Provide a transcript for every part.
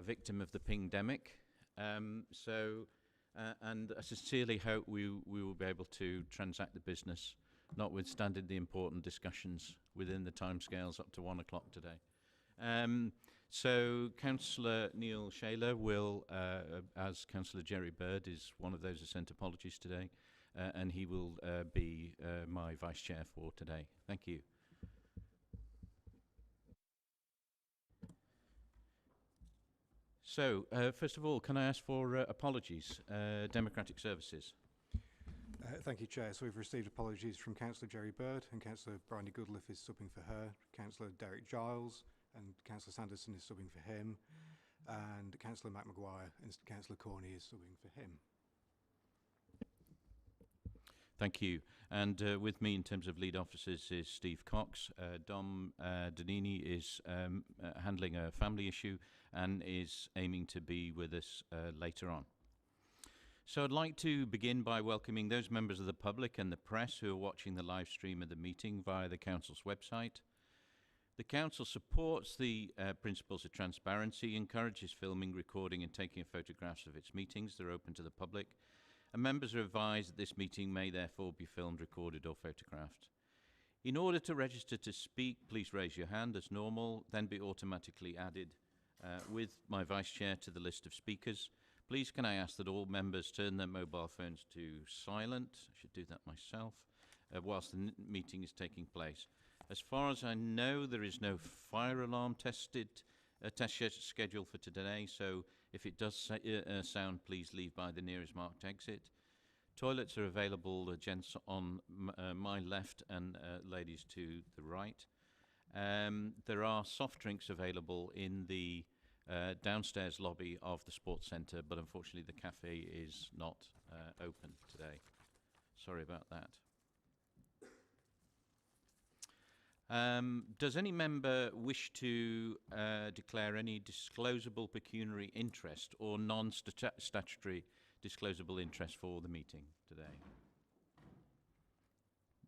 victim of the pingdemic. And I sincerely hope we will be able to transact the business, notwithstanding the important discussions within the timescales up to 1 o'clock today. So Councillor Neil Shaler will, as Councillor Jerry Bird is one of those who sent apologies today, and he will be my Vice Chair for today. Thank you. So, first of all, can I ask for apologies? Democratic Services. Thank you, Chair. So we've received apologies from Councillor Jerry Bird, and Councillor Bryony Goodliffe is subbing for her. Councillor Derek Giles and Councillor Sanderson is subbing for him. And Councillor Mac Maguire and Councillor Corney is subbing for him. Thank you. And with me in terms of lead officers is Steve Cox. Dom Donini is handling a family issue and is aiming to be with us later on. So I'd like to begin by welcoming those members of the public and the press who are watching the live stream of the meeting via the Council's website. The Council supports the principles of transparency, encourages filming, recording and taking photographs of its meetings. They're open to the public. And members are advised that this meeting may therefore be filmed, recorded or photographed. In order to register to speak, please raise your hand as normal, then be automatically added with my Vice Chair to the list of speakers. Please can I ask that all members turn their mobile phones to silent, I should do that myself, whilst the meeting is taking place. As far as I know, there is no fire alarm test scheduled for today, so if it does sound, please leave by the nearest marked exit. Toilets are available, gents on my left and ladies to the right. There are soft drinks available in the downstairs lobby of the Sports Centre, but unfortunately the cafe is not open today. Sorry about that. Does any member wish to declare any disclosable pecuniary interest or non-statutory disclosable interest for the meeting today?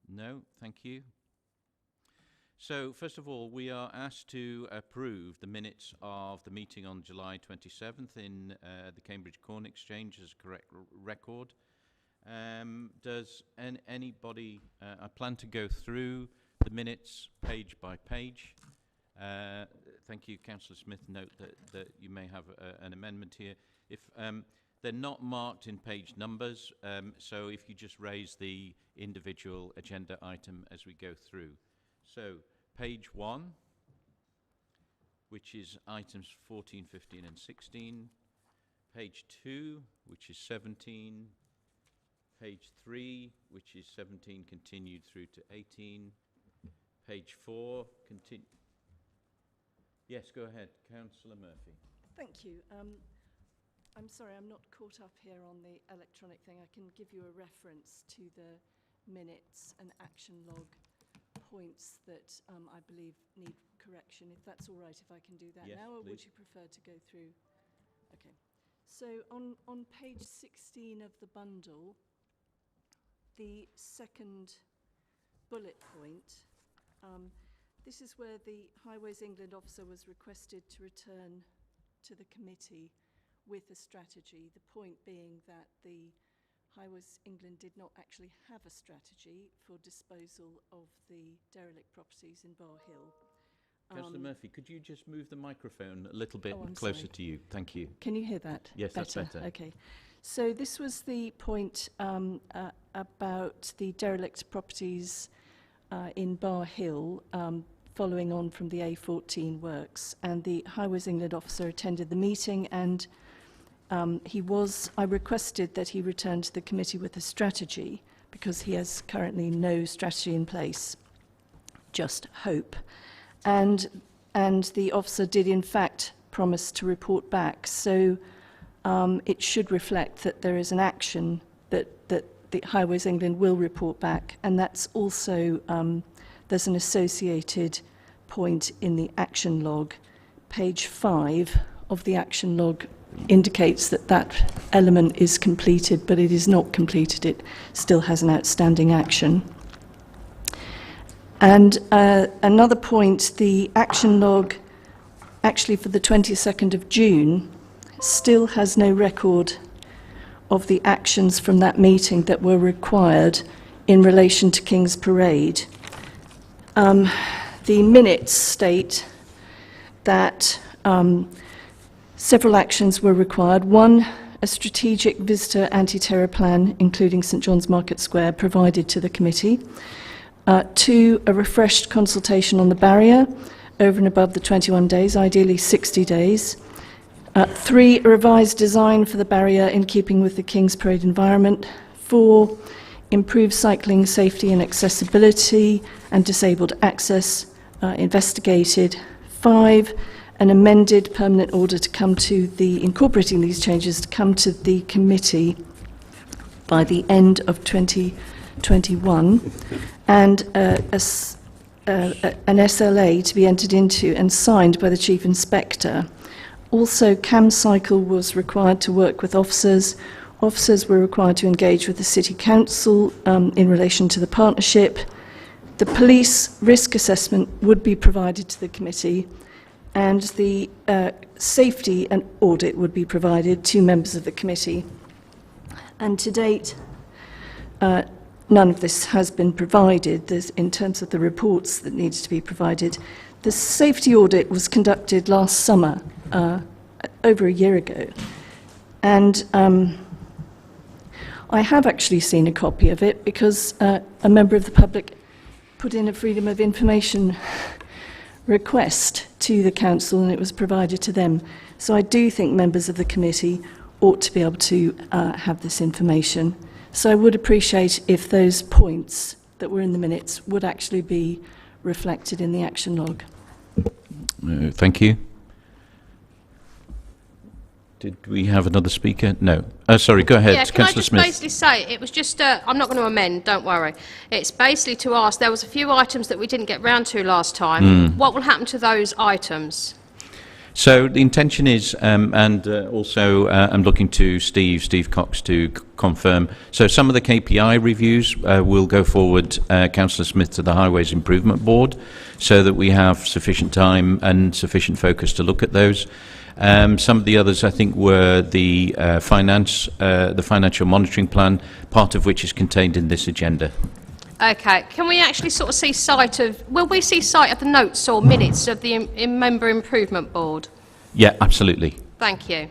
No, thank you. So, first of all, we are asked to approve the minutes of the meeting on July 27th in the Cambridge Corn Exchange as a correct record. Does anybody, I plan to go through the minutes page by page. Thank you, Councillor Smith. Note that you may have an amendment here. If they're not marked in page numbers, so if you just raise the individual agenda item as we go through. So, page 1, which is items 14, 15 and 16. Page 2, which is 17. Page 3, which is 17 continued through to 18. Page 4, continue. Yes, go ahead, Councillor Murphy. Thank you. I'm sorry, I'm not caught up here on the electronic thing. I can give you a reference to the minutes and action log points that I believe need correction, if that's all right, if I can do that yes, now, or please. would you prefer to go through? Okay. So on page 16 of the bundle, the second bullet point, this is where the Highways England officer was requested to return to the committee with a strategy, the point being that the Highways England did not actually have a strategy for disposal of the derelict properties in Bar Hill. Councillor Murphy, could you just move the microphone a little bit closer sorry. To you? Thank you. Can you hear that? Yes, that's better. Okay. So this was the point about the derelict properties in Bar Hill, following on from the A14 works. And the Highways England officer attended the meeting, and I requested that he return to the committee with a strategy, because he has currently no strategy in place, just hope. And the officer did in fact promise to report back. So it should reflect that there is an action that the Highways England will report back, and that's also, there's an associated point in the action log. Page 5 of the action log indicates that that element is completed, but it is not completed. It still has an outstanding action. And another point, the action log actually for the 22nd of June, still has no record of the actions from that meeting that were required in relation to King's Parade. The minutes state that several actions were required. One, a strategic visitor anti-terror plan, including St John's Market Square, provided to the committee. Two, a refreshed consultation on the barrier over and above the 21 days, ideally 60 days. Three, a revised design for the barrier in keeping with the King's Parade environment. Four, improved cycling safety and accessibility and disabled access investigated. Five, an amended permanent order to come to the, incorporating these changes, to come to the committee by the end of 2021, and an SLA to be entered into and signed by the Chief Inspector. Also, CamCycle was required to work with officers. Officers were required to engage with the City Council in relation to the partnership. The police risk assessment would be provided to the committee, and the safety and audit would be provided to members of the committee. And to date, none of this has been provided in terms of the reports that needs to be provided. The safety audit was conducted last summer, over a year ago, and I have actually seen a copy of it because a member of the public put in a Freedom of Information request to the council, and it was provided to them. So I do think members of the committee ought to be able to have this information. So I would appreciate if those points that were in the minutes would actually be reflected in the action log. Thank you. Did we have another speaker? No. Sorry, go ahead, Yeah, can I Councillor just Smith. basically say, it was just, I'm not going to amend, don't worry. It's basically to ask, there was a few items that we didn't get round to last time. What will happen to those items? So the intention is, and also I'm looking to Steve Cox to confirm. So some of the KPI reviews will go forward, Councillor Smith, to the Highways Improvement Board, so that we have sufficient time and sufficient focus to look at those. Some of the others, I think, were the financial monitoring plan, part of which is contained in this agenda. Okay, can we actually sort of see sight of, will we see sight of the notes or minutes of the Member Improvement Board? Yeah, absolutely. Thank you.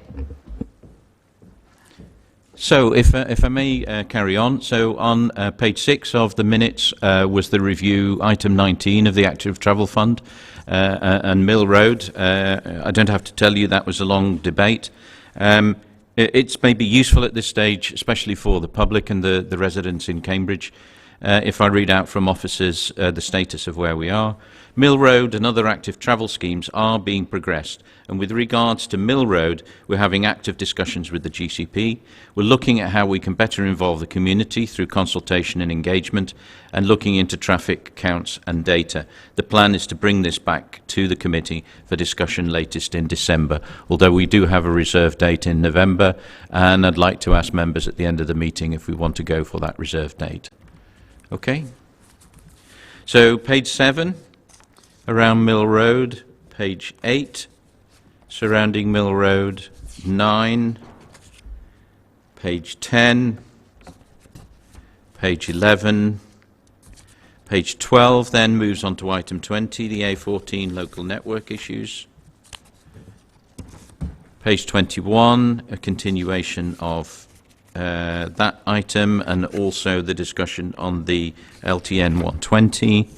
So, if I may carry on, so on page 6 of the minutes was the review, item 19 of the Active Travel Fund and Mill Road. I don't have to tell you that was a long debate. It's maybe useful at this stage, especially for the public and the residents in Cambridge, if I read out from officers the status of where we are. Mill Road and other active travel schemes are being progressed, and with regards to Mill Road, we're having active discussions with the GCP. We're looking at how we can better involve the community through consultation and engagement, and looking into traffic counts and data. The plan is to bring this back to the committee for discussion latest in December, although we do have a reserve date in November, and I'd like to ask members at the end of the meeting if we want to go for that reserve date. Okay. So page 7, around Mill Road, page 8, surrounding Mill Road, 9, page 10, page 11, page 12 then moves on to item 20, the A14 local network issues. Page 21, a continuation of that item, and also the discussion on the LTN 120.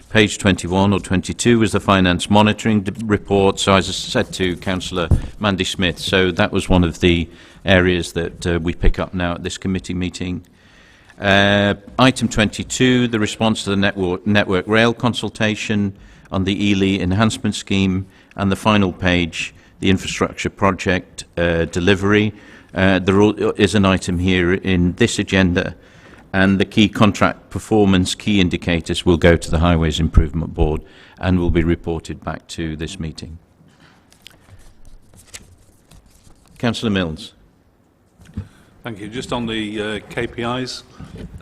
Page 21 or 22 was the finance monitoring report. So as I said to Councillor Mandy Smith, so that was one of the areas that we pick up now at this committee meeting. Item 22, the response to the network rail consultation on the Ely enhancement scheme, and the final page, the infrastructure project delivery. There is an item here in this agenda, and the key contract performance key indicators will go to the Highways Improvement Board and will be reported back to this meeting. Councillor Mills. Thank you. Just on the KPIs,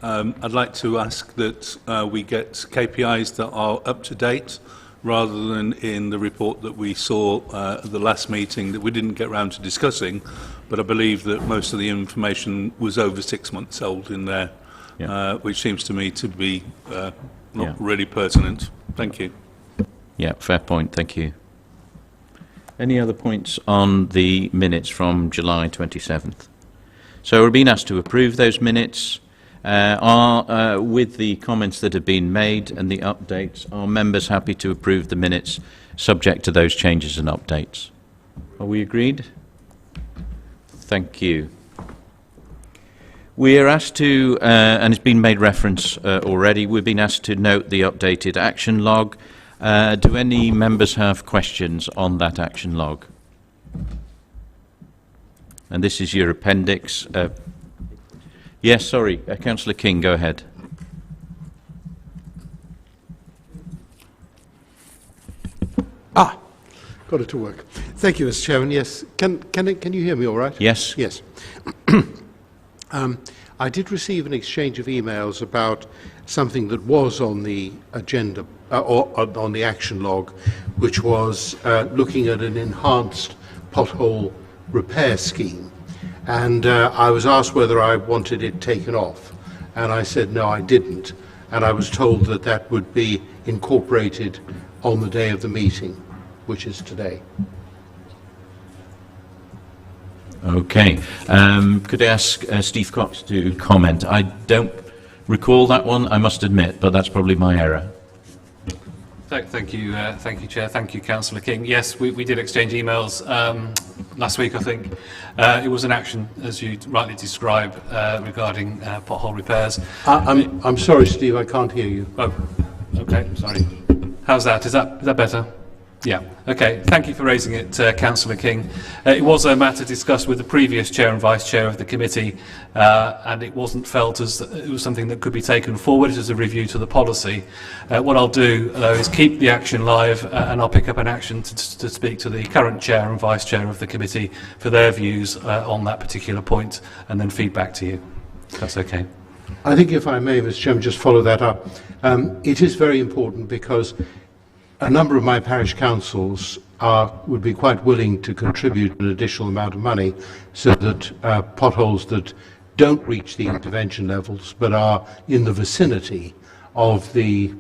I'd like to ask that we get KPIs that are up to date rather than in the report that we saw at the last meeting that we didn't get round to discussing, but I believe that most of the information was over 6 months old in there, which seems to me to be not really pertinent. Thank you. Yeah, fair point. Thank you. Any other points on the minutes from July 27th? So we're being asked to approve those minutes. With the comments that have been made and the updates, are members happy to approve the minutes subject to those changes and updates? Are we agreed? Thank you. We are asked to, and it's been made reference already, we've been asked to note the updated action log. Do any members have questions on that action log? And this is your appendix. Yes, sorry, Councillor King, go ahead. Got it to work. Thank you, Mr. Chairman. Yes, can you hear me all right? Yes. Yes. I did receive an exchange of emails about something that was on the agenda, or on the action log, which was looking at an enhanced pothole repair scheme. And I was asked whether I wanted it taken off, and I said no, I didn't. And I was told that that would be incorporated on the day of the meeting, which is today. Okay. Could I ask Steve Cox to comment? I don't recall that one, I must admit, but that's probably my error. Thank you, Chair. Thank you, Councillor King. Yes, we did exchange emails last week, I think. It was an action, as you rightly describe, regarding pothole repairs. I'm sorry, Steve, I can't hear you. Oh, okay, sorry. How's that? Is that better? Yeah. Okay. Thank you for raising it, Councillor King. It was a matter discussed with the previous chair and vice chair of the committee, and it wasn't felt as it was something that could be taken forward as a review to the policy. What I'll do, though, is keep the action live, and I'll pick up an action to speak to the current chair and vice chair of the committee for their views on that particular point, and then feed back to you. If that's okay. I think, if I may, Mr. Chairman, just follow that up. It is very important because a number of my parish councils would be quite willing to contribute an additional amount of money so that potholes that don't reach the intervention levels but are in the vicinity of the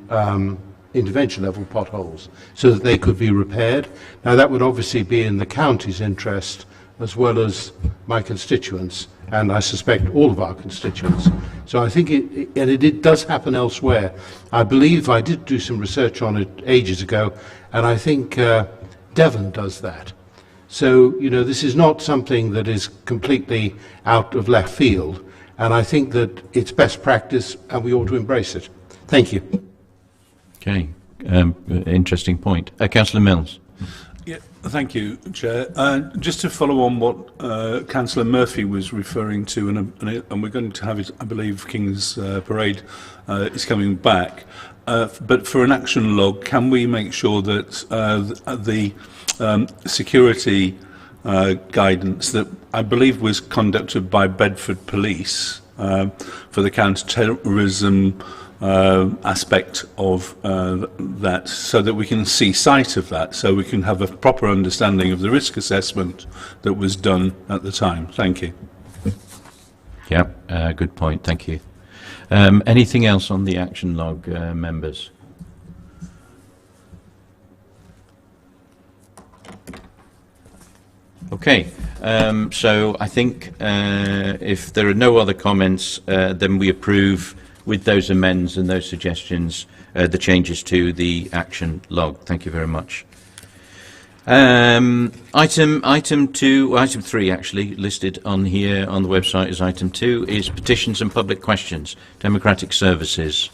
intervention level potholes, so that they could be repaired. Now, that would obviously be in the county's interest as well as my constituents, and I suspect all of our constituents. So I think it does happen elsewhere. I believe I did do some research on it ages ago, and I think Devon does that. So, you know, this is not something that is completely out of left field, and I think that it's best practice and we ought to embrace it. Thank you. Okay. Interesting point. Councillor Mills. Yeah, thank you, Chair. Just to follow on what Councillor Murphy was referring to, and we're going to have it, I believe, King's Parade is coming back. But for an action log, can we make sure that the security guidance that I believe was conducted by Bedford Police for the counter-terrorism aspect of that, so that we can see sight of that, so we can have a proper understanding of the risk assessment that was done at the time? Thank you. Yeah, good point. Thank you. Anything else on the action log, members? Okay, so I think if there are no other comments, then we approve with those amends and those suggestions the changes to the action log. Thank you very much. Item 3 actually listed on here on the website as item 2 is petitions and public questions, democratic services.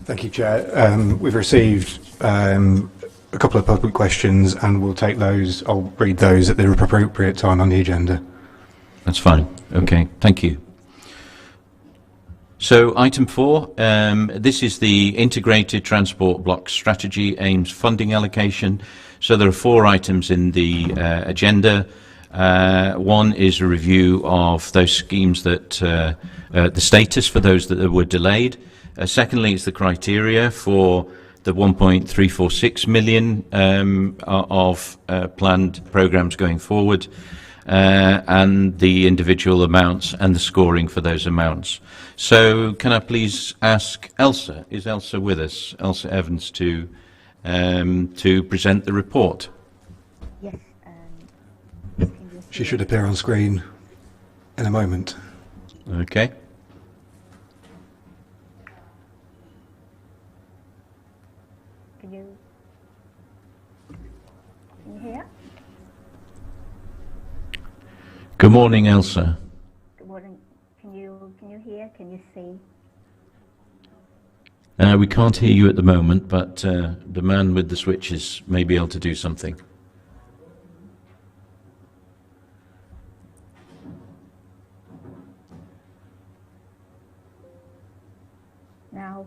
Thank you, Chair. We've received a couple of public questions, and we'll take those. I'll read those at the appropriate time on the agenda. That's fine. Okay, thank you. So item 4, this is the Integrated Transport Block Strategy Aims funding allocation. So there are 4 items in the agenda. One is a review of those schemes that, the status for those that were delayed. Secondly, it's the criteria for the 1.346 million of planned programmes going forward, and the individual amounts and the scoring for those amounts. So can I please ask Elsa, is Elsa with us, Elsa Evans, to present the report? Yes. She should appear on screen in a moment. Okay. Can you hear? Good morning, Elsa. Good morning. Can you hear? Can you see? We can't hear you at the moment, but the man with the switches may be able to do something. Now.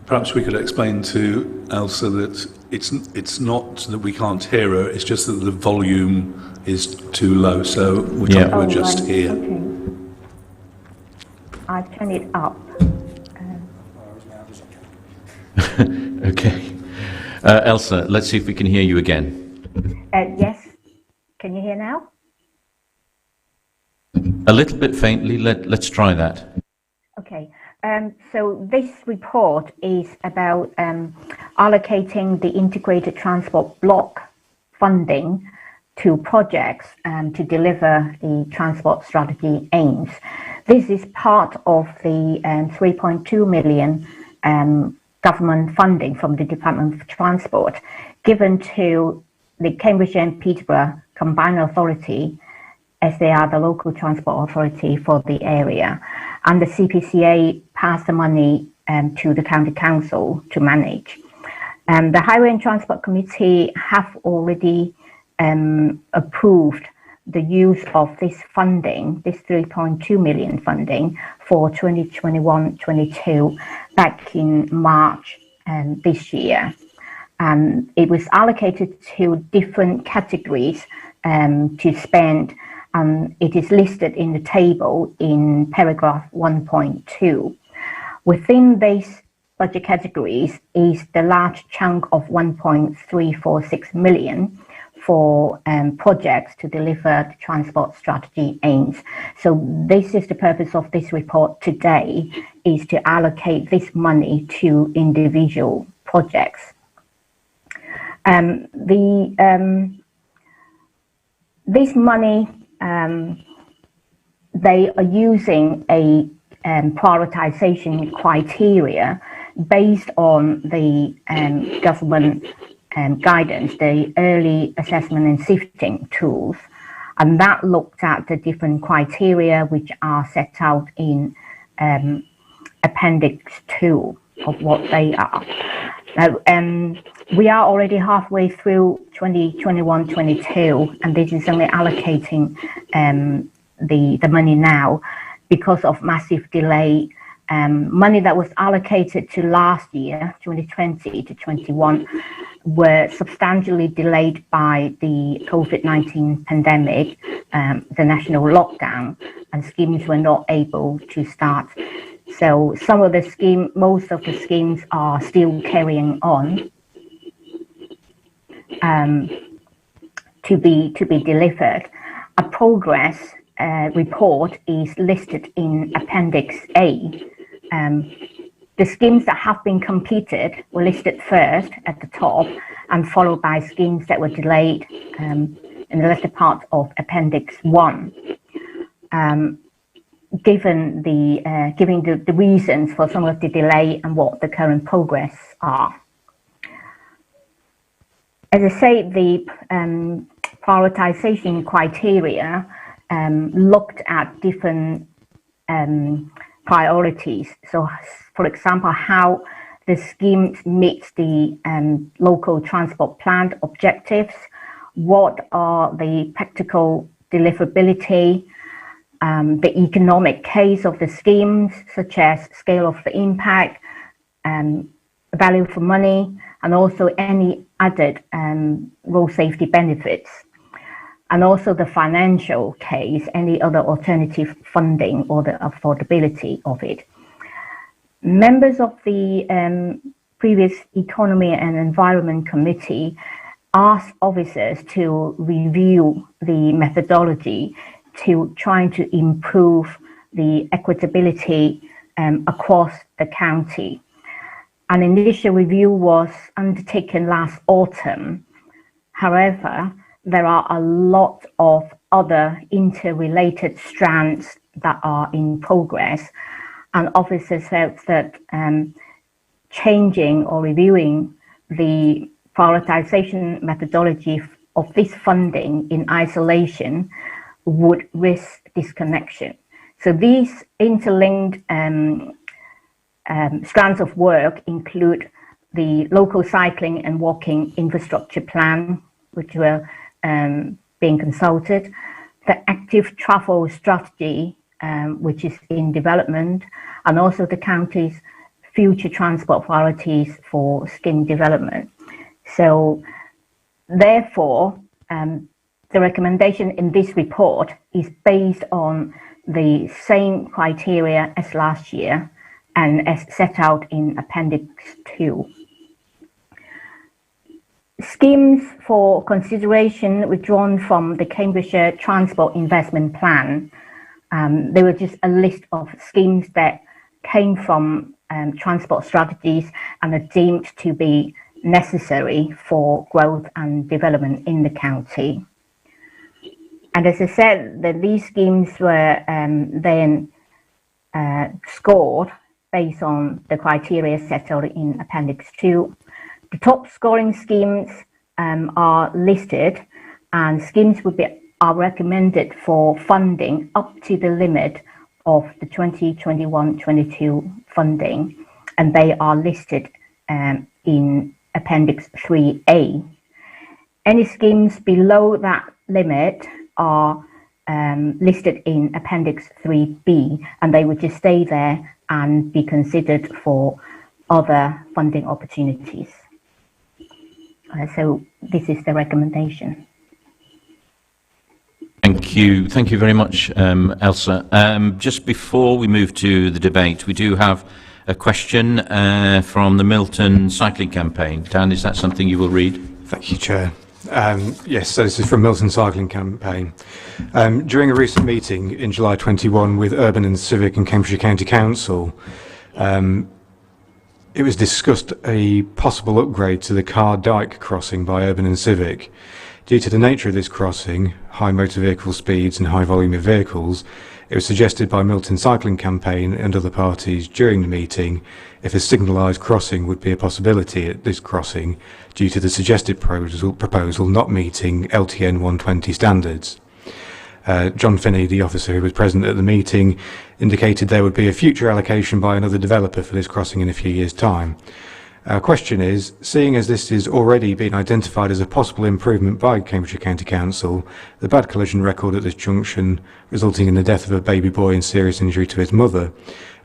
Perhaps we could explain to Elsa that it's not that we can't hear her, it's just that the volume is too low, so we're trying to adjust right. here. Okay. I've turned it up. Okay. Elsa, let's see if we can hear you again. Yes. Can you hear now? A little bit faintly. Let's try that. Okay. So this report is about allocating the integrated transport block funding to projects to deliver the transport strategy aims. This is part of the 3.2 million government funding from the Department of Transport given to the Cambridge and Peterborough Combined Authority, as they are the local transport authority for the area. And the CPCA passed the money to the County Council to manage. The Highway and Transport Committee have already approved the use of this funding, this 3.2 million funding for 2021-22 back in March this year. It was allocated to different categories to spend. It is listed in the table in paragraph 1.2. Within these budget categories is the large chunk of 1.346 million for projects to deliver the transport strategy aims. So this is the purpose of this report today, is to allocate this money to individual projects. This money, they are using a prioritization criteria based on the government guidance, the early assessment and sifting tools, and that looked at the different criteria which are set out in Appendix 2 of what they are. Now, we are already halfway through 2021-22, and this is only allocating the money now because of massive delay. Money that was allocated to last year, 2020 to 21, were substantially delayed by the COVID-19 pandemic, the national lockdown, and schemes were not able to start. So some of the most of the schemes are still carrying on to be delivered. A progress report is listed in Appendix A. The schemes that have been completed were listed first at the top and followed by schemes that were delayed in the latter part of Appendix 1. Given the reasons for some of the delay and what the current progress are. As I say, the prioritization criteria looked at different priorities. So, for example, how the scheme meets the local transport plan objectives, what are the practical deliverability, the economic case of the schemes, such as scale of the impact, value for money, and also any added road safety benefits. and also the financial case, any other alternative funding or the affordability of it. Members of the previous Economy and Environment Committee asked officers to review the methodology to try to improve the equitability across the county. An initial review was undertaken last autumn. However, there are a lot of other interrelated strands that are in progress, and officers felt that changing or reviewing the prioritization methodology of this funding in isolation would risk disconnection. So these interlinked strands of work include the local cycling and walking infrastructure plan, which were being consulted, the active travel strategy, which is in development, and also the county's future transport priorities for scheme development. So therefore, the recommendation in this report is based on the same criteria as last year and as set out in Appendix 2. Schemes for consideration withdrawn from the Cambridgeshire Transport Investment Plan. They were just a list of schemes that came from transport strategies and are deemed to be necessary for growth and development in the county. And as I said, these schemes were then scored based on the criteria set out in Appendix 2. The top scoring schemes are listed, and schemes are recommended for funding up to the limit of the 2021-22 funding, and they are listed in Appendix 3A. Any schemes below that limit are listed in Appendix 3B, and they would just stay there and be considered for other funding opportunities. So this is the recommendation. Thank you very much, Elsa. Just before we move to the debate, we do have a question from the Milton Cycling Campaign. Dan, is that something you will read? Thank you, Chair. Yes, so this is from Milton Cycling Campaign. During a recent meeting in July 21 with Urban and Civic and Cambridgeshire County Council, it was discussed a possible upgrade to the Car Dyke crossing by Urban and Civic. Due to the nature of this crossing, high motor vehicle speeds and high volume of vehicles, it was suggested by Milton Cycling Campaign and other parties during the meeting if a signalised crossing would be a possibility at this crossing due to the suggested proposal not meeting LTN 120 standards. John Finney, the officer who was present at the meeting, indicated there would be a future allocation by another developer for this crossing in a few years' time. Our question is, seeing as this is already been identified as a possible improvement by Cambridgeshire County Council, the bad collision record at this junction resulting in the death of a baby boy and serious injury to his mother,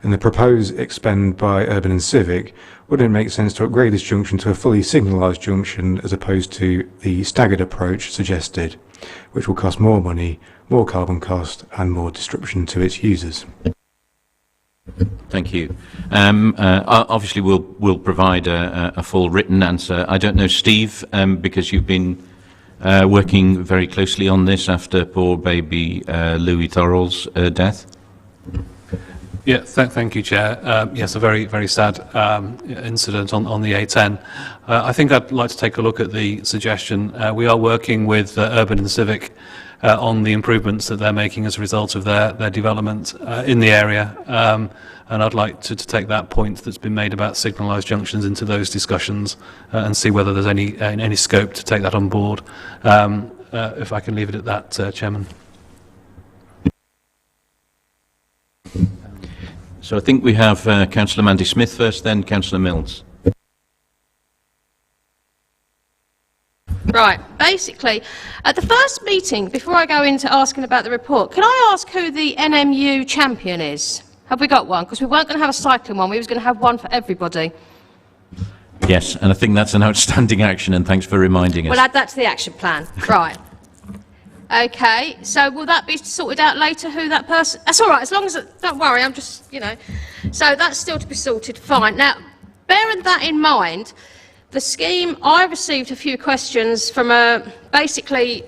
and the proposed expend by Urban and Civic, wouldn't it make sense to upgrade this junction to a fully signalised junction as opposed to the staggered approach suggested, which will cost more money, more carbon cost and more disruption to its users? Thank you. Obviously, we'll provide a full written answer. I don't know, Steve, because you've been working very closely on this after poor baby Louis Thorrell's death. Yeah, thank you, Chair. Yes, a very, very sad incident on the A10. I think I'd like to take a look at the suggestion. We are working with Urban and Civic on the improvements that they're making as a result of their development in the area. And I'd like to take that point that's been made about signalised junctions into those discussions and see whether there's any scope to take that on board. If I can leave it at that, Chairman. So I think we have Councillor Mandy Smith first, then Councillor Mills. Right, basically, at the first meeting, before I go into asking about the report, can I ask who the NMU champion is? Have we got one? Because we weren't going to have a cycling one, we was going to have one for everybody. Yes, and I think that's an outstanding action, and thanks for reminding us. We'll add that to the action plan. Right. Okay, so will that be sorted out later, who that person... That's all right, as long as... Don't worry, I'm just, you know... So that's still to be sorted, fine. Now, bearing that in mind, the scheme, I received a few questions from basically,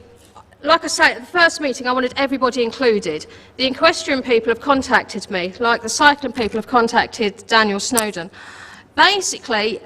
like I say, at the first meeting I wanted everybody included. The equestrian people have contacted me, like the cycling people have contacted Daniel Snowden. Basically,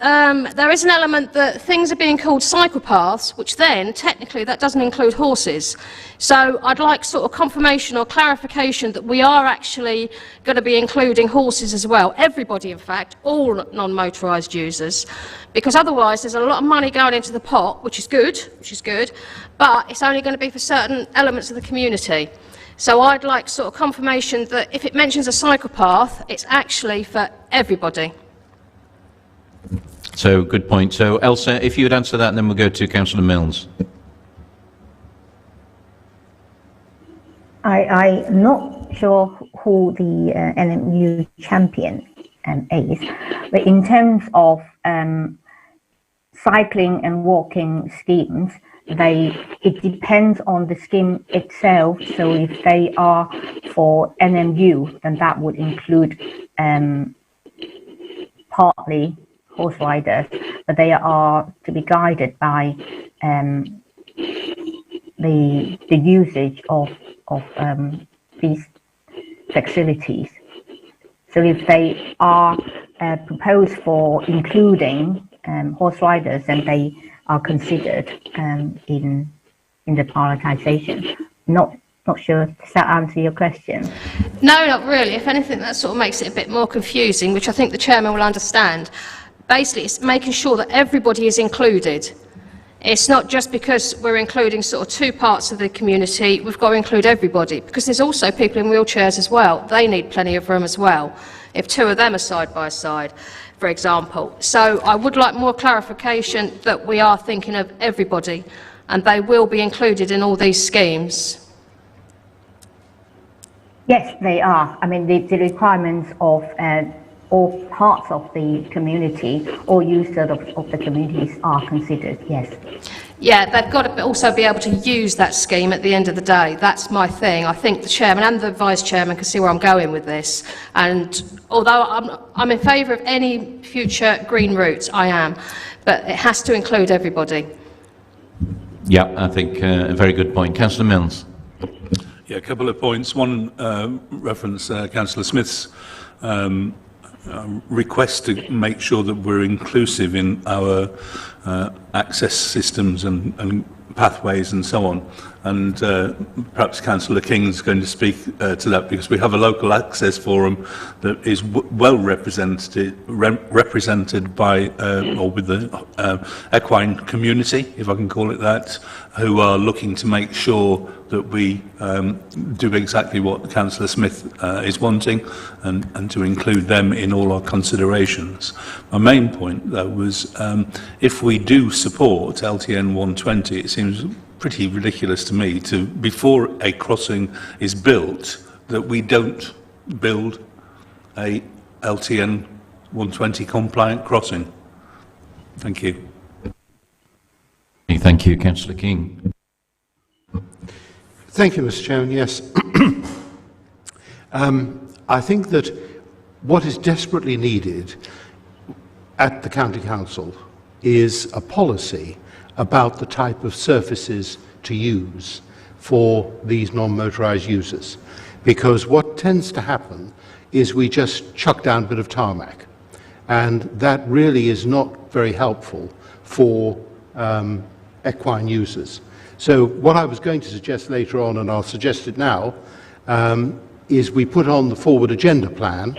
there is an element that things are being called cycle paths, which then, technically, that doesn't include horses. So I'd like sort of confirmation or clarification that we are actually going to be including horses as well. Everybody, in fact, all non-motorised users. Because otherwise, there's a lot of money going into the pot, which is good, but it's only going to be for certain elements of the community. So I'd like sort of confirmation that if it mentions a cycle path, it's actually for everybody. So, good point. So, Elsa, if you would answer that, and then we'll go to Councillor Mills. I'm not sure who the NMU champion is, but in terms of cycling and walking schemes, it depends on the scheme itself. So if they are for NMU, then that would include partly horse riders, but they are to be guided by the usage of these facilities. So if they are proposed for including horse riders, then they are considered in the prioritisation. Not sure, does that answer your question? No, not really. If anything, that sort of makes it a bit more confusing, which I think the chairman will understand. Basically, it's making sure that everybody is included. It's not just because we're including sort of two parts of the community, we've got to include everybody, because there's also people in wheelchairs as well. They need plenty of room as well, if two of them are side by side, for example. So I would like more clarification that we are thinking of everybody, and they will be included in all these schemes. Yes, they are. I mean, the requirements of all parts of the community, all users of the communities are considered, yes. Yeah, they've got to also be able to use that scheme at the end of the day. That's my thing. I think the chairman and the vice chairman can see where I'm going with this. And although I'm in favour of any future green routes, I am, but it has to include everybody. Yeah, I think a very good point. Councillor Mills. Yeah, a couple of points. One, reference Councillor Smith's request to make sure that we're inclusive in our access systems and pathways and so on. And perhaps Councillor King's going to speak to that, because we have a local access forum that is well represented by or with the equine community, if I can call it that, who are looking to make sure that we do exactly what Councillor Smith is wanting, and to include them in all our considerations. My main point, though, was if we do support LTN 120, it seems pretty ridiculous to me to, before a crossing is built, that we don't build a LTN 120 compliant crossing. Thank you. Thank you, Councillor King. Thank you, Mr. Chairman. Yes. I think that what is desperately needed at the County Council is a policy about the type of surfaces to use for these non-motorised users. Because what tends to happen is we just chuck down a bit of tarmac, and that really is not very helpful for equine users. So what I was going to suggest later on, and I'll suggest it now, is we put on the forward agenda plan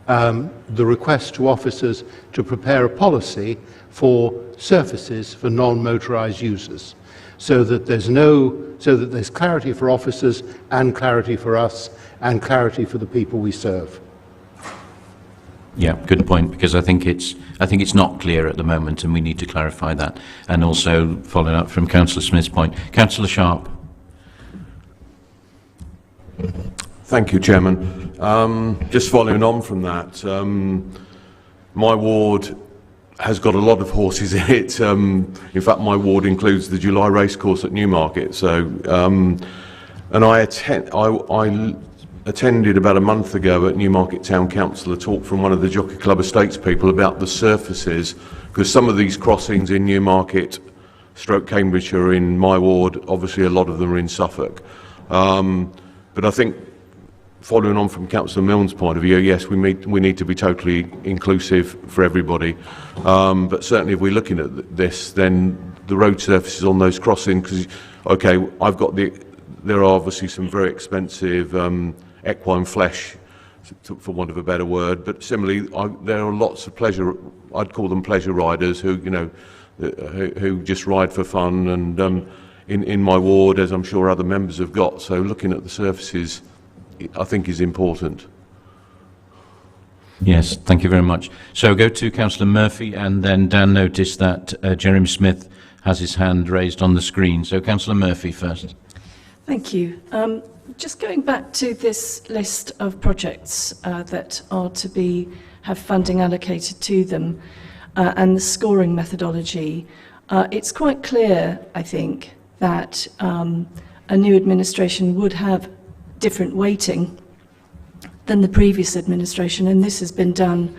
the request to officers to prepare a policy for surfaces for non-motorised users, so that there's clarity for officers and clarity for us and clarity for the people we serve. Yeah, good point, because I think it's not clear at the moment, and we need to clarify that. And also, following up from Councillor Smith's point, Councillor Sharp. Thank you, Chairman. Just following on from that, my ward has got a lot of horses in it. In fact, my ward includes the July racecourse at Newmarket. So, and I attended about a month ago at Newmarket Town Council a talk from one of the Jockey Club Estates people about the surfaces, because some of these crossings in Newmarket / Cambridgeshire are in my ward. Obviously, a lot of them are in Suffolk. But I think, following on from Councillor Milne's point of view, yes, we need to be totally inclusive for everybody. But certainly, if we're looking at this, then the road surfaces on those crossings, because, okay, there are obviously some very expensive equine flesh, for want of a better word, but similarly, there are lots of pleasure, I'd call them pleasure riders, who, you know, who just ride for fun, and in my ward, as I'm sure other members have got, so looking at the surfaces, I think, is important. Yes, thank you very much. So go to Councillor Murphy, and then Dan noticed that Jeremy Smith has his hand raised on the screen. So Councillor Murphy first. Thank you. Just going back to this list of projects that are to have funding allocated to them, and the scoring methodology, it's quite clear, I think, that a new administration would have different weighting than the previous administration, and this has been done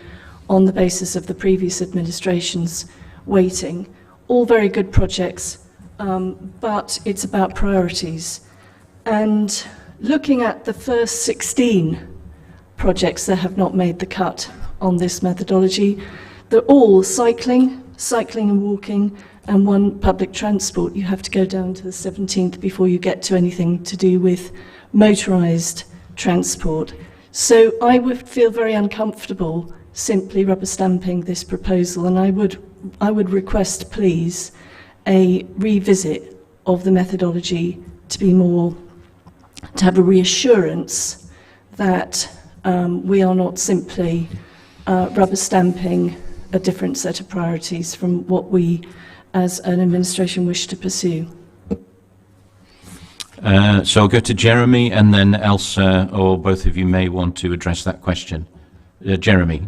on the basis of the previous administration's weighting. All very good projects, but it's about priorities. And looking at the first 16 projects that have not made the cut on this methodology, they're all cycling and walking, and one public transport. You have to go down to the 17th before you get to anything to do with motorised transport. So I would feel very uncomfortable simply rubber stamping this proposal, and I would request, please, a revisit of the methodology to have a reassurance that we are not simply rubber stamping a different set of priorities from what we as an administration wish to pursue. So I'll go to Jeremy, and then Elsa, or both of you may want to address that question. Jeremy.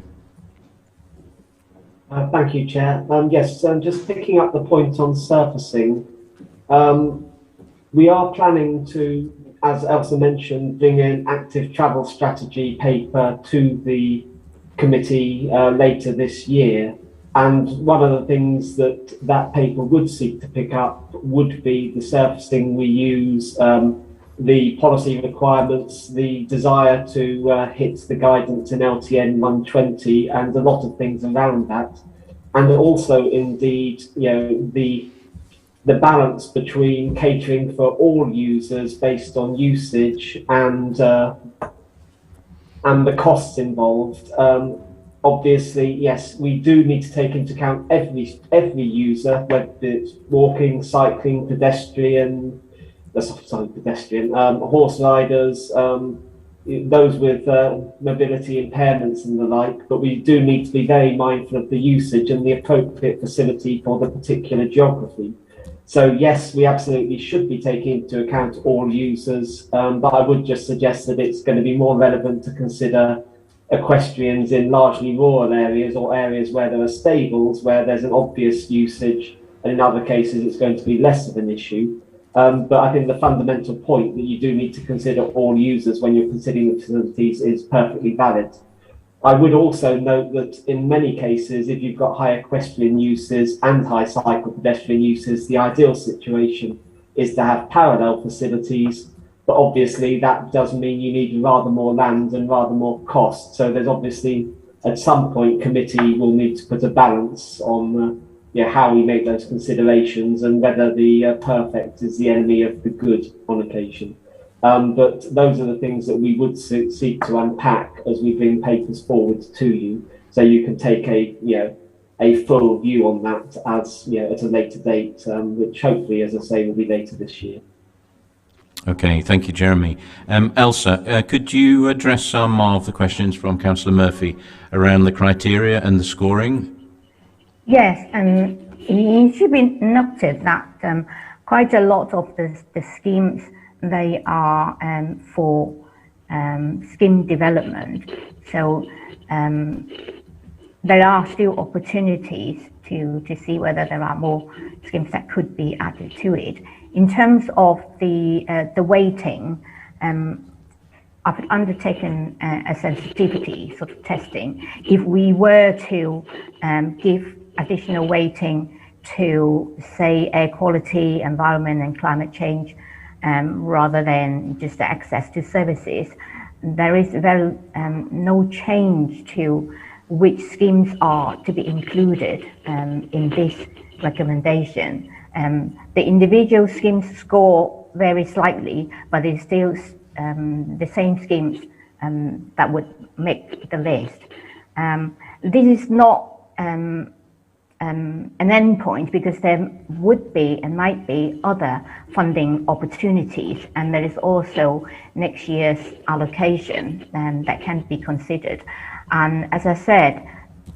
Thank you, Chair. Yes, just picking up the point on surfacing, we are planning to, as Elsa mentioned, bring an active travel strategy paper to the committee later this year. And one of the things that paper would seek to pick up would be the surfacing we use, the policy requirements, the desire to hit the guidance in LTN 120, and a lot of things around that. And also, indeed, you know, the balance between catering for all users based on usage and the costs involved. Obviously, yes, we do need to take into account every user, whether it's walking, cycling, horse riders, those with mobility impairments and the like, but we do need to be very mindful of the usage and the appropriate facility for the particular geography. So yes, we absolutely should be taking into account all users, but I would just suggest that it's going to be more relevant to consider equestrians in largely rural areas, or areas where there are stables, where there's an obvious usage, and in other cases it's going to be less of an issue. But I think the fundamental point that you do need to consider all users when you're considering the facilities is perfectly valid. I would also note that in many cases, if you've got high equestrian uses and high cycle pedestrian uses, the ideal situation is to have parallel facilities. But obviously that does mean you need rather more land and rather more cost. So there's obviously, at some point, committee will need to put a balance on how we make those considerations, and whether the perfect is the enemy of the good on occasion. But those are the things that we would seek to unpack as we bring papers forward to you, so you can take a full view on that as at a later date, which hopefully, as I say, will be later this year. Okay, thank you, Jeremy. Elsa, could you address some of the questions from Councillor Murphy around the criteria and the scoring? Yes, and it should be noted that quite a lot of the schemes, they are for scheme development. So there are still opportunities to see whether there are more schemes that could be added to it. In terms of the weighting, I've undertaken a sensitivity sort of testing. If we were to give additional weighting to, say, air quality, environment and climate change, rather than just access to services, there is no change to which schemes are to be included in this recommendation. The individual schemes score very slightly, but it's still the same schemes that would make the list. This is not an end point, because there would be and might be other funding opportunities, and there is also next year's allocation that can be considered. And as I said,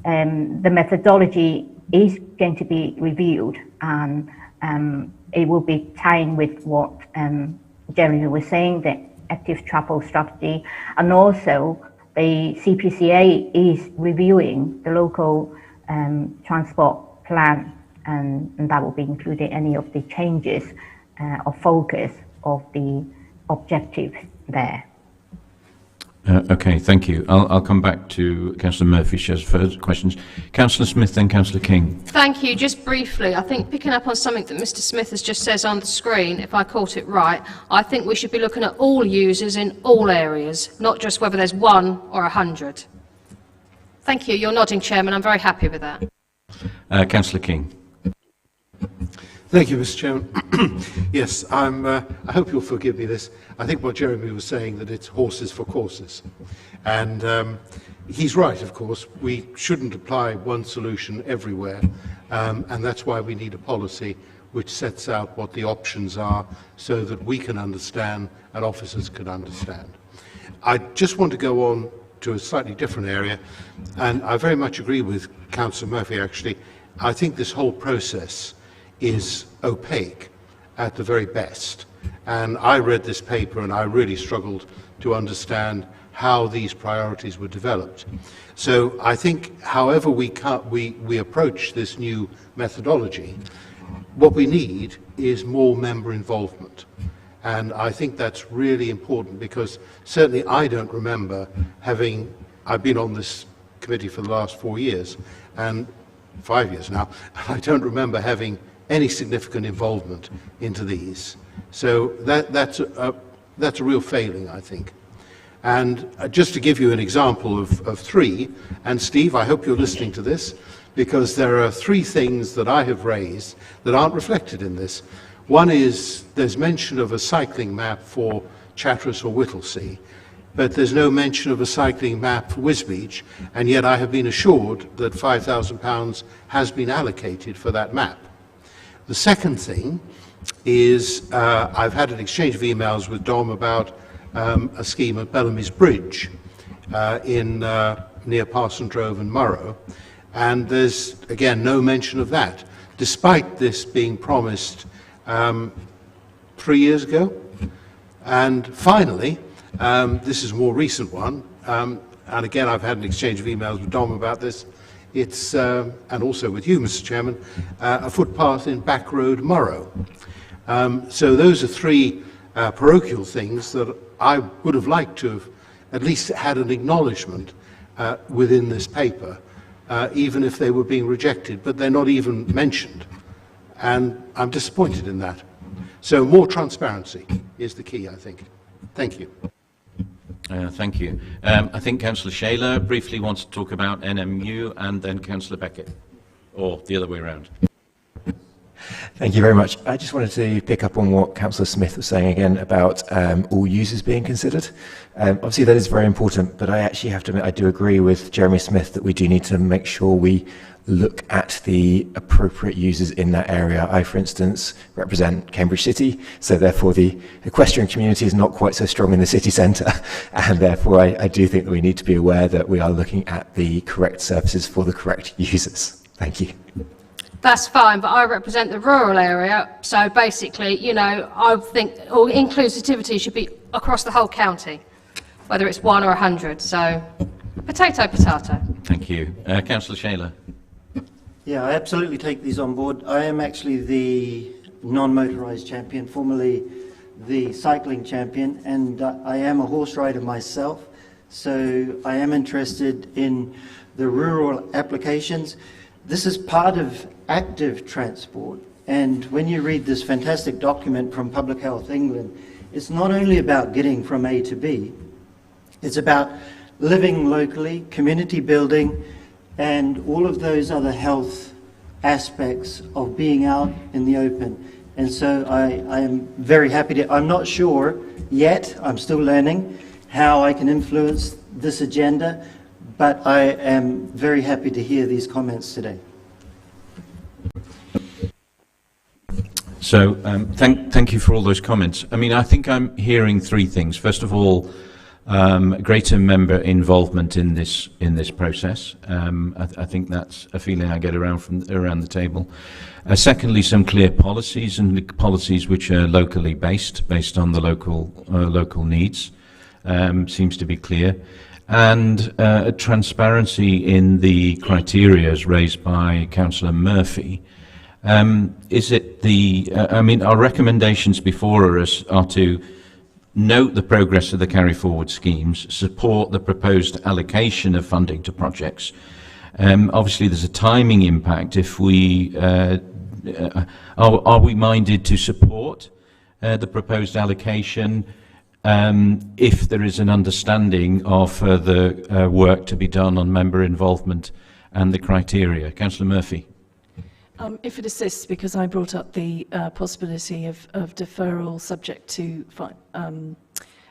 the methodology is going to be reviewed, and it will be tying with what Jeremy was saying, the active travel strategy, and also the CPCA is reviewing the local transport plan, and that will be including any of the changes or focus of the objectives there. Okay, thank you. I'll come back to Councillor Murphy. She has further questions. Councillor Smith, then Councillor King. Thank you. Just briefly, I think picking up on something that Mr Smith has just says on the screen, if I caught it right, I think we should be looking at all users in all areas, not just whether there's 1 or 100. Thank you. You're nodding, Chairman. I'm very happy with that. Councillor King. Thank you, Mr. Chairman. Yes, I hope you'll forgive me this. I think what Jeremy was saying, that it's horses for courses. And he's right, of course. We shouldn't apply one solution everywhere. And that's why we need a policy which sets out what the options are, so that we can understand and officers can understand. I just want to go on to a slightly different area. And I very much agree with Councillor Murphy, actually. I think this whole process is opaque at the very best. And I read this paper and I really struggled to understand how these priorities were developed. So I think however we approach this new methodology, what we need is more member involvement. And I think that's really important, because certainly I don't remember I've been on this committee for the last 4 years, and 5 years now, and I don't remember having any significant involvement into these. So that's a real failing, I think. And just to give you an example of 3, and Steve, I hope you're listening to this, because there are 3 things that I have raised that aren't reflected in this. One is there's mention of a cycling map for Chatteris or Whittlesea, but there's no mention of a cycling map for Wisbech, and yet I have been assured that £5,000 has been allocated for that map. The second thing is I've had an exchange of emails with Dom about a scheme at Bellamy's Bridge near Parsondrove and Murrow, and there's again no mention of that, despite this being promised 3 years ago. And finally, this is a more recent one, and again I've had an exchange of emails with Dom about this. It's, and also with you, Mr. Chairman, a footpath in Back Road, Murrow. So those are 3 parochial things that I would have liked to have at least had an acknowledgement within this paper, even if they were being rejected, but they're not even mentioned. And I'm disappointed in that. So more transparency is the key, I think. Thank you. Thank you. I think Councillor Shaler briefly wants to talk about NMU, and then Councillor Beckett, or the other way around. Thank you very much. I just wanted to pick up on what Councillor Smith was saying again about all users being considered. Obviously that is very important, but I actually have to admit I do agree with Jeremy Smith that we do need to make sure we look at the appropriate users in that area. I, for instance, represent Cambridge City, so therefore the equestrian community is not quite so strong in the city centre, and therefore I do think that we need to be aware that we are looking at the correct services for the correct users. Thank you. That's fine, but I represent the rural area, so basically, you know, I think all inclusivity should be across the whole county, whether it's 1 or 100, so potato, potato. Thank you. Councillor Shaler. Yeah, I absolutely take these on board. I am actually the non-motorised champion, formerly the cycling champion, and I am a horse rider myself, so I am interested in the rural applications. This is part of active transport, and when you read this fantastic document from Public Health England, it's not only about getting from A to B, it's about living locally, community building, and all of those other health aspects of being out in the open. And so I am very happy to, I'm not sure yet, I'm still learning how I can influence this agenda, but I am very happy to hear these comments today. So thank you for all those comments. I mean, I think I'm hearing three things. First of all, greater member involvement in this process. I think that's a feeling I get around the table. Secondly, some clear policies, and policies which are locally based on the local needs, seems to be clear, and transparency in the criteria as raised by Councillor Murphy. Is it the? I mean, our recommendations before us are to note the progress of the carry forward schemes, support the proposed allocation of funding to projects. Obviously there's a timing impact if we, are we minded to support the proposed allocation if there is an understanding of further work to be done on member involvement and the criteria. Councillor Murphy. If it assists, because I brought up the possibility of deferral subject to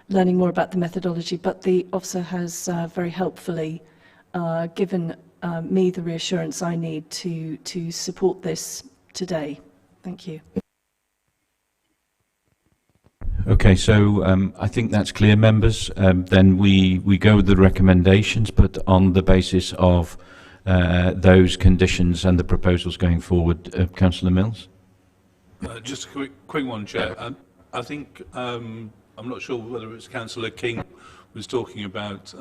learning more about the methodology, but the officer has very helpfully given me the reassurance I need to support this today. Thank you. Okay, so I think that's clear, members. Then we go with the recommendations, but on the basis of those conditions and the proposals going forward. Councillor Mills? Just a quick one, Chair. I think, I'm not sure whether it was Councillor King was talking about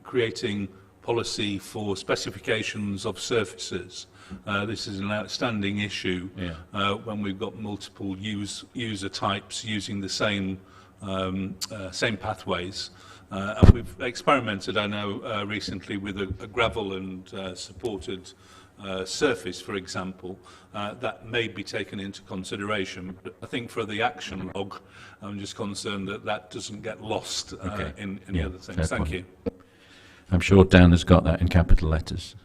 creating policy for specifications of surfaces. This is an outstanding issue when we've got multiple user types using the same pathways. And we've experimented, I know, recently with a gravel and supported surface, for example, that may be taken into consideration. But I think for the action log, I'm just concerned that that doesn't get lost in the other things. Thank you. I'm sure Dan has got that in capital letters.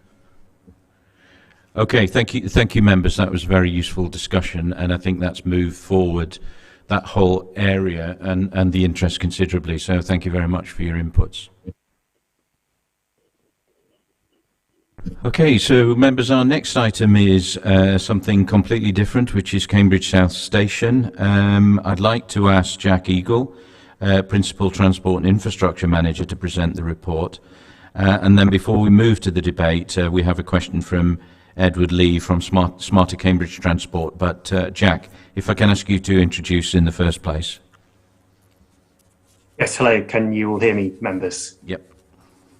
Okay, thank you, members. That was a very useful discussion, and I think that's moved forward that whole area and the interest considerably. So thank you very much for your inputs. Okay, so members, our next item is something completely different, which is Cambridge South Station. I'd like to ask Jack Eagle, Principal Transport and Infrastructure Manager, to present the report. And then before we move to the debate, we have a question from Edward Lee from Smarter Cambridge Transport. But Jack, if I can ask you to introduce in the first place. Yes, hello. Can you all hear me, members? Yep.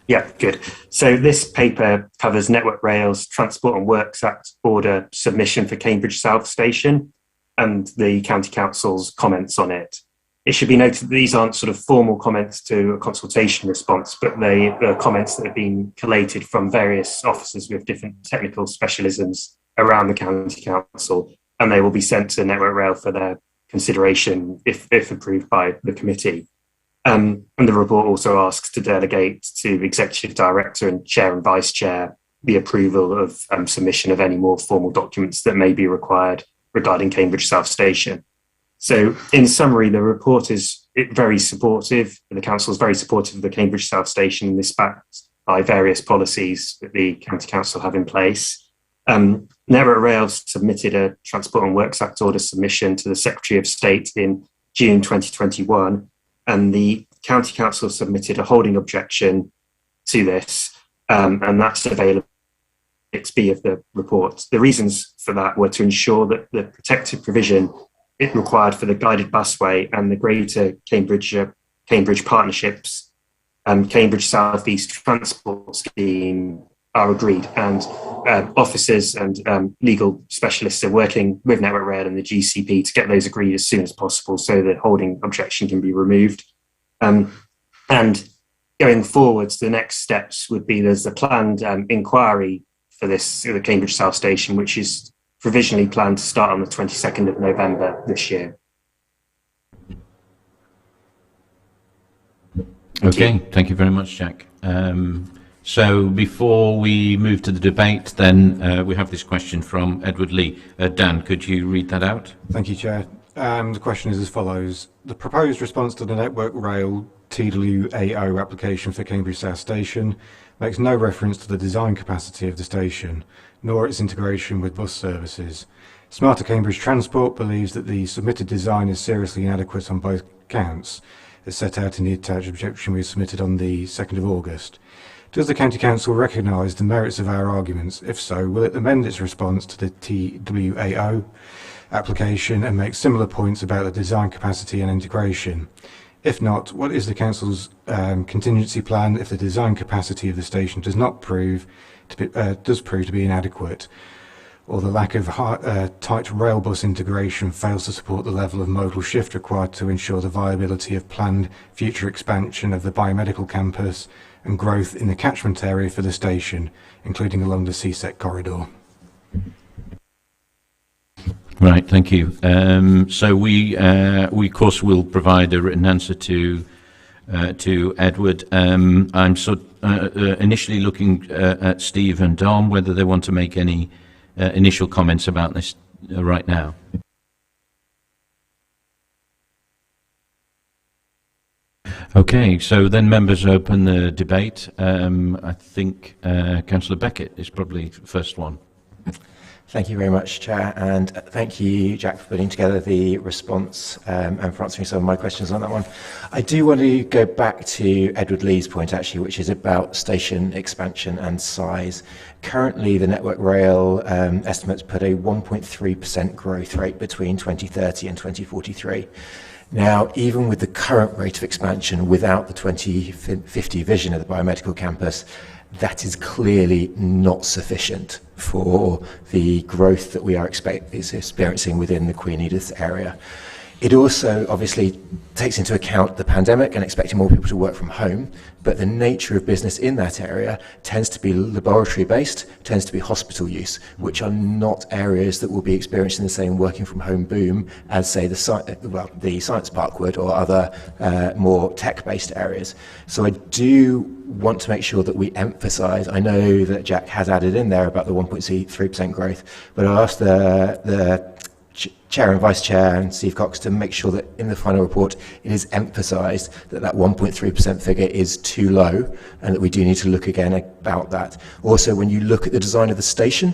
Yeah, good. So this paper covers Network Rail's Transport and Works Act order submission for Cambridge South Station and the County Council's comments on it. It should be noted that these aren't sort of formal comments to a consultation response, but they are comments that have been collated from various officers with different technical specialisms around the County Council, and they will be sent to Network Rail for their consideration if approved by the committee. And the report also asks to delegate to the Executive Director and Chair and Vice Chair the approval of submission of any more formal documents that may be required regarding Cambridge South Station. So in summary, the report is very supportive. The Council is very supportive of the Cambridge South Station, and this backed by various policies that the County Council have in place. Network Rail submitted a Transport and Works Act order submission to the Secretary of State in June 2021, and the County Council submitted a holding objection to this, and that's available in 6B of the report. The reasons for that were to ensure that the protected provision it required for the guided busway and the Greater Cambridge Partnerships Cambridge South East Transport Scheme are agreed, and officers and legal specialists are working with Network Rail and the GCP to get those agreed as soon as possible so that holding objection can be removed. And going forwards, the next steps would be there's a planned inquiry for the Cambridge South Station, which is provisionally planned to start on the 22nd of November this year. Okay, thank you very much, Jack. So before we move to the debate, then we have this question from Edward Lee. Dan, could you read that out? Thank you, Chair. The question is as follows. The proposed response to the Network Rail TWAO application for Cambridge South Station makes no reference to the design capacity of the station, nor its integration with bus services. Smarter Cambridge Transport believes that the submitted design is seriously inadequate on both counts, as set out in the attached objection we submitted on the 2nd of August. Does the County Council recognise the merits of our arguments? If so, will it amend its response to the TWAO application and make similar points about the design capacity and integration? If not, what is the Council's contingency plan if the design capacity of the station does prove to be inadequate, or the lack of tight rail bus integration fails to support the level of modal shift required to ensure the viability of planned future expansion of the biomedical campus and growth in the catchment area for the station, including along the CSEC corridor? Right, thank you. So we of course will provide a written answer to Edward. I'm initially looking at Steve and Dom, whether they want to make any initial comments about this right now. Okay, so then members open the debate. I think Councillor Beckett is probably the first one. Thank you very much, Chair, and thank you, Jack, for putting together the response and for answering some of my questions on that one. I do want to go back to Edward Lee's point, actually, which is about station expansion and size. Currently, the Network Rail estimates put a 1.3% growth rate between 2030 and 2043. Now, even with the current rate of expansion without the 2050 vision of the biomedical campus, that is clearly not sufficient for the growth that we are experiencing within the Queen Edith area. It also obviously takes into account the pandemic and expecting more people to work from home, but the nature of business in that area tends to be laboratory based, tends to be hospital use, which are not areas that will be experiencing the same working from home boom as, say, the Science Park would, or other more tech based areas. So I do want to make sure that we emphasise, I know that Jack has added in there about the 1.3% growth, but I'll ask the Chair and Vice Chair and Steve Cox to make sure that in the final report it is emphasised that that 1.3% figure is too low and that we do need to look again about that. Also, when you look at the design of the station,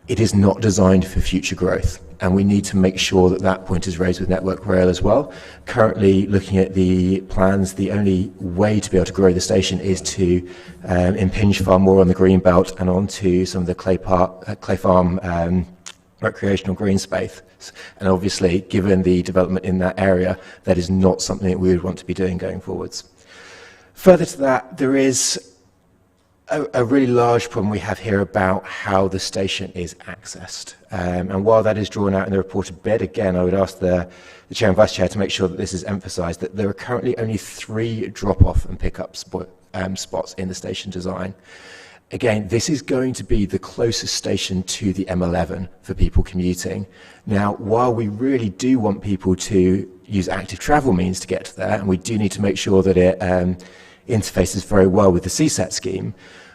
it is not designed for future growth, and we need to make sure that that point is raised with Network Rail as well. Currently, looking at the plans, the only way to be able to grow the station is to impinge far more on the green belt and onto some of the Clay Farm recreational green space, and obviously given the development in that area, that is not something that we would want to be doing going forwards. Further to that, there is a really large problem we have here about how the station is accessed, and while that is drawn out in the report a bit, again I would ask the Chair and Vice Chair to make sure that this is emphasised, that there are currently only 3 drop-off and pick-up spots in the station design. Again, this is going to be the closest station to the M11 for people commuting. Now, while we really do want people to use active travel means to get to there, and we do need to make sure that it interfaces very well with the CSET scheme,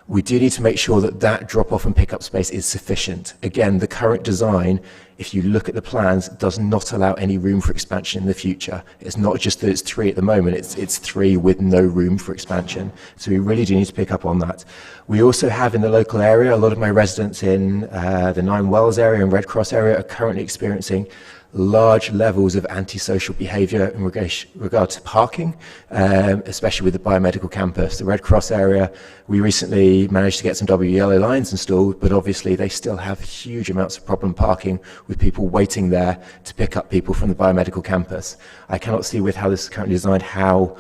we do need to make sure that that drop-off and pick-up space is sufficient. Again, the current design, if you look at the plans, does not allow any room for expansion in the future. It's not just that it's 3 at the moment, it's 3 with no room for expansion. So we really do need to pick up on that. We also have in the local area, a lot of my residents in the Nine Wells area and Red Cross area are currently experiencing large levels of antisocial behaviour in regard to parking, especially with the biomedical campus. The Red Cross area, we recently managed to get some yellow lines installed, but obviously they still have huge amounts of problem parking with people waiting there to pick up people from the biomedical campus. I cannot see with how this is currently designed how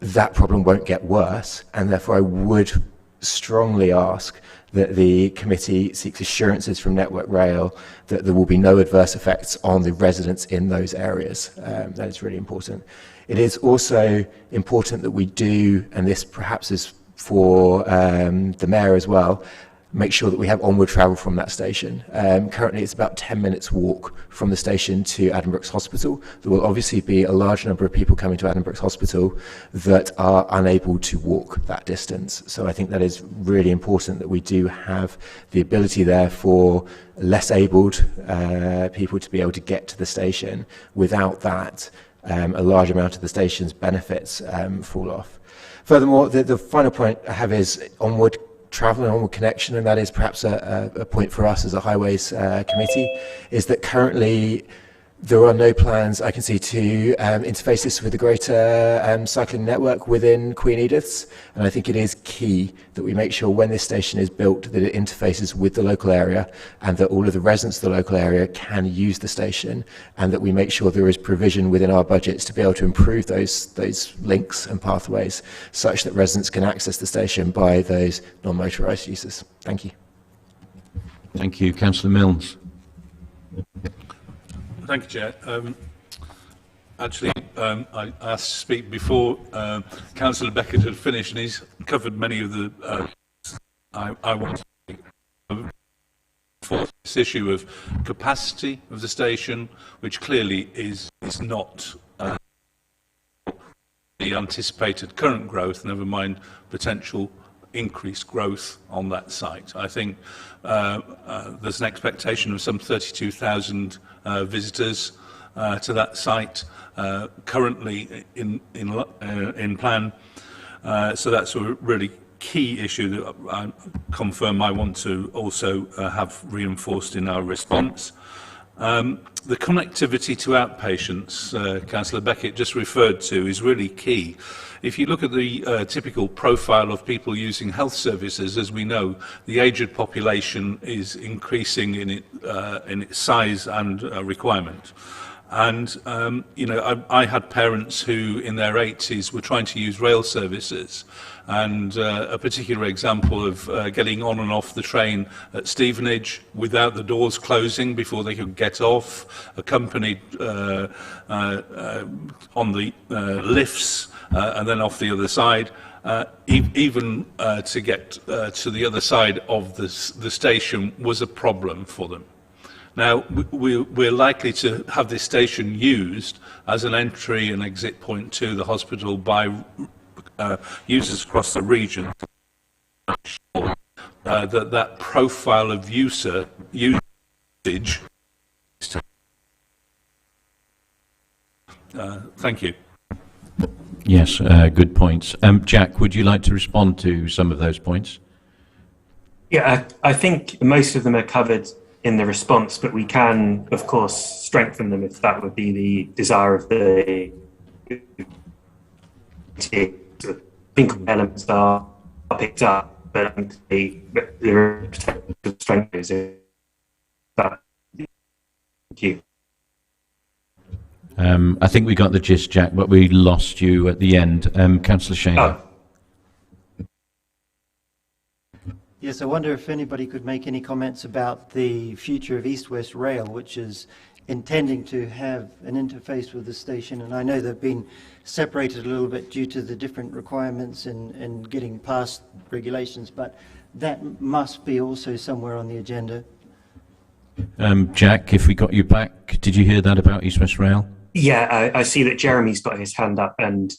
that problem won't get worse, and therefore I would strongly ask that the committee seeks assurances from Network Rail that there will be no adverse effects on the residents in those areas. That is really important. It is also important that we do, and this perhaps is for the Mayor as well, make sure that we have onward travel from that station. Currently it's about 10 minutes walk from the station to Addenbrooke's Hospital. There will obviously be a large number of people coming to Addenbrooke's Hospital that are unable to walk that distance. So I think that is really important that we do have the ability there for less abled people to be able to get to the station. Without that, a large amount of the station's benefits fall off. Furthermore, the final point I have is onward travel and onward connection, and that is perhaps a point for us as a highways committee, is that currently there are no plans I can see to interface this with the greater cycling network within Queen Edith's, and I think it is key that we make sure when this station is built that it interfaces with the local area and that all of the residents of the local area can use the station, and that we make sure there is provision within our budgets to be able to improve those links and pathways such that residents can access the station by those non-motorised users. Thank you. Thank you. Councillor Milnes. Thank you, Chair. Actually, I asked to speak before Councillor Beckett had finished, and he's covered many of the I want to speak for this issue of capacity of the station, which clearly is not the anticipated current growth, never mind potential increased growth on that site. I think there's an expectation of some 32,000 visitors to that site currently in plan. So that's a really key issue that I confirm I want to also have reinforced in our response. The connectivity to outpatients, Councillor Beckett just referred to, is really key. If you look at the typical profile of people using health services, as we know, the aged population is increasing in its size and requirement. And, you know, I had parents who in their 80s were trying to use rail services. And a particular example of getting on and off the train at Stevenage without the doors closing before they could get off, accompanied on the lifts and then off the other side, even to get to the other side of the station was a problem for them. Now, we're likely to have this station used as an entry and exit point to the hospital by users across the region. That profile of usage. Thank you. Yes, good points. Jack, would you like to respond to some of those points? Yeah, I think most of them are covered in the response, but we can, of course, strengthen them if that would be the desire of the think elements are picked up, but the strength is that. Thank you. I think we got the gist, Jack, but we lost you at the end. Councillor Shane. Oh. Yes, I wonder if anybody could make any comments about the future of East West Rail, which is intending to have an interface with the station, and I know they've been separated a little bit due to the different requirements and getting past regulations, but that must be also somewhere on the agenda. Jack, if we got you back, did you hear that about East West Rail? Yeah, I see that Jeremy's got his hand up, and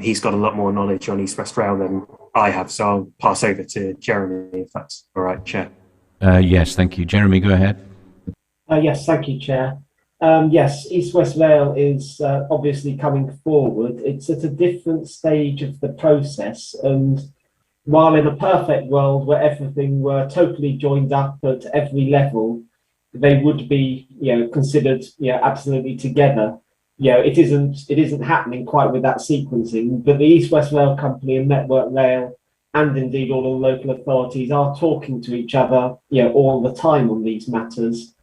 he's got a lot more knowledge on East West Rail than I have, so I'll pass over to Jeremy if that's all right, Chair. Yes, thank you. Jeremy, go ahead. Yes, thank you, Chair. Yes, East West Rail is obviously coming forward. It's at a different stage of the process, and while in a perfect world where everything were totally joined up at every level, they would be, considered, absolutely together. It isn't happening quite with that sequencing, but the East West Rail Company and Network Rail, and indeed all the local authorities, are talking to each other, all the time on these matters.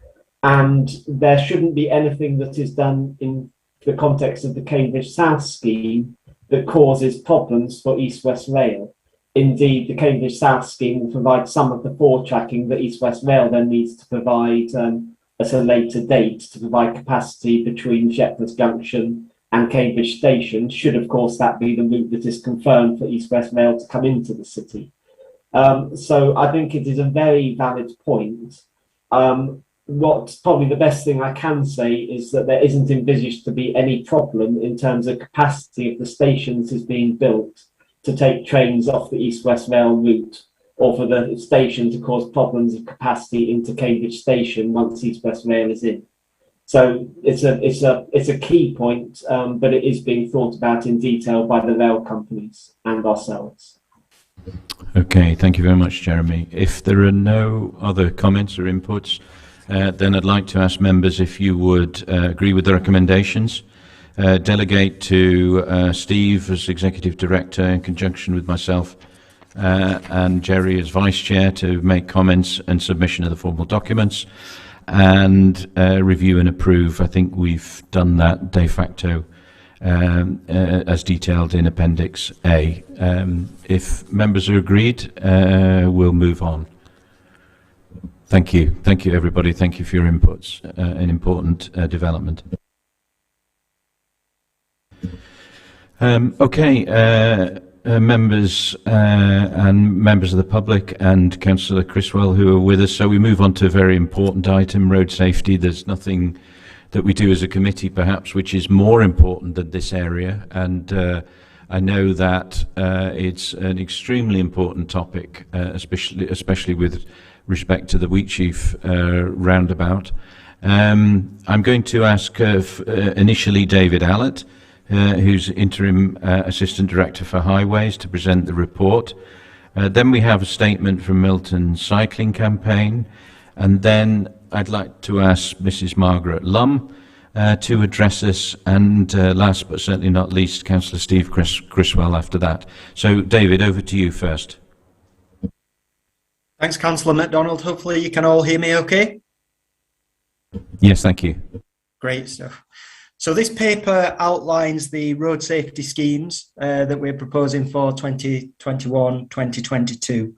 And there shouldn't be anything that is done in the context of the Cambridge South scheme that causes problems for East West Rail. indeed, the Cambridge South scheme will provide some of the forward tracking that East West Rail then needs to provide at a later date to provide capacity between Shepherds Junction and Cambridge Station, should of course that be the route that is confirmed for East West Rail to come into the city. So I think it is a very valid point. What's probably the best thing I can say is that there isn't envisaged to be any problem in terms of capacity of the station that is being built to take trains off the East-West Rail route, or for the station to cause problems of capacity into Cambridge Station once East-West Rail is in. So it's a key point, but it is being thought about in detail by the rail companies and ourselves. Okay, thank you very much, Jeremy. If there are no other comments or inputs, then I'd like to ask members if you would agree with the recommendations. Delegate to Steve as Executive Director in conjunction with myself and Jerry as Vice Chair to make comments and submission of the formal documents, and review and approve. I think we've done that de facto as detailed in Appendix A. If members are agreed, we'll move on. Thank you. Thank you, everybody. Thank you for your inputs. An important development. Members and members of the public and Councillor Criswell who are with us. So we move on to a very important item, road safety. There's nothing that we do as a committee perhaps which is more important than this area, and I know that it's an extremely important topic, especially with respect to the Wheatsheaf roundabout. I'm going to ask initially David Allett, who's Interim Assistant Director for Highways, to present the report. Then we have a statement from Milton Cycling Campaign, and then I'd like to ask Mrs. Margaret Lum to address us, and last but certainly not least, Councillor Steve Criswell after that. So, David, over to you first. Thanks, Councillor MacDonald. Hopefully you can all hear me okay. Yes, thank you. Great stuff. So this paper outlines the road safety schemes that we're proposing for 2021-2022.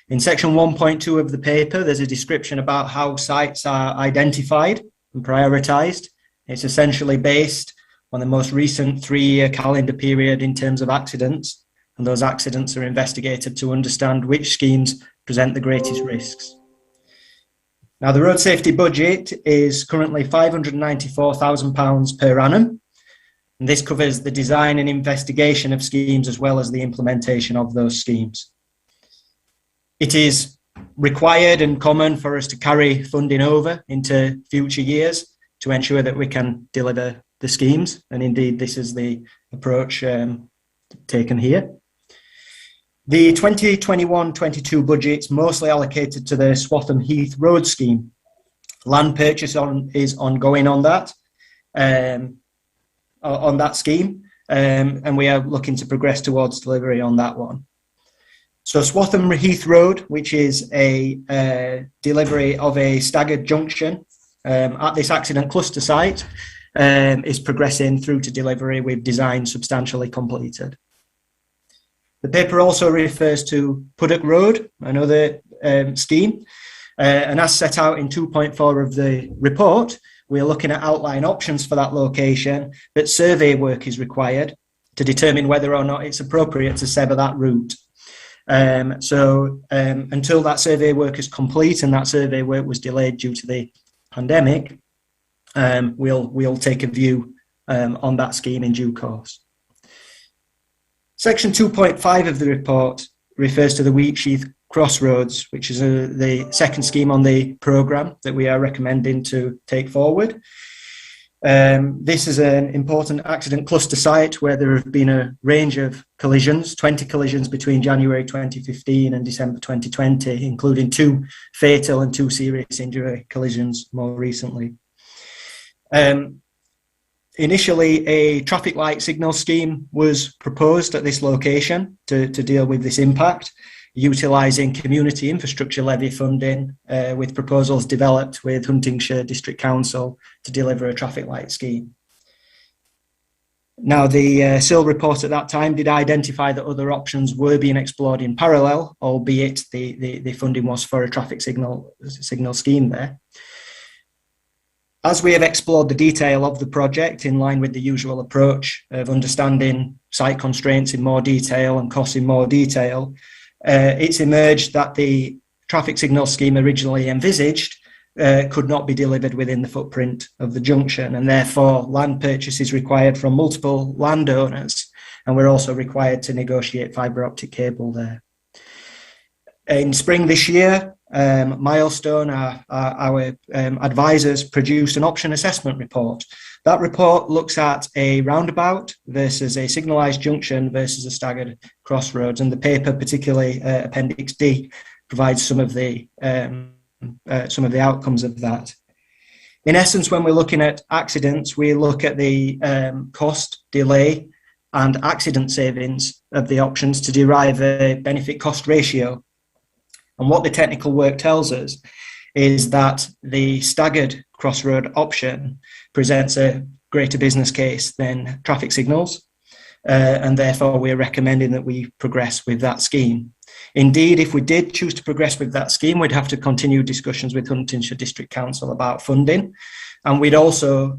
In section 1.2 of the paper, there's a description about how sites are identified and prioritised. It's essentially based on the most recent 3-year calendar period in terms of accidents, and those accidents are investigated to understand which schemes present the greatest risks. Now, the road safety budget is currently £594,000 per annum, and this covers the design and investigation of schemes as well as the implementation of those schemes. It is required and common for us to carry funding over into future years to ensure that we can deliver the schemes, and indeed this is the approach taken here. The 2021-22 budget is mostly allocated to the Swatham Heath Road scheme. Land purchase is ongoing on that scheme, and we are looking to progress towards delivery on that one. So Swatham Heath Road, which is a delivery of a staggered junction at this accident cluster site, is progressing through to delivery with design substantially completed. The paper also refers to Puddock Road, another scheme, and as set out in 2.4 of the report, we are looking at outline options for that location, but survey work is required to determine whether or not it's appropriate to sever that route. Until that survey work is complete, and that survey work was delayed due to the pandemic, we'll take a view on that scheme in due course. Section 2.5 of the report refers to the Wheatsheaf Crossroads, which is the second scheme on the programme that we are recommending to take forward. This is an important accident cluster site where there have been a range of collisions, 20 collisions between January 2015 and December 2020, including 2 fatal and 2 serious injury collisions more recently. Initially, a traffic light signal scheme was proposed at this location to deal with this impact, utilising community infrastructure levy funding with proposals developed with Huntingdonshire District Council to deliver a traffic light scheme. Now, the SIL report at that time did identify that other options were being explored in parallel, albeit the funding was for a traffic signal scheme there. As we have explored the detail of the project in line with the usual approach of understanding site constraints in more detail and costs in more detail, it's emerged that the traffic signal scheme originally envisaged could not be delivered within the footprint of the junction, and therefore land purchase is required from multiple landowners, and we're also required to negotiate fibre optic cable there. In spring this year, Milestone, our advisors, produced an option assessment report. That report looks at a roundabout versus a signalised junction versus a staggered crossroads, and the paper, particularly Appendix D, provides some of the outcomes of that. In essence, when we're looking at accidents, we look at the cost, delay, and accident savings of the options to derive a benefit-cost ratio. And what the technical work tells us is that the staggered crossroad option presents a greater business case than traffic signals, and therefore we're recommending that we progress with that scheme. Indeed, if we did choose to progress with that scheme, we'd have to continue discussions with Huntingdonshire District Council about funding, and we'd also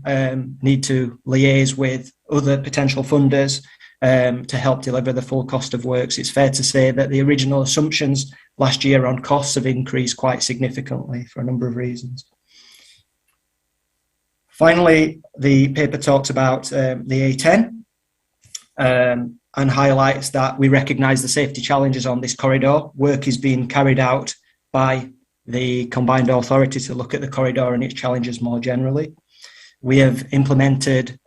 need to liaise with other potential funders to help deliver the full cost of works. It's fair to say that the original assumptions last year on costs have increased quite significantly for a number of reasons. Finally, the paper talks about the A10 and highlights that we recognise the safety challenges on this corridor. Work is being carried out by the combined authority to look at the corridor and its challenges more generally. We have implemented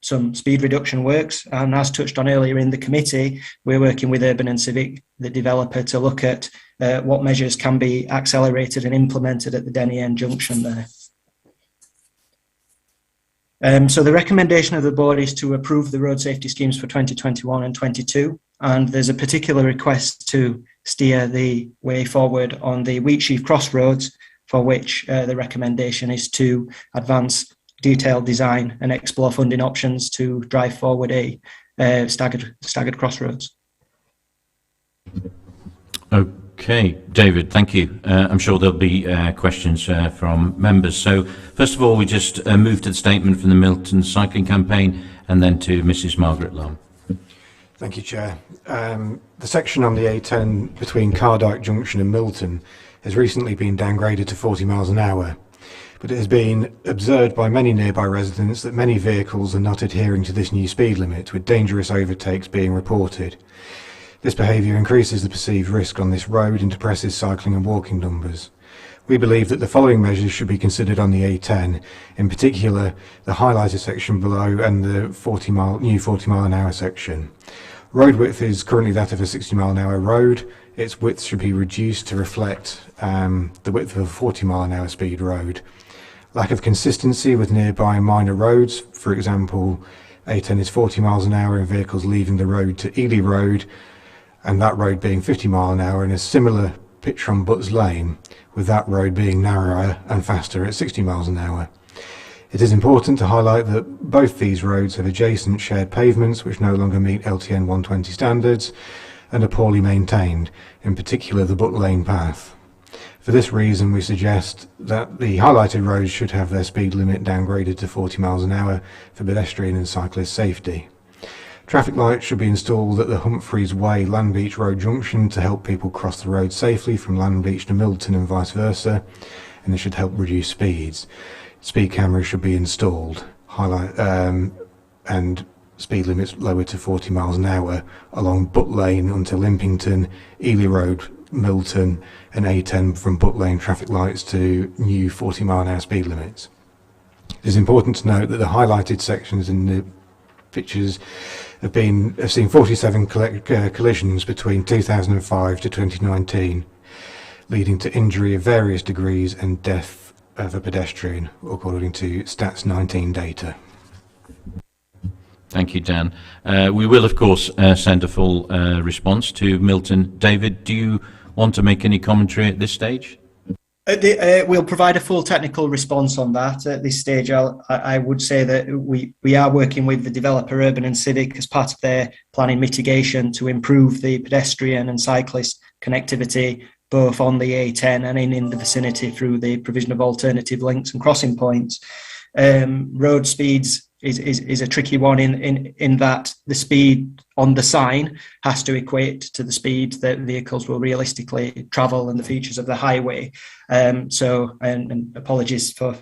some speed reduction works, and as touched on earlier in the committee, we're working with Urban and Civic, the developer, to look at what measures can be accelerated and implemented at the Denny End junction there. So the recommendation of the board is to approve the road safety schemes for 2021 and 22, and there's a particular request to steer the way forward on the Wheatsheaf Crossroads, for which the recommendation is to advance detailed design and explore funding options to drive forward a staggered crossroads. Okay, David, thank you. I'm sure there'll be questions from members. So first of all, we just move to the statement from the Milton Cycling Campaign and then to Mrs. Margaret Long. Thank you, Chair. The section on the A10 between Cardyke Junction and Milton has recently been downgraded to 40 miles an hour. But it has been observed by many nearby residents that many vehicles are not adhering to this new speed limit, with dangerous overtakes being reported. This behaviour increases the perceived risk on this road and depresses cycling and walking numbers. We believe that the following measures should be considered on the A10, in particular the highlighted section below and the new 40 mile an hour section. Road width is currently that of a 60 mile an hour road. Its width should be reduced to reflect the width of a 40 mile an hour speed road. Lack of consistency with nearby minor roads, for example, A10 is 40 miles an hour in vehicles leaving the road to Ely Road, and that road being 50 mile an hour, and a similar picture on Butts Lane, with that road being narrower and faster at 60 miles an hour. It is important to highlight that both these roads have adjacent shared pavements which no longer meet LTN 120 standards and are poorly maintained, in particular the Butt Lane path. For this reason, we suggest that the highlighted roads should have their speed limit downgraded to 40 miles an hour for pedestrian and cyclist safety. Traffic lights should be installed at the Humphreys Way Landbeach Road junction to help people cross the road safely from Landbeach to Milton and vice versa, and this should help reduce speeds. Speed cameras should be installed, and speed limits lowered to 40 miles an hour along Butt Lane until Impington, Ely Road, Milton, and A10 from Butt Lane traffic lights to new 40 mile an hour speed limits. It is important to note that the highlighted sections in the pictures have seen 47 collisions between 2005 to 2019, leading to injury of various degrees and death of a pedestrian, according to Stats 19 data. Thank you, Dan. We will, of course, send a full response to Milton. David, do you want to make any commentary at this stage? We'll provide a full technical response on that. At this stage, I would say that we are working with the developer Urban and Civic as part of their planning mitigation to improve the pedestrian and cyclist connectivity both on the A10 and in the vicinity through the provision of alternative links and crossing points. Road speeds is a tricky one in that the speed on the sign has to equate to the speed that vehicles will realistically travel and the features of the highway. And apologies for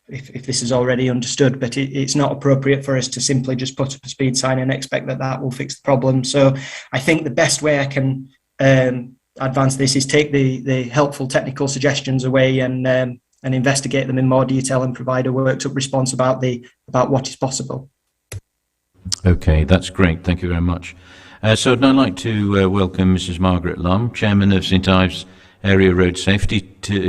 if this is already understood, but it's not appropriate for us to simply just put up a speed sign and expect that will fix the problem. So I think the best way I can advance this is take the helpful technical suggestions away and investigate them in more detail and provide a worked up response about what is possible. Okay, that's great. Thank you very much. So I'd now like to welcome Mrs. Margaret Lum, Chairman of St Ives Area Road Safety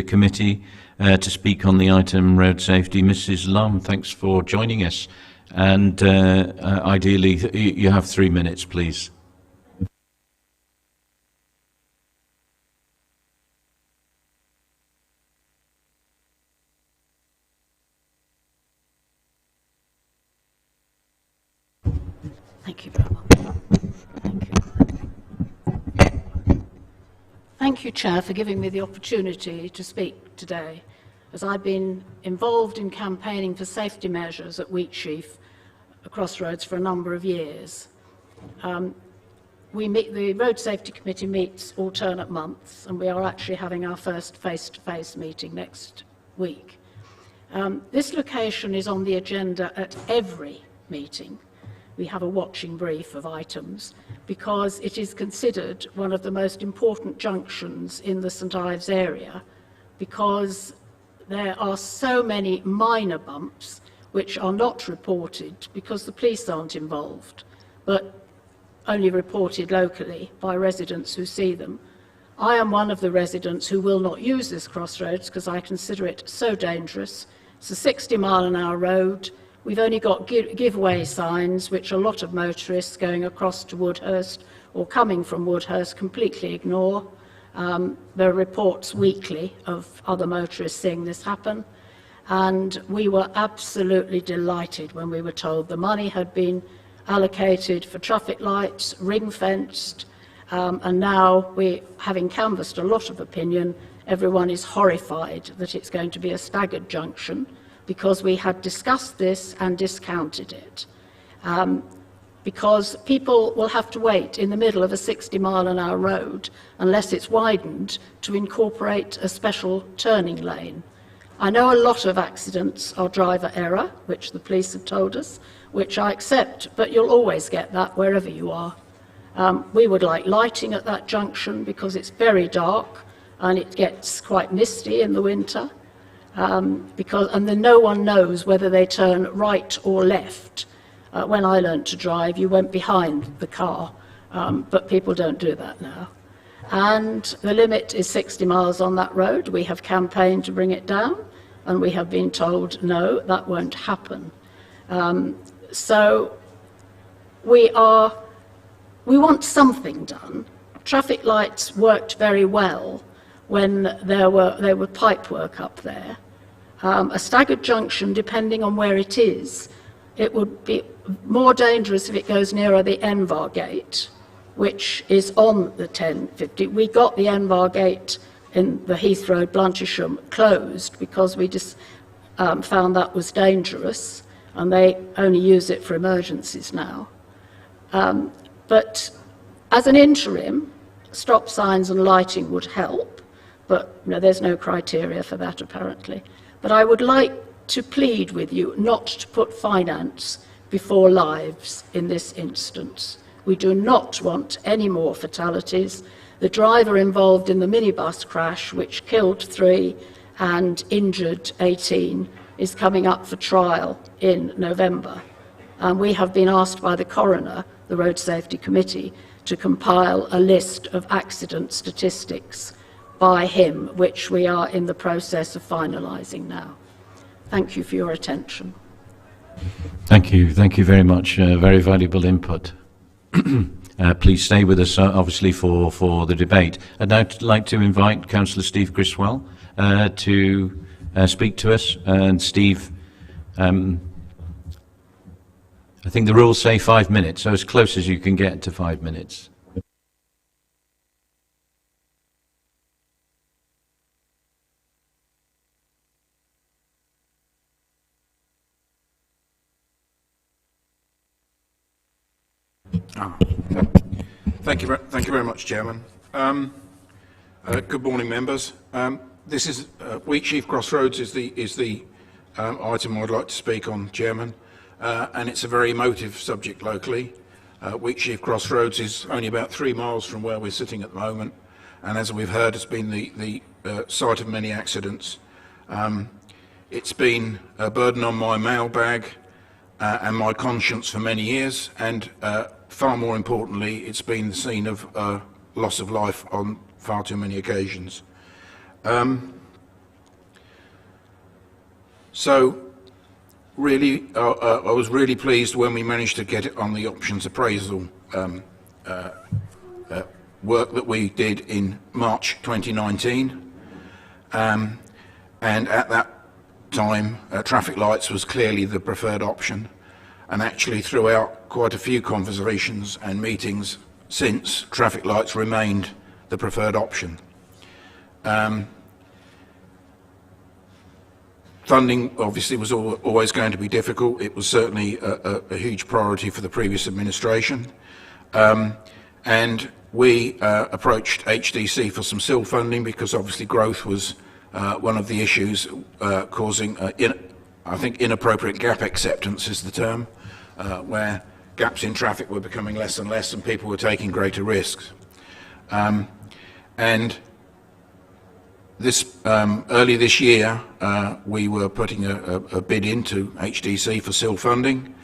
Committee, to speak on the item road safety. Mrs. Lum, thanks for joining us. And ideally, you have 3 minutes, please. Thank you very much. Thank you. Thank you, Chair, for giving me the opportunity to speak today, as I've been involved in campaigning for safety measures at Wheatsheaf Crossroads for a number of years. The Road Safety Committee meets alternate months, and we are actually having our first face-to-face meeting next week. This location is on the agenda at every meeting. We have a watching brief of items because it is considered one of the most important junctions in the St Ives area, because there are so many minor bumps which are not reported because the police aren't involved, but only reported locally by residents who see them. I am one of the residents who will not use this crossroads because I consider it so dangerous. It's a 60-mile-an-hour road. We've only got giveaway signs, which a lot of motorists going across to Woodhurst or coming from Woodhurst completely ignore. There are reports weekly of other motorists seeing this happen. And we were absolutely delighted when we were told the money had been allocated for traffic lights, ring-fenced, and now having canvassed a lot of opinion, everyone is horrified that it's going to be a staggered junction, because we had discussed this and discounted it. Because people will have to wait in the middle of a 60-mile-an-hour road unless it's widened to incorporate a special turning lane. I know a lot of accidents are driver error, which the police have told us, which I accept, but you'll always get that wherever you are. We would like lighting at that junction because it's very dark and it gets quite misty in the winter. And then no one knows whether they turn right or left. When I learnt to drive, you went behind the car, but people don't do that now. And the limit is 60 miles on that road. We have campaigned to bring it down, and we have been told, no, that won't happen. So we want something done. Traffic lights worked very well when there were pipe work up there. A staggered junction, depending on where it is, it would be more dangerous if it goes nearer the Envar gate, which is on the 1050. We got the Envar gate in the Heath Road, Bluntisham, closed because we just found that was dangerous, and they only use it for emergencies now. But as an interim, stop signs and lighting would help, but there's no criteria for that apparently. But I would like to plead with you not to put finance before lives in this instance. We do not want any more fatalities. The driver involved in the minibus crash, which killed 3 and injured 18, is coming up for trial in November. And we have been asked by the coroner, the Road Safety Committee, to compile a list of accident statistics by him, which we are in the process of finalising now. Thank you for your attention. Thank you very much. Very valuable input. Please stay with us, obviously, for the debate. I'd now like to invite Councillor Steve Griswell to speak to us. And Steve, I think the rules say 5 minutes, so as close as you can get to 5 minutes. Thank you very much, Chairman. Good morning, members. This is Wheatsheaf Crossroads is the item I'd like to speak on, Chairman, and it's a very emotive subject locally. Wheatsheaf Crossroads is only about 3 miles from where we're sitting at the moment, and as we've heard, it's been the site of many accidents. It's been a burden on my mailbag and my conscience for many years, and far more importantly, it's been the scene of loss of life on far too many occasions. So really, I was really pleased when we managed to get it on the options appraisal work that we did in March 2019. And at that time, traffic lights was clearly the preferred option. And actually, throughout quite a few conversations and meetings since, traffic lights remained the preferred option. Funding obviously was always going to be difficult. It was certainly a huge priority for the previous administration. And we approached HDC for some SIL funding because obviously growth was one of the issues causing, I think, inappropriate gap acceptance is the term, where gaps in traffic were becoming less and less and people were taking greater risks. And this early this year, we were putting a bid into HDC for SIL funding,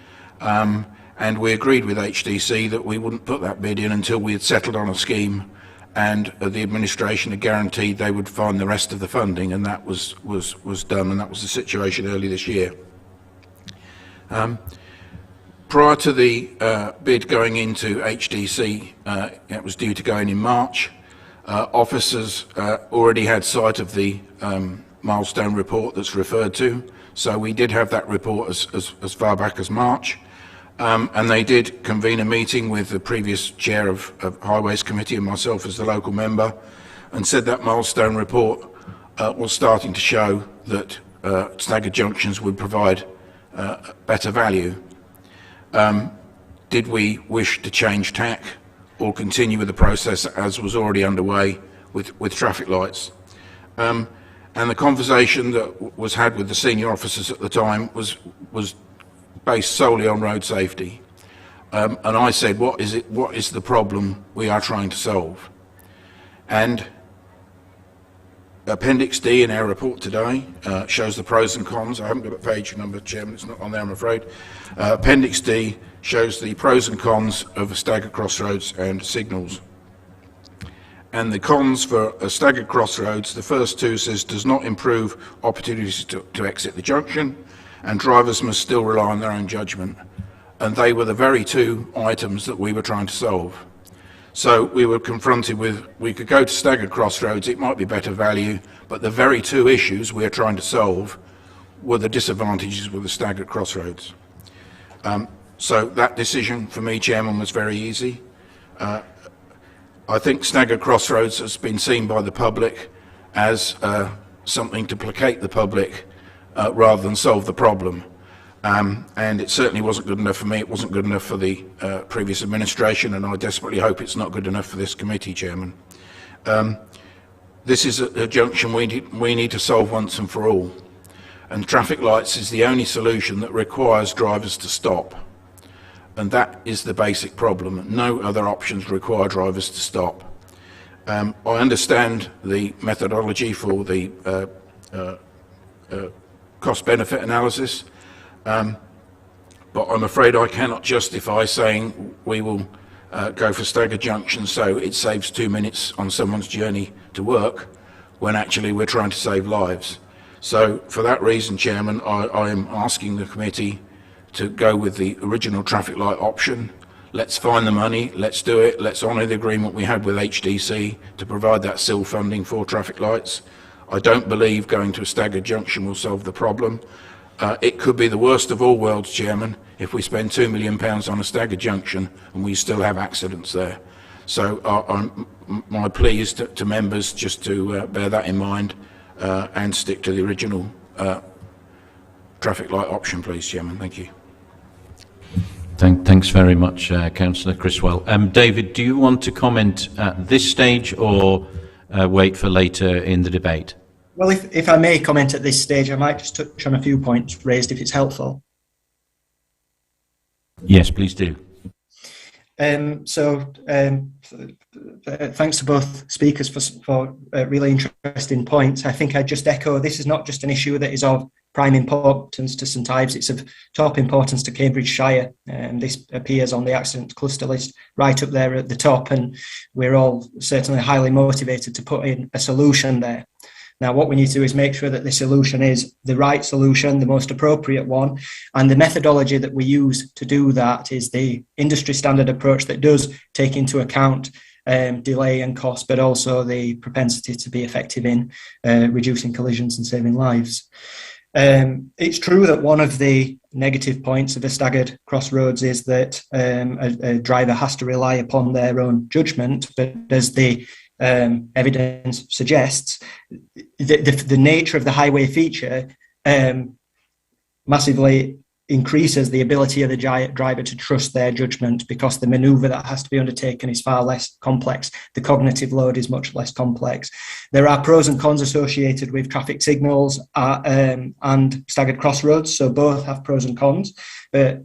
and we agreed with HDC that we wouldn't put that bid in until we had settled on a scheme and the administration had guaranteed they would find the rest of the funding, and that was done, and that was the situation early this year. Prior to the bid going into HDC, it was due to go in March. Officers already had sight of the milestone report that's referred to, so we did have that report as far back as March. And they did convene a meeting with the previous chair of Highways Committee and myself as the local member, and said that milestone report was starting to show that staggered junctions would provide better value. Did we wish to change tack or continue with the process as was already underway with traffic lights? And the conversation that was had with the senior officers at the time was based solely on road safety. And I said, what is the problem we are trying to solve? And Appendix D in our report today shows the pros and cons. I haven't got a page number, Chairman, it's not on there, I'm afraid. Appendix D shows the pros and cons of staggered crossroads and signals. And the cons for a staggered crossroads, the first two says does not improve opportunities to exit the junction, and drivers must still rely on their own judgment. And they were the very two items that we were trying to solve. So we were confronted with, we could go to staggered crossroads, it might be better value, but the very two issues we are trying to solve were the disadvantages with the staggered crossroads. So that decision for me, Chairman, was very easy. I think staggered crossroads has been seen by the public as something to placate the public rather than solve the problem. And it certainly wasn't good enough for me, it wasn't good enough for the previous administration, and I desperately hope it's not good enough for this committee, Chairman. This is a junction we need to solve once and for all. And traffic lights is the only solution that requires drivers to stop. And that is the basic problem. No other options require drivers to stop. I understand the methodology for the cost-benefit analysis, but I'm afraid I cannot justify saying we will go for staggered junctions so it saves 2 minutes on someone's journey to work when actually we're trying to save lives. So for that reason, Chairman, I am asking the committee to go with the original traffic light option. Let's find the money, let's do it, let's honour the agreement we had with HDC to provide that SIL funding for traffic lights. I don't believe going to a staggered junction will solve the problem. It could be the worst of all worlds, Chairman, if we spend £2 million on a staggered junction and we still have accidents there. So my plea is to members just to bear that in mind and stick to the original traffic light option, please, Chairman. Thank you. Thanks very much, Councillor Criswell. David, do you want to comment at this stage or wait for later in the debate? Well, if I may comment at this stage, I might just touch on a few points raised if it's helpful. Yes, please do. Thanks to both speakers for really interesting points. I think I just echo, this is not just an issue that is of prime importance to St Ives, it's of top importance to Cambridgeshire. This appears on the accident cluster list right up there at the top, and we're all certainly highly motivated to put in a solution there. Now, what we need to do is make sure that the solution is the right solution, the most appropriate one, and the methodology that we use to do that is the industry standard approach that does take into account delay and cost, but also the propensity to be effective in reducing collisions and saving lives. It's true that one of the negative points of a staggered crossroads is that a driver has to rely upon their own judgment, but as the evidence suggests, the nature of the highway feature massively increases the ability of the driver to trust their judgment, because the manoeuvre that has to be undertaken is far less complex. The cognitive load is much less complex. There are pros and cons associated with traffic signals and staggered crossroads, so both have pros and cons, but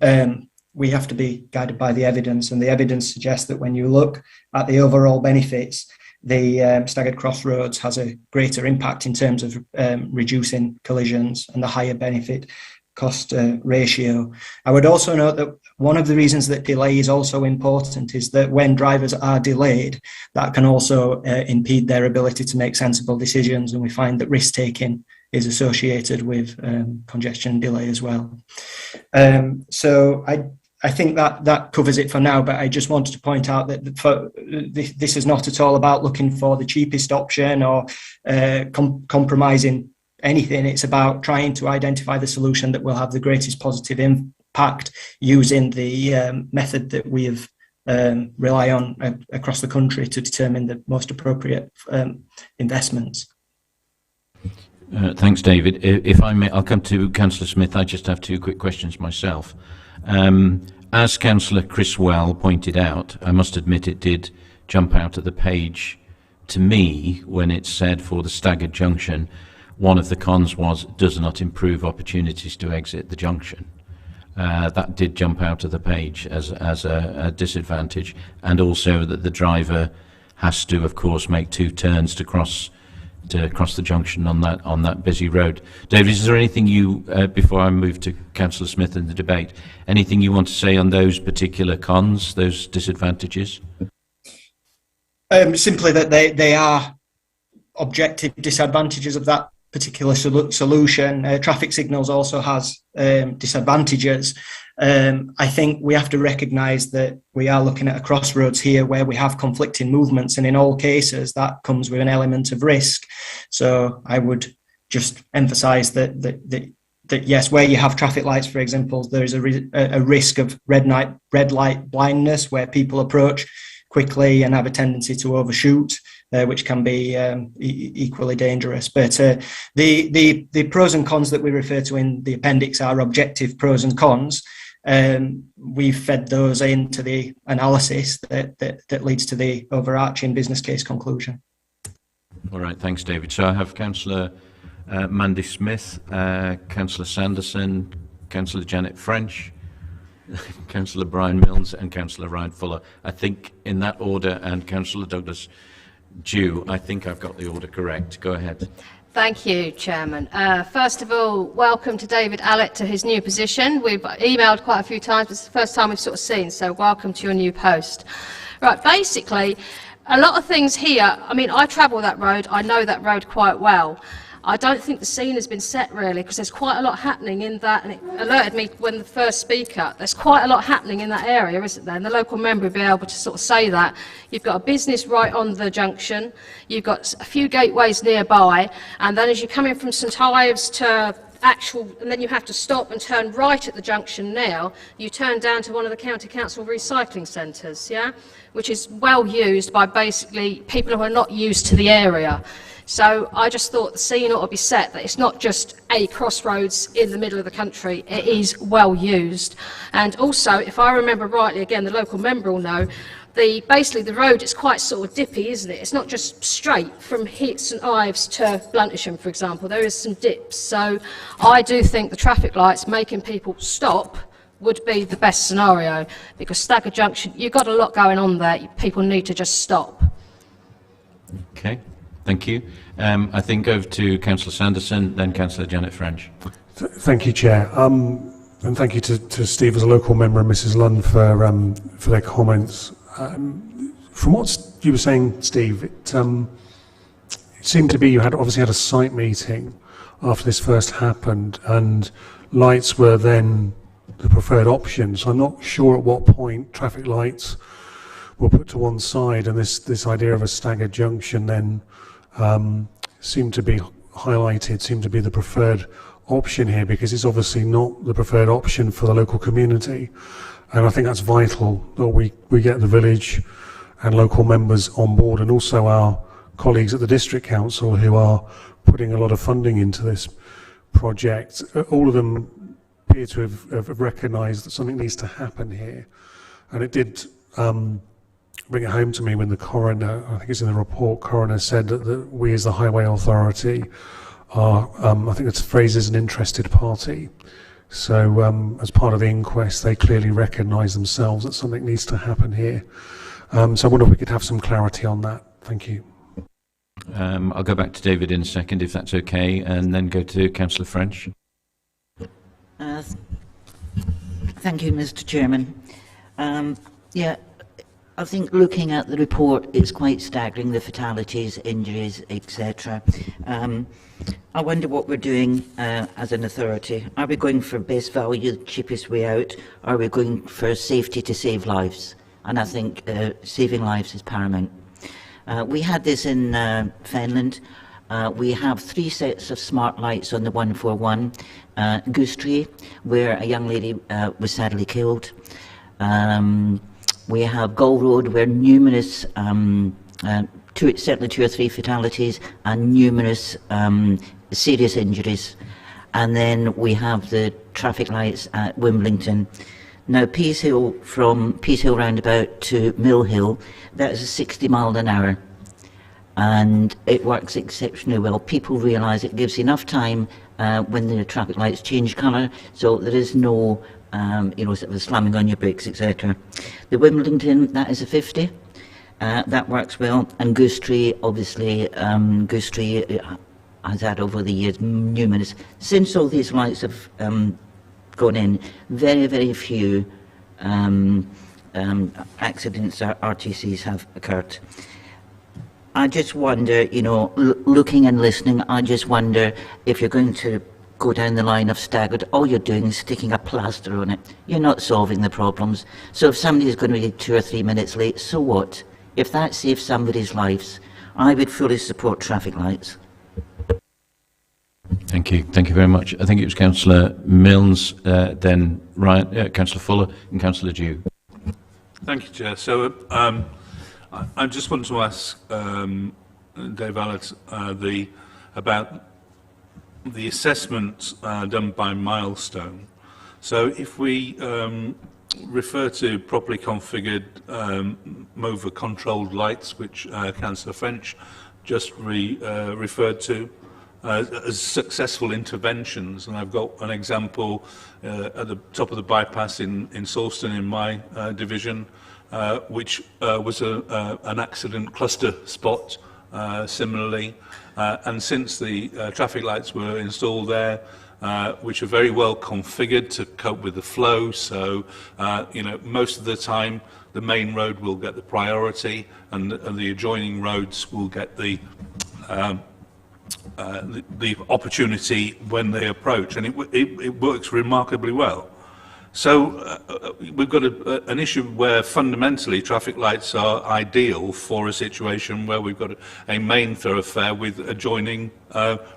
we have to be guided by the evidence, and the evidence suggests that when you look at the overall benefits, the staggered crossroads has a greater impact in terms of reducing collisions and the higher benefit cost ratio. I would also note that one of the reasons that delay is also important is that when drivers are delayed, that can also impede their ability to make sensible decisions, and we find that risk taking is associated with congestion and delay as well. So I think that covers it for now, but I just wanted to point out that this is not at all about looking for the cheapest option or compromising anything. It's about trying to identify the solution that will have the greatest positive impact using the method that we have rely on across the country to determine the most appropriate investments. Thanks, David. If I may, I'll come to Councillor Smith. I just have two quick questions myself. As Councillor Criswell pointed out, I must admit it did jump out of the page to me when it said for the staggered junction, one of the cons was does not improve opportunities to exit the junction. That did jump out of the page as a disadvantage, and also that the driver has to, of course, make two turns to cross the junction on that busy road. David, is there anything you, before I move to Councillor Smith in the debate, anything you want to say on those particular cons, those disadvantages? Simply that they are objective disadvantages of that particular solution. Traffic signals also has disadvantages. I think we have to recognise that we are looking at a crossroads here where we have conflicting movements, and in all cases that comes with an element of risk. So I would just emphasise that yes, where you have traffic lights, for example, there is a risk of red light blindness, where people approach quickly and have a tendency to overshoot, which can be equally dangerous. But the pros and cons that we refer to in the appendix are objective pros and cons. We've fed those into the analysis that leads to the overarching business case conclusion. All right, thanks, David. So I have Councillor Mandy Smith, Councillor Sanderson, Councillor Janet French, Councillor Brian Milnes and Councillor Ryan Fuller. I think in that order, and Councillor Douglas Dew. I think I've got the order correct. Go ahead. Thank you, Chairman. First of all, welcome to David Allett to his new position. We've emailed quite a few times. It's the first time we've sort of seen, so welcome to your new post. Right, basically, a lot of things here, I mean, I travel that road. I know that road quite well. I don't think the scene has been set really, because there's quite a lot happening in that, and it alerted me when the first speaker, there's quite a lot happening in that area, isn't there? And the local member will be able to sort of say that. You've got a business right on the junction, you've got a few gateways nearby, and then as you come in from St Ives to and then you have to stop and turn right at the junction now, you turn down to one of the county council recycling centres, yeah? Which is well used by basically people who are not used to the area. So I just thought the scene ought to be set that it's not just a crossroads in the middle of the country, it is well used. And also, if I remember rightly, again, the local member will know, basically the road is quite sort of dippy, isn't it? It's not just straight from St Ives to Bluntisham, for example. There is some dips. So I do think the traffic lights making people stop would be the best scenario, because Stagger Junction, you've got a lot going on there. People need to just stop. Okay, thank you. I think over to Councillor Sanderson, then Councillor Janet French. Thank you, Chair. And thank you to Steve as a local member and Mrs Lund for their comments. From what you were saying, Steve, it seemed to be you had obviously had a site meeting after this first happened, and lights were then the preferred option. So I'm not sure at what point traffic lights were put to one side, and this idea of a staggered junction then seemed to be highlighted, seemed to be the preferred option here, because it's obviously not the preferred option for the local community. And I think that's vital that we get the village and local members on board, and also our colleagues at the District Council who are putting a lot of funding into this project. All of them appear to have recognised that something needs to happen here. And it did bring it home to me when the coroner, I think it's in the report, coroner said that we as the Highway Authority are, I think the phrase is, an interested party. So as part of the inquest, they clearly recognise themselves that something needs to happen here. So I wonder if we could have some clarity on that. Thank you. I'll go back to David in a second, if that's okay, and then go to Councillor French. Thank you, Mr. Chairman. Yeah, I think looking at the report, it's quite staggering, the fatalities, injuries, etc. I wonder what we're doing as an authority. Are we going for best value, cheapest way out? Or are we going for safety to save lives? And I think saving lives is paramount. We had this in Fenland. We have 3 sets of smart lights on the 141, Goose Tree, where a young lady was sadly killed. We have Gull Road, where numerous, certainly 2 or 3 fatalities and numerous serious injuries. And then we have the traffic lights at Wimbledon. Now, Peace Hill, from Peace Hill roundabout to Mill Hill, that is 60 miles an hour. And it works exceptionally well. People realise it gives enough time when the traffic lights change colour, so there is no sort of slamming on your brakes, etc. The Wimbledon, that is a 50. That works well. And Goose Tree, obviously, Goose Tree has had over the years numerous. Since all these lights have gone in, very, very few accidents or RTCs have occurred. I just wonder, looking and listening, I just wonder if you're going to go down the line of staggered, all you're doing is sticking a plaster on it. You're not solving the problems. So if somebody is going to be 2 or 3 minutes late, so what? If that saves somebody's lives, I would fully support traffic lights. Thank you. Thank you very much. I think it was Councillor Milnes, then Ryan, Councillor Fuller and Councillor Dew. Thank you, Chair. So I just want to ask Dave Allett about the assessment done by Milestone. So if we refer to properly configured mover controlled lights, which Councillor French just referred to as successful interventions, and I've got an example at the top of the bypass in Sawston in my division, which was an accident cluster spot similarly, and since the traffic lights were installed there, which are very well configured to cope with the flow, so most of the time the main road will get the priority and the adjoining roads will get the the opportunity when they approach, and it works remarkably well. So we've got an issue where fundamentally traffic lights are ideal for a situation where we've got a main thoroughfare with adjoining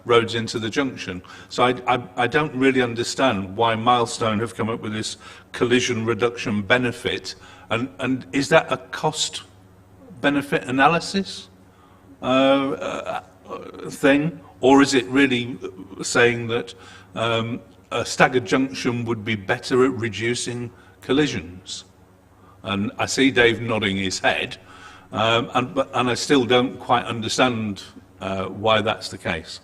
roads into the junction. So I don't really understand why Milestone have come up with this collision reduction benefit, and is that a cost benefit analysis thing, or is it really saying that a staggered junction would be better at reducing collisions? And I see Dave nodding his head, and I still don't quite understand why that's the case.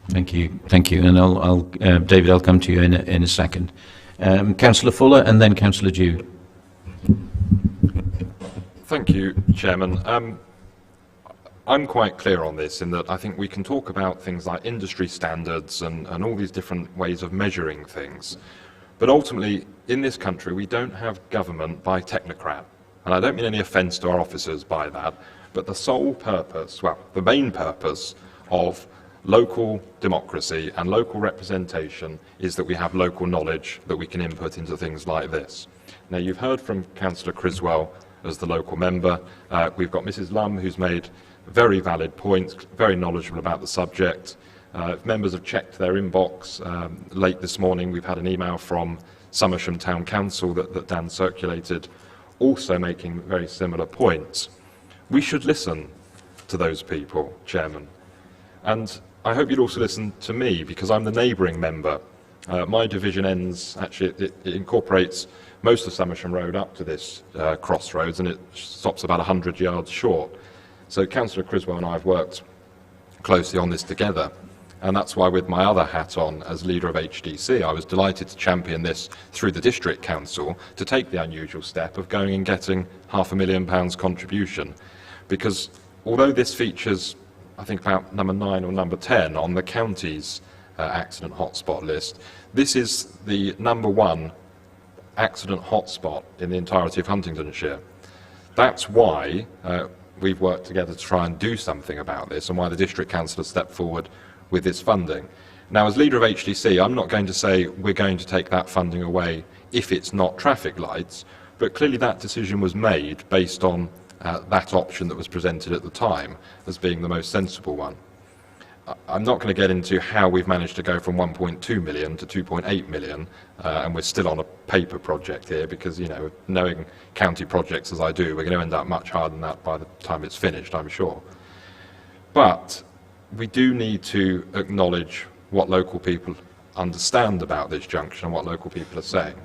Thank you, and I'll David, I'll come to you in a second. Councillor Fuller, and then Councillor Dew. Thank you, Chairman. I'm quite clear on this in that I think we can talk about things like industry standards and all these different ways of measuring things. But ultimately, in this country, we don't have government by technocrat. And I don't mean any offence to our officers by that, but the sole purpose, well, the main purpose of local democracy and local representation is that we have local knowledge that we can input into things like this. Now, you've heard from Councillor Criswell as the local member. We've got Mrs. Lum, who's made very valid points, very knowledgeable about the subject. If members have checked their inbox, late this morning we've had an email from Somersham Town Council that Dan circulated, also making very similar points. We should listen to those people, Chairman. And I hope you'd also listen to me, because I'm the neighbouring member. My division ends, actually it incorporates most of Somersham Road up to this crossroads, and it stops about 100 yards short. So Councillor Criswell and I have worked closely on this together, and that's why with my other hat on as leader of HDC, I was delighted to champion this through the District Council to take the unusual step of going and getting £500,000 contribution. Because although this features, I think, about number 9 or number 10 on the county's accident hotspot list, this is the number 1 accident hotspot in the entirety of Huntingdonshire. That's why we've worked together to try and do something about this, and why the District Council has stepped forward with this funding. Now, as leader of HDC, I'm not going to say we're going to take that funding away if it's not traffic lights, but clearly that decision was made based on that option that was presented at the time as being the most sensible one. I'm not going to get into how we've managed to go from 1.2 million to 2.8 million, and we're still on a paper project here because, you know, knowing county projects as I do, we're going to end up much higher than that by the time it's finished, I'm sure. But we do need to acknowledge what local people understand about this junction and what local people are saying.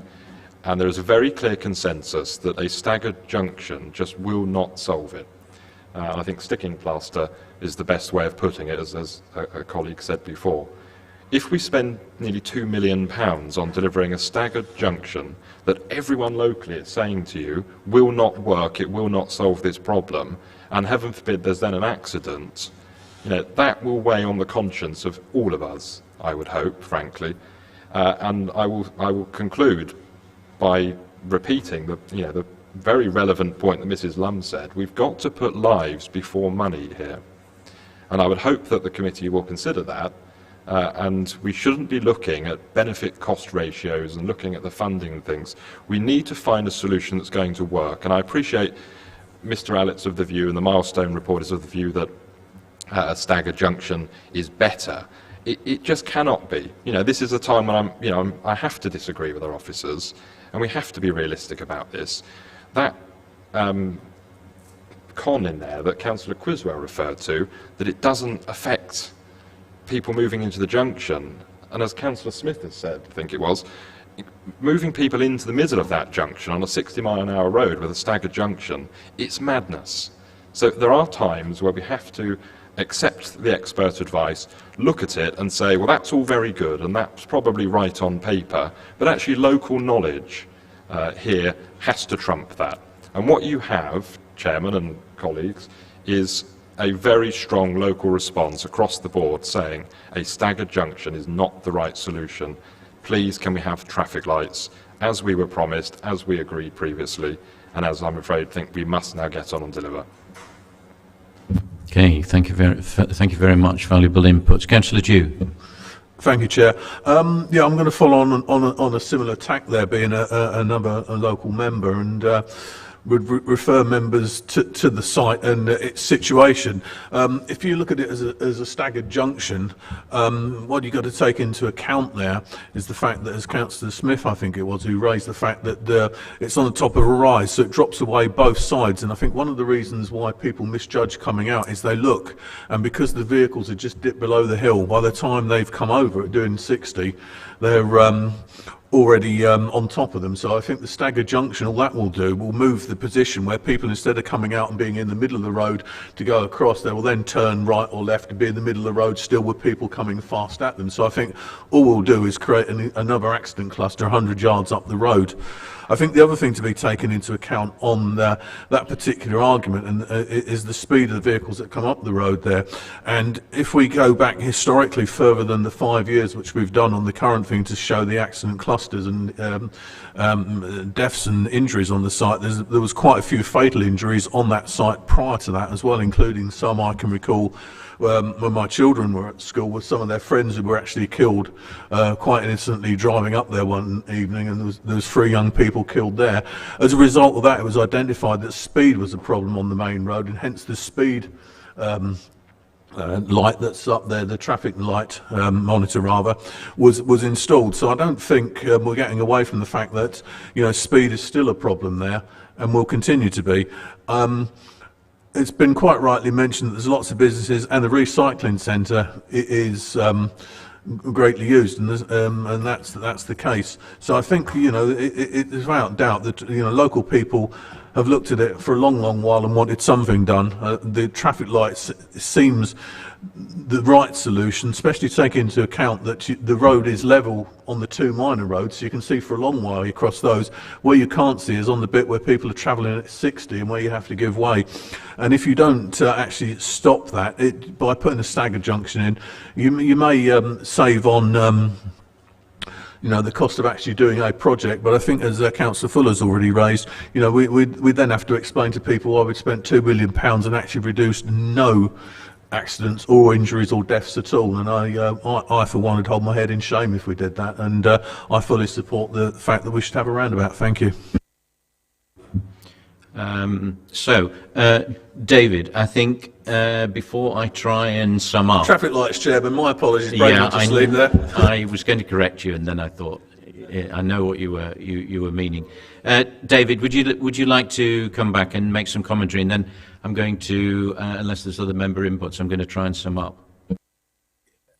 And there is a very clear consensus that a staggered junction just will not solve it. I think sticking plaster is the best way of putting it, as a colleague said before. If we spend nearly £2 million on delivering a staggered junction that everyone locally is saying to you will not work, it will not solve this problem, and heaven forbid there's then an accident, you know, that will weigh on the conscience of all of us, I would hope, frankly. And I will conclude by repeating the very relevant point that Mrs. Lum said. We've got to put lives before money here. And I would hope that the committee will consider that, and we shouldn't be looking at benefit cost ratios and looking at the funding and things. We need to find a solution that's going to work, and I appreciate Mr. Allett's of the view and the Milestone report is of the view that a staggered junction is better. It just cannot be. You know, this is a time when I have to disagree with our officers, and we have to be realistic about this. That con in there that Councillor Criswell referred to, that it doesn't affect people moving into the junction, and as Councillor Smith has said, I think it was, moving people into the middle of that junction on a 60-mile-an-hour road with a staggered junction, it's madness. So there are times where we have to accept the expert advice, look at it and say, well, that's all very good and that's probably right on paper, but actually local knowledge here has to trump that. And what you have, Chairman and colleagues, is a very strong local response across the board saying a staggered junction is not the right solution. Please, can we have traffic lights as we were promised, as we agreed previously, and as I'm afraid think we must now get on and deliver. Okay, thank you very much. Valuable inputs. Councillor Dew. Thank you, Chair. Yeah, I'm going to follow on a similar tack there, being a local member, and would refer members to the site and its situation. If you look at it as a staggered junction, what you've got to take into account there is the fact that, as Councillor Smith, I think it was, who raised the fact that it's on the top of a rise, so it drops away both sides. And I think one of the reasons why people misjudge coming out is they look, and because the vehicles are just dipped below the hill, by the time they've come over at doing 60, they're already on top of them. So I think the staggered junction, all that will do, will move the position where people, instead of coming out and being in the middle of the road to go across, they will then turn right or left to be in the middle of the road, still with people coming fast at them. So I think all we'll do is create another accident cluster 100 yards up the road. I think the other thing to be taken into account on that particular argument is the speed of the vehicles that come up the road there. And if we go back historically further than the 5 years which we've done on the current thing to show the accident clusters and deaths and injuries on the site, there was quite a few fatal injuries on that site prior to that as well, including some I can recall when my children were at school with some of their friends who were actually killed quite innocently driving up there one evening, and there was 3 young people killed there. As a result of that, it was identified that speed was a problem on the main road, and hence the speed light that's up there, the traffic light monitor rather, was installed. So I don't think we're getting away from the fact that, you know, speed is still a problem there and will continue to be. It's been quite rightly mentioned that there's lots of businesses, and the recycling centre is greatly used, and that's the case. So I think, you know, it is without doubt that, you know, local people have looked at it for a long while and wanted something done. The traffic lights seems the right solution, especially taking into account that the road is level on the 2 minor roads, so you can see for a long while across those. Where you can't see is on the bit where people are travelling at 60 and where you have to give way. And if you don't actually stop that, by putting a staggered junction in, you may save on you know, the cost of actually doing a project. But I think, as Councillor Fuller's already raised, you know, we then have to explain to people why we'd spent £2 million and actually reduced no accidents or injuries or deaths at all. And I for one would hold my head in shame if we did that, and I fully support the fact that we should have a roundabout. Thank you. David, I think before I try and sum up... Traffic lights, Chairman, my apologies. Yeah, just leave there. I was going to correct you, and then I thought, I know what you were meaning. David, would you like to come back and make some commentary, and then I'm going to, unless there's other member inputs, I'm going to try and sum up.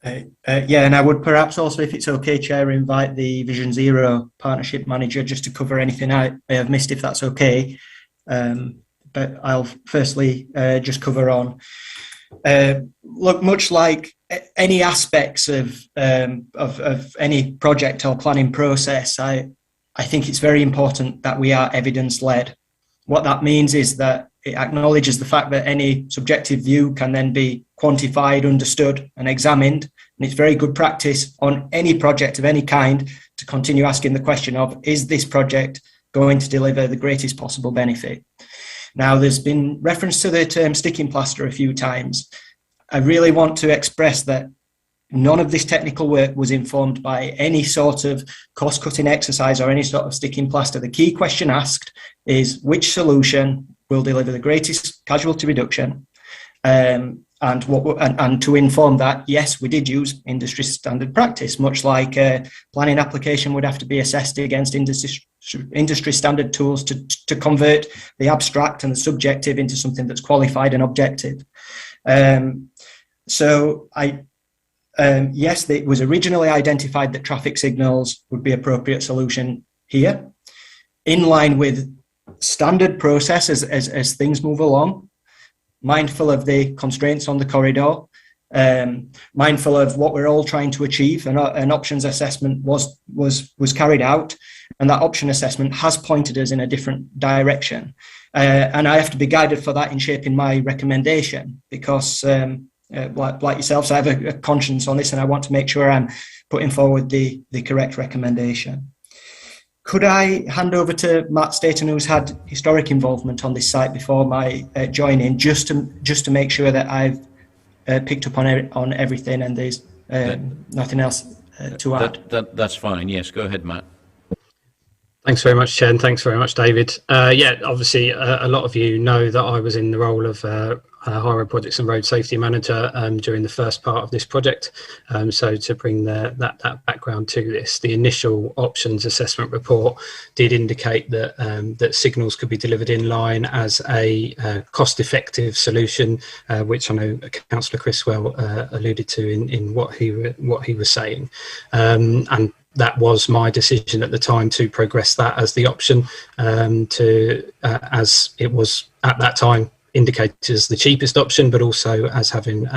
Yeah, and I would perhaps also, if it's okay, Chair, invite the Vision Zero partnership manager just to cover anything I may have missed, if that's okay. But I'll firstly just cover on. Look, much like any aspects of any project or planning process, I think it's very important that we are evidence-led. What that means is that it acknowledges the fact that any subjective view can then be quantified, understood and examined. And it's very good practice on any project of any kind to continue asking the question of, is this project going to deliver the greatest possible benefit? Now, there's been reference to the term sticking plaster a few times. I really want to express that none of this technical work was informed by any sort of cost-cutting exercise or any sort of sticking plaster. The key question asked is, which solution will deliver the greatest casualty reduction? And to inform that, yes, we did use industry standard practice, much like a planning application would have to be assessed against industry standard tools to convert the abstract and the subjective into something that's qualified and objective. Yes, it was originally identified that traffic signals would be appropriate solution here, in line with standard process as things move along, mindful of the constraints on the corridor, mindful of what we're all trying to achieve. An options assessment was carried out, and that option assessment has pointed us in a different direction. And I have to be guided for that in shaping my recommendation, because like yourselves, I have a conscience on this, and I want to make sure I'm putting forward the correct recommendation. Could I hand over to Matt Staton, who's had historic involvement on this site before my joining, just to make sure that I've picked up on everything and there's nothing else to add? That's fine. Yes, go ahead, Matt. Thanks very much, Chair, and thanks very much, David. Yeah, obviously, a lot of you know that I was in the role of Highway Projects and Road Safety Manager during the first part of this project. So to bring that background to this, the initial options assessment report did indicate that that signals could be delivered in line as a cost-effective solution, which I know Councillor Criswell alluded to in what he was saying, and that was my decision at the time to progress that as the option, as it was at that time indicated as the cheapest option, but also as having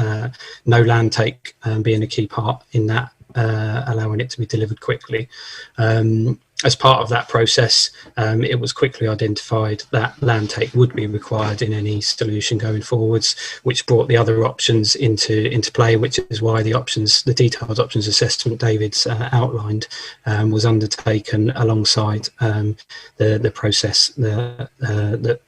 no land take being a key part in that, allowing it to be delivered quickly. As part of that process, it was quickly identified that land take would be required in any solution going forwards, which brought the other options into play, which is why the detailed options assessment David's outlined was undertaken alongside the process, the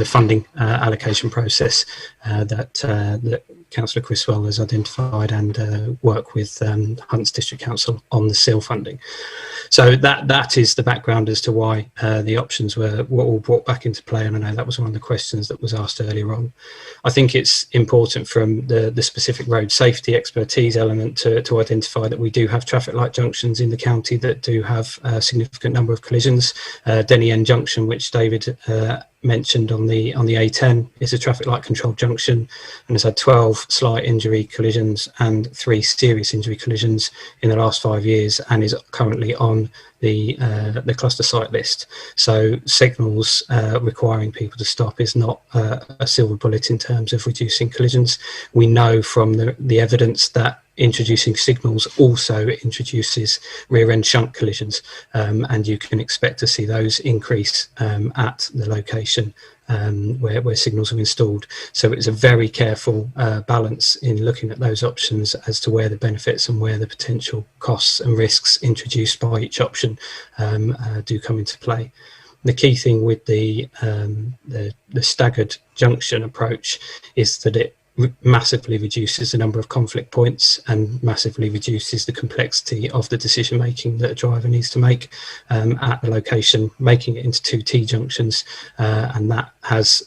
funding allocation process that Councillor Criswell has identified, and work with Hunts District Council on the SIL funding. So that is the background as to why the options were all brought back into play, and I know that was one of the questions that was asked earlier on. I think it's important from the specific road safety expertise element to identify that we do have traffic light junctions in the county that do have a significant number of collisions. Denny End Junction, which David mentioned on the A10, is a traffic light controlled junction and has had 12 slight injury collisions and 3 serious injury collisions in the last 5 years, and is currently on the cluster site list. So signals requiring people to stop is not a silver bullet in terms of reducing collisions. We know from the evidence that introducing signals also introduces rear end shunt collisions, and you can expect to see those increase at the location where signals are installed. So it's a very careful balance in looking at those options as to where the benefits and where the potential costs and risks introduced by each option do come into play. The key thing with the staggered junction approach is that it massively reduces the number of conflict points and massively reduces the complexity of the decision making that a driver needs to make at the location, making it into 2 T junctions, and that has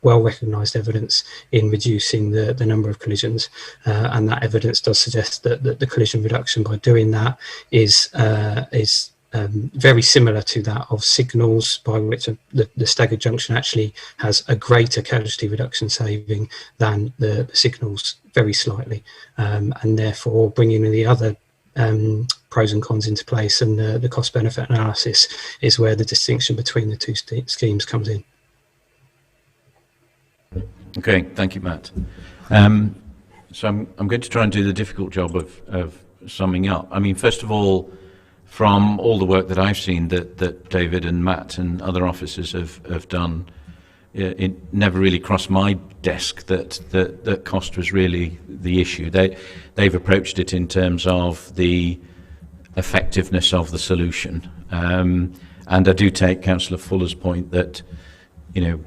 well recognised evidence in reducing the number of collisions, and that evidence does suggest that the collision reduction by doing that is very similar to that of signals, by which the staggered junction actually has a greater casualty reduction saving than the signals, very slightly, and therefore bringing in the other pros and cons into place, and the cost benefit analysis is where the distinction between the 2 schemes comes in. Okay, thank you, Matt. So I'm going to try and do the difficult job of summing up. I mean, first of all, from all the work that I've seen that David and Matt and other officers have done, it never really crossed my desk that cost was really the issue. They've approached it in terms of the effectiveness of the solution, and I do take Councillor Fuller's point that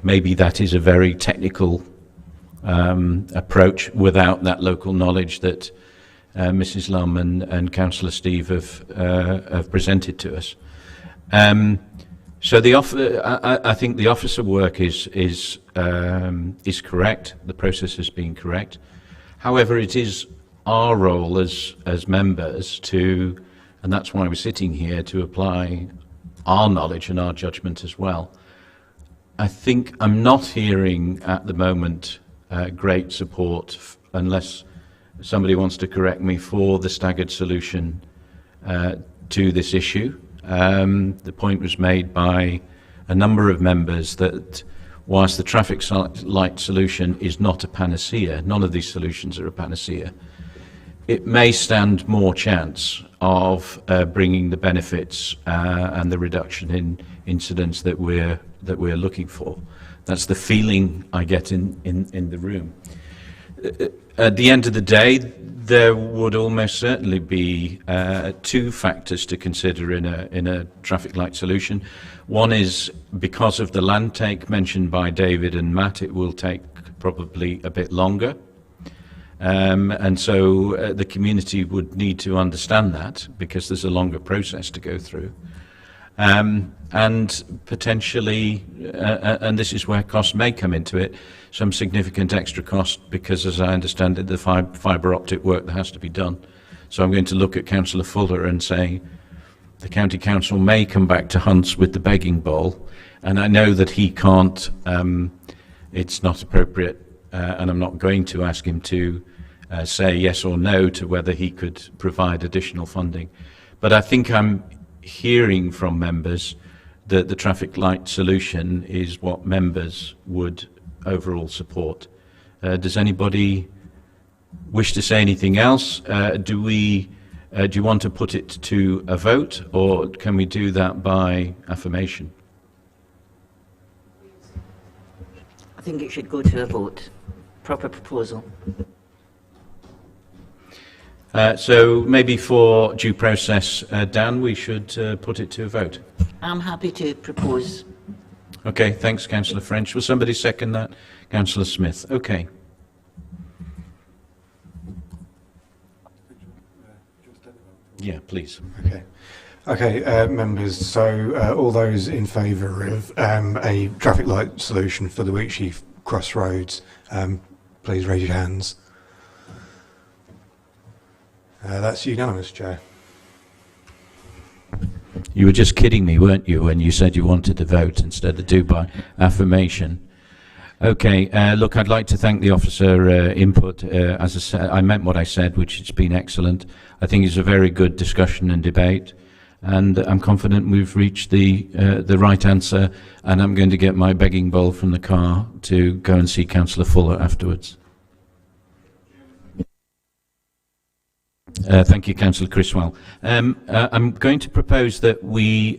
maybe that is a very technical approach without that local knowledge that Mrs. Lum and Councillor Steve have presented to us. So I think the officer work is correct. The process has been correct. However, it is our role as members to, and that's why we're sitting here, to apply our knowledge and our judgment as well. I think I'm not hearing at the moment great support, unless somebody wants to correct me, for the staggered solution to this issue. The point was made by a number of members that whilst the traffic light solution is not a panacea, none of these solutions are a panacea, it may stand more chance of bringing the benefits and the reduction in incidents that we're looking for. That's the feeling I get in the room. at the end of the day, there would almost certainly be two factors to consider in a traffic light solution. One is because of the land take mentioned by David and Matt, it will take probably a bit longer. And so the community would need to understand that because there's a longer process to go through. And potentially, and this is where costs may come into it, some significant extra cost because, as I understand it, the fibre optic work that has to be done. So I'm going to look at Councillor Fuller and say the County Council may come back to Hunts with the begging bowl, and I know that he can't, it's not appropriate, and I'm not going to ask him to say yes or no to whether he could provide additional funding. But I think I'm hearing from members that the traffic light solution is what members would overall support. Does anybody wish to say anything else? Do you want to put it to a vote, or can we do that by affirmation? I think it should go to a vote. Proper proposal. So maybe for due process, Dan, we should put it to a vote. I'm happy to propose. Okay, thanks, Councillor French. Will somebody second that? Councillor Smith. Okay. Yeah, please. Okay, members, so all those in favour of a traffic light solution for the Wheatsheaf Crossroads, please raise your hands. That's unanimous, Chair. You were just kidding me, weren't you, when you said you wanted to vote instead of do by affirmation? Okay, look, I'd like to thank the officer input. As I said, I meant what I said, which has been excellent. I think it's a very good discussion and debate, and I'm confident we've reached the right answer, and I'm going to get my begging bowl from the car to go and see Councillor Fuller afterwards. Thank you, Councillor Criswell. I'm going to propose that we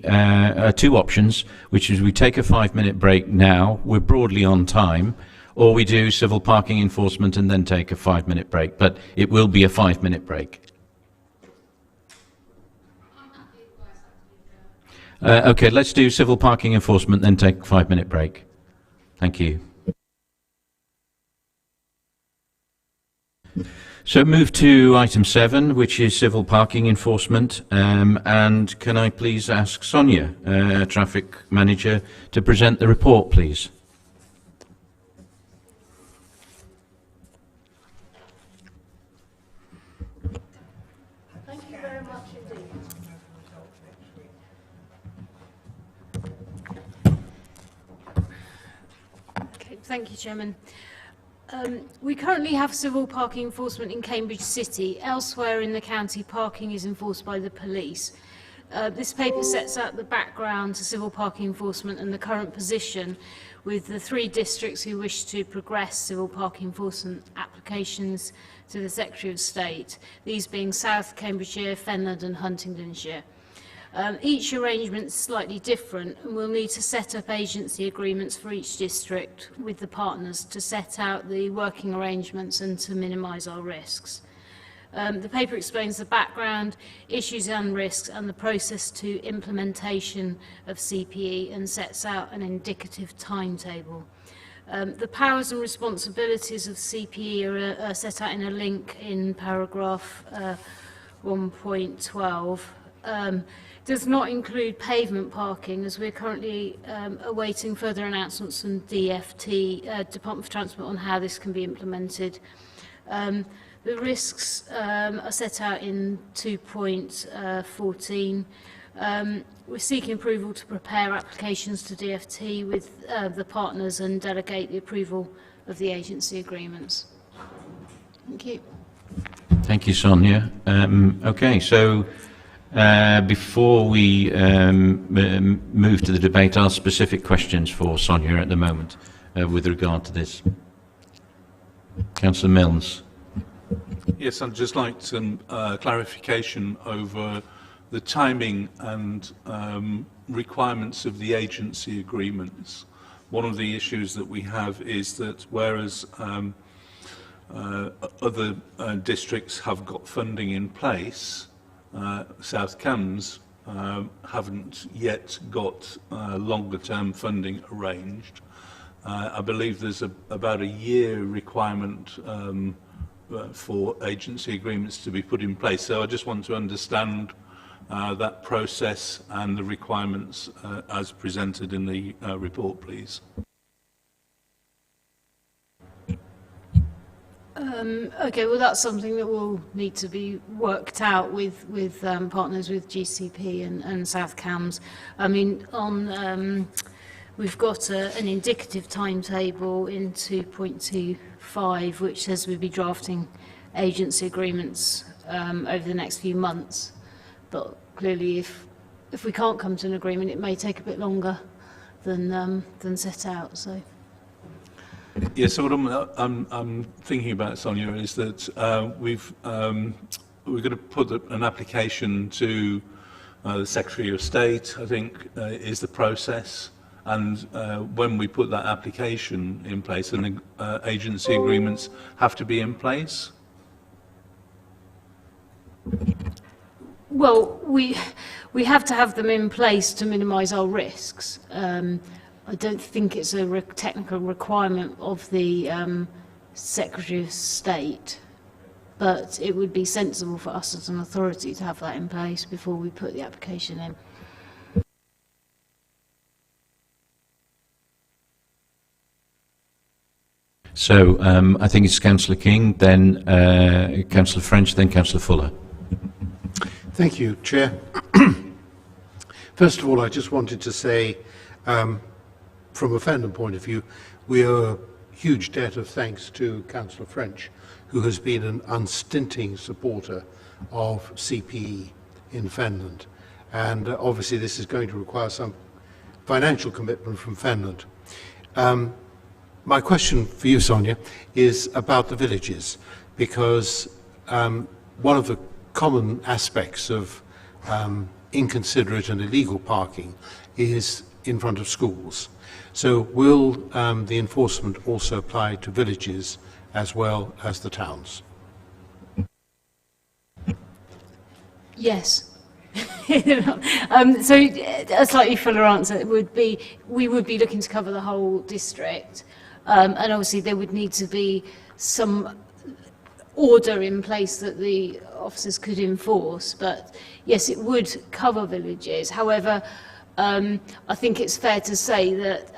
two options, which is we take a 5-minute break now, we're broadly on time, or we do civil parking enforcement and then take a 5-minute break, but it will be a 5-minute break. Okay, let's do civil parking enforcement, then take a 5-minute break. Thank you. So move to item 7, which is civil parking enforcement, and can I please ask Sonia, Traffic Manager, to present the report, please? Thank you very much indeed. Okay, thank you, Chairman. We currently have civil parking enforcement in Cambridge City. Elsewhere in the county, parking is enforced by the police. This paper sets out the background to civil parking enforcement and the current position with the 3 districts who wish to progress civil parking enforcement applications to the Secretary of State, these being South Cambridgeshire, Fenland and Huntingdonshire. Each arrangement is slightly different, and we'll need to set up agency agreements for each district with the partners to set out the working arrangements and to minimise our risks. The paper explains the background, issues and risks, and the process to implementation of CPE and sets out an indicative timetable. The powers and responsibilities of CPE are set out in a link in paragraph 1.12. Does not include pavement parking, as we're currently awaiting further announcements from DFT, Department for Transport, on how this can be implemented. The risks are set out in 2.14. We're seeking approval to prepare applications to DFT with the partners and delegate the approval of the agency agreements. Thank you. Thank you, Sonia. Okay, so before we move to the debate, are specific questions for Sonia at the moment with regard to this? Councillor Milnes. Yes, I'd just like some clarification over the timing and requirements of the agency agreements. One of the issues that we have is that whereas other districts have got funding in place. South Cambs haven't yet got longer-term funding arranged. I believe there's about a year requirement for agency agreements to be put in place. So I just want to understand that process and the requirements as presented in the report, please. Okay, well that's something that will need to be worked out with partners with GCP and South Cambs. I mean, we've got an indicative timetable in 2.25 which says we'll be drafting agency agreements over the next few months. But clearly, if we can't come to an agreement, it may take a bit longer than set out. So. Yes, so what I'm thinking about, Sonia, is that we're going to put an application to the Secretary of State, I think, is the process. And when we put that application in place, then agency agreements have to be in place? Well, we have to have them in place to minimise our risks. I don't think it's a technical requirement of the Secretary of State, but it would be sensible for us as an authority to have that in place before we put the application in. So I think it's Councillor King, then Councillor French, then Councillor Fuller. Thank you, Chair. First of all, I just wanted to say, from a Fendon point of view, we owe a huge debt of thanks to Councillor French, who has been an unstinting supporter of CPE in Fenland. And obviously this is going to require some financial commitment from Fenland. My question for you, Sonia, is about the villages, because one of the common aspects of inconsiderate and illegal parking is in front of schools. So will the enforcement also apply to villages as well as the towns? Yes. So a slightly fuller answer would be we would be looking to cover the whole district, and obviously there would need to be some order in place that the officers could enforce, but yes, it would cover villages. However, I think it's fair to say that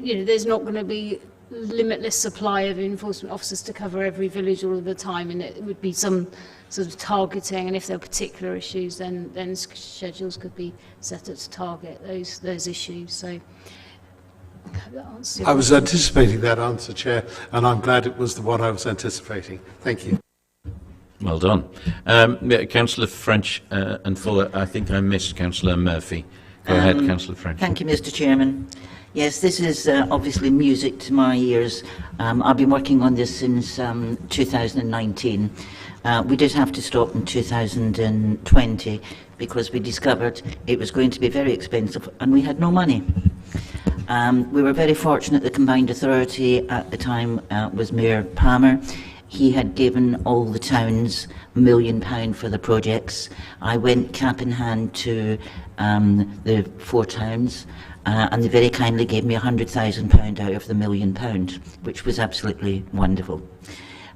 there's not going to be limitless supply of enforcement officers to cover every village all of the time, and it would be some sort of targeting, and if there are particular issues, then schedules could be set to target those issues. So I was anticipating that answer, Chair, and I'm glad it was the one I was anticipating. Thank you. Well done. Councillor French and Fuller, I think I missed Councillor Murphy. Go ahead, Councillor French. Thank you, Mr. Chairman. Yes, this is obviously music to my ears. I've been working on this since 2019. We did have to stop in 2020 because we discovered it was going to be very expensive and we had no money. We were very fortunate the Combined Authority at the time was Mayor Palmer. He had given all the towns £1 million for the projects. I went cap in hand to the 4 towns and they very kindly gave me £100,000 out of the £1 million, which was absolutely wonderful.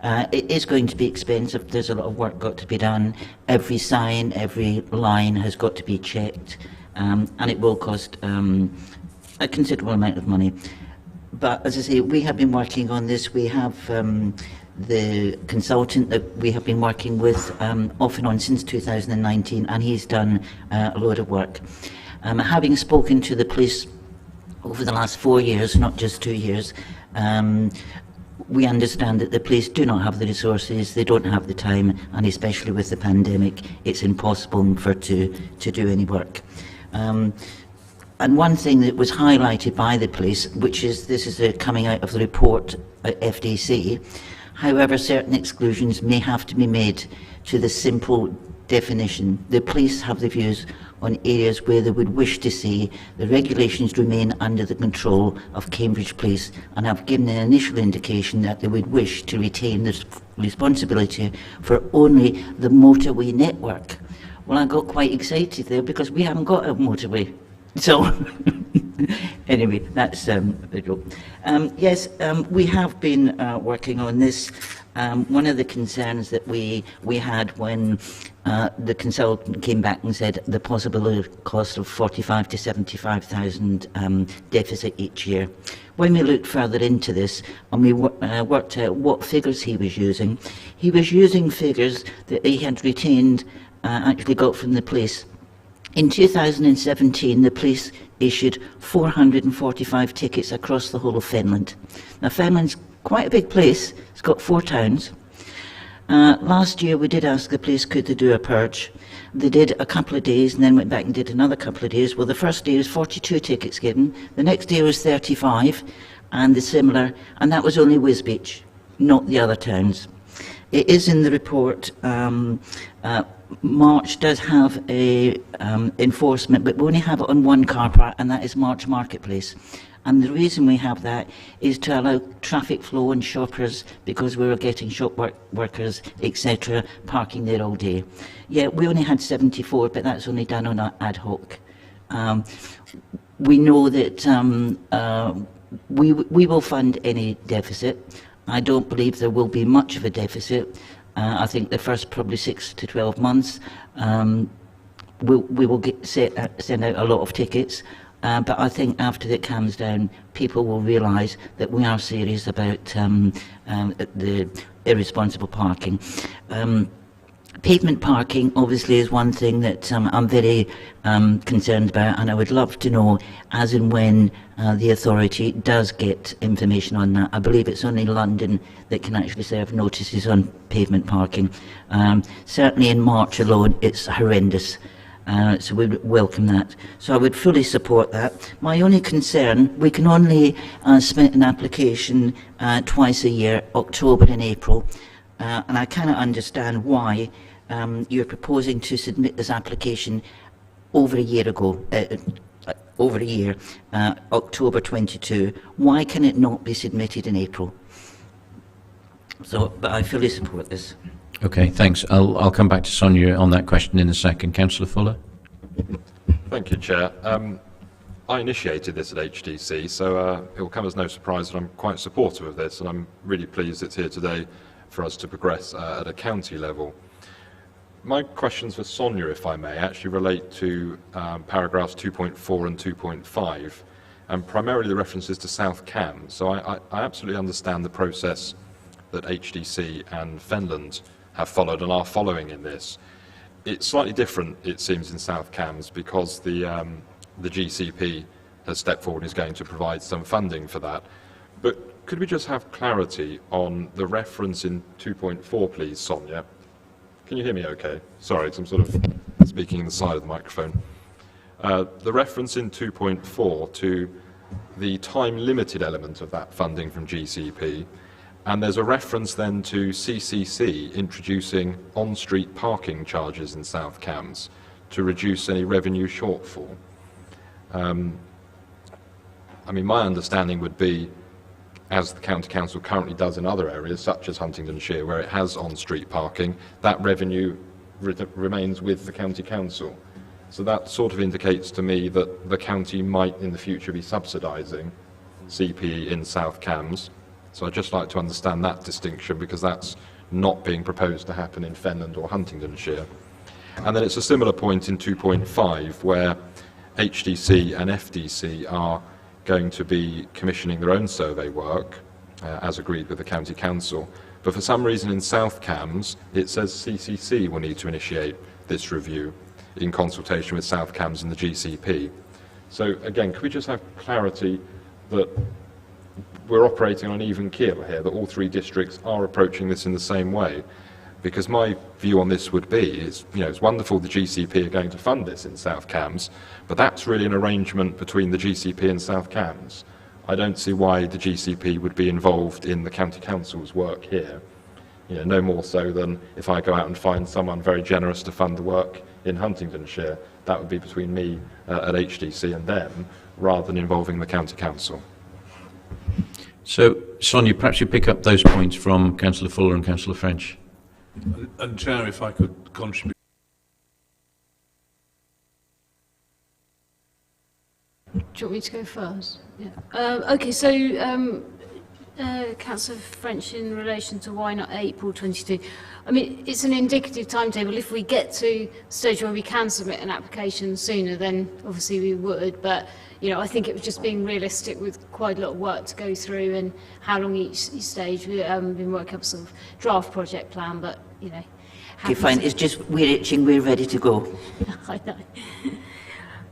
It is going to be expensive. There's a lot of work got to be done. Every sign, every line has got to be checked, and it will cost a considerable amount of money. But as I say, we have been working on this. We have the consultant that we have been working with off and on since 2019, and he's done a load of work. Having spoken to the police over the last 4 years, not just 2 years, we understand that the police do not have the resources, they don't have the time, and especially with the pandemic, it's impossible for to do any work. And one thing that was highlighted by the police, which is, this is coming out of the report at FDC, however, certain exclusions may have to be made to the simple definition. The police have the views on areas where they would wish to see the regulations remain under the control of Cambridge Police, and have given an initial indication that they would wish to retain the responsibility for only the motorway network. Well, I got quite excited there because we haven't got a motorway. So, anyway, that's a joke. Yes, we have been working on this. One of the concerns that we had when the consultant came back and said the possible cost of 45 to 75,000 deficit each year. When we looked further into this and we worked out what figures he was using figures that he had retained, actually got from the police. In 2017, the police issued 445 tickets across the whole of Fenland. Now, Fenland's quite a big place. It's got 4 towns. Last year, we did ask the police, could they do a purge? They did a couple of days and then went back and did another couple of days. Well, the first day was 42 tickets given. The next day was 35, and the similar, and that was only Wisbech, not the other towns. It is in the report. March does have a enforcement, but we only have it on one car park, and that is March Marketplace. And the reason we have that is to allow traffic flow and shoppers, because we were getting shop workers, etc., parking there all day. Yeah, we only had 74, but that's only done on ad hoc. We know that we will fund any deficit. I don't believe there will be much of a deficit. I think the first probably 6 to 12 months, we will send out a lot of tickets. But I think after that calms down, people will realise that we are serious about the irresponsible parking. Pavement parking obviously is one thing that I'm very concerned about, and I would love to know as and when the authority does get information on that. I believe it's only London that can actually serve notices on pavement parking. Certainly in March alone, it's horrendous. So we would welcome that. So I would fully support that. My only concern, we can only submit an application twice a year, October and April, and I cannot understand why you're proposing to submit this application over a year ago, October 22. Why can it not be submitted in April? So, but I fully support this. Okay, thanks. I'll come back to Sonia on that question in a second. Councillor Fuller. Thank you, Chair. I initiated this at HDC, so it will come as no surprise that I'm quite supportive of this, and I'm really pleased it's here today for us to progress at a county level. My questions for Sonia, if I may, actually relate to paragraphs 2.4 and 2.5, and primarily the references to South Cambs. So I absolutely understand the process that HDC and Fenland have followed and are following in this. It's slightly different, it seems, in South Cambs because the GCP has stepped forward and is going to provide some funding for that. But could we just have clarity on the reference in 2.4, please, Sonia? Can you hear me okay? Sorry, I'm sort of speaking in the side of the microphone. The reference in 2.4 to the time-limited element of that funding from GCP, and there's a reference then to CCC introducing on-street parking charges in South Cambs to reduce any revenue shortfall. I mean, my understanding would be, as the County Council currently does in other areas, such as Huntingdonshire, where it has on-street parking, that revenue remains with the County Council. So that sort of indicates to me that the county might in the future be subsidising CPE in South Cambs. So I'd just like to understand that distinction, because that's not being proposed to happen in Fenland or Huntingdonshire. And then it's a similar point in 2.5, where HDC and FDC are going to be commissioning their own survey work, as agreed with the County Council. But for some reason in South Cambs, it says CCC will need to initiate this review in consultation with South Cambs and the GCP. So again, could we just have clarity that we're operating on an even keel here, that all 3 districts are approaching this in the same way? Because my view on this would be, it's wonderful the GCP are going to fund this in South Cambs, but that's really an arrangement between the GCP and South Cambs. I don't see why the GCP would be involved in the County Council's work here. No more so than if I go out and find someone very generous to fund the work in Huntingdonshire, that would be between me at HDC and them, rather than involving the county council. So, Sonia, perhaps you pick up those points from Councillor Fuller and Councillor French. And Chair, if I could contribute. Do you want me to go first? Yeah. Okay, so Councillor French, in relation to why not April 22, I mean, it's an indicative timetable. If we get to the stage where we can submit an application sooner, then obviously we would, but you know, I think it was just being realistic with quite a lot of work to go through and how long each stage. We've been working up a sort of draft project plan, but you know. Okay, fine. It's just we're itching. We're ready to go. I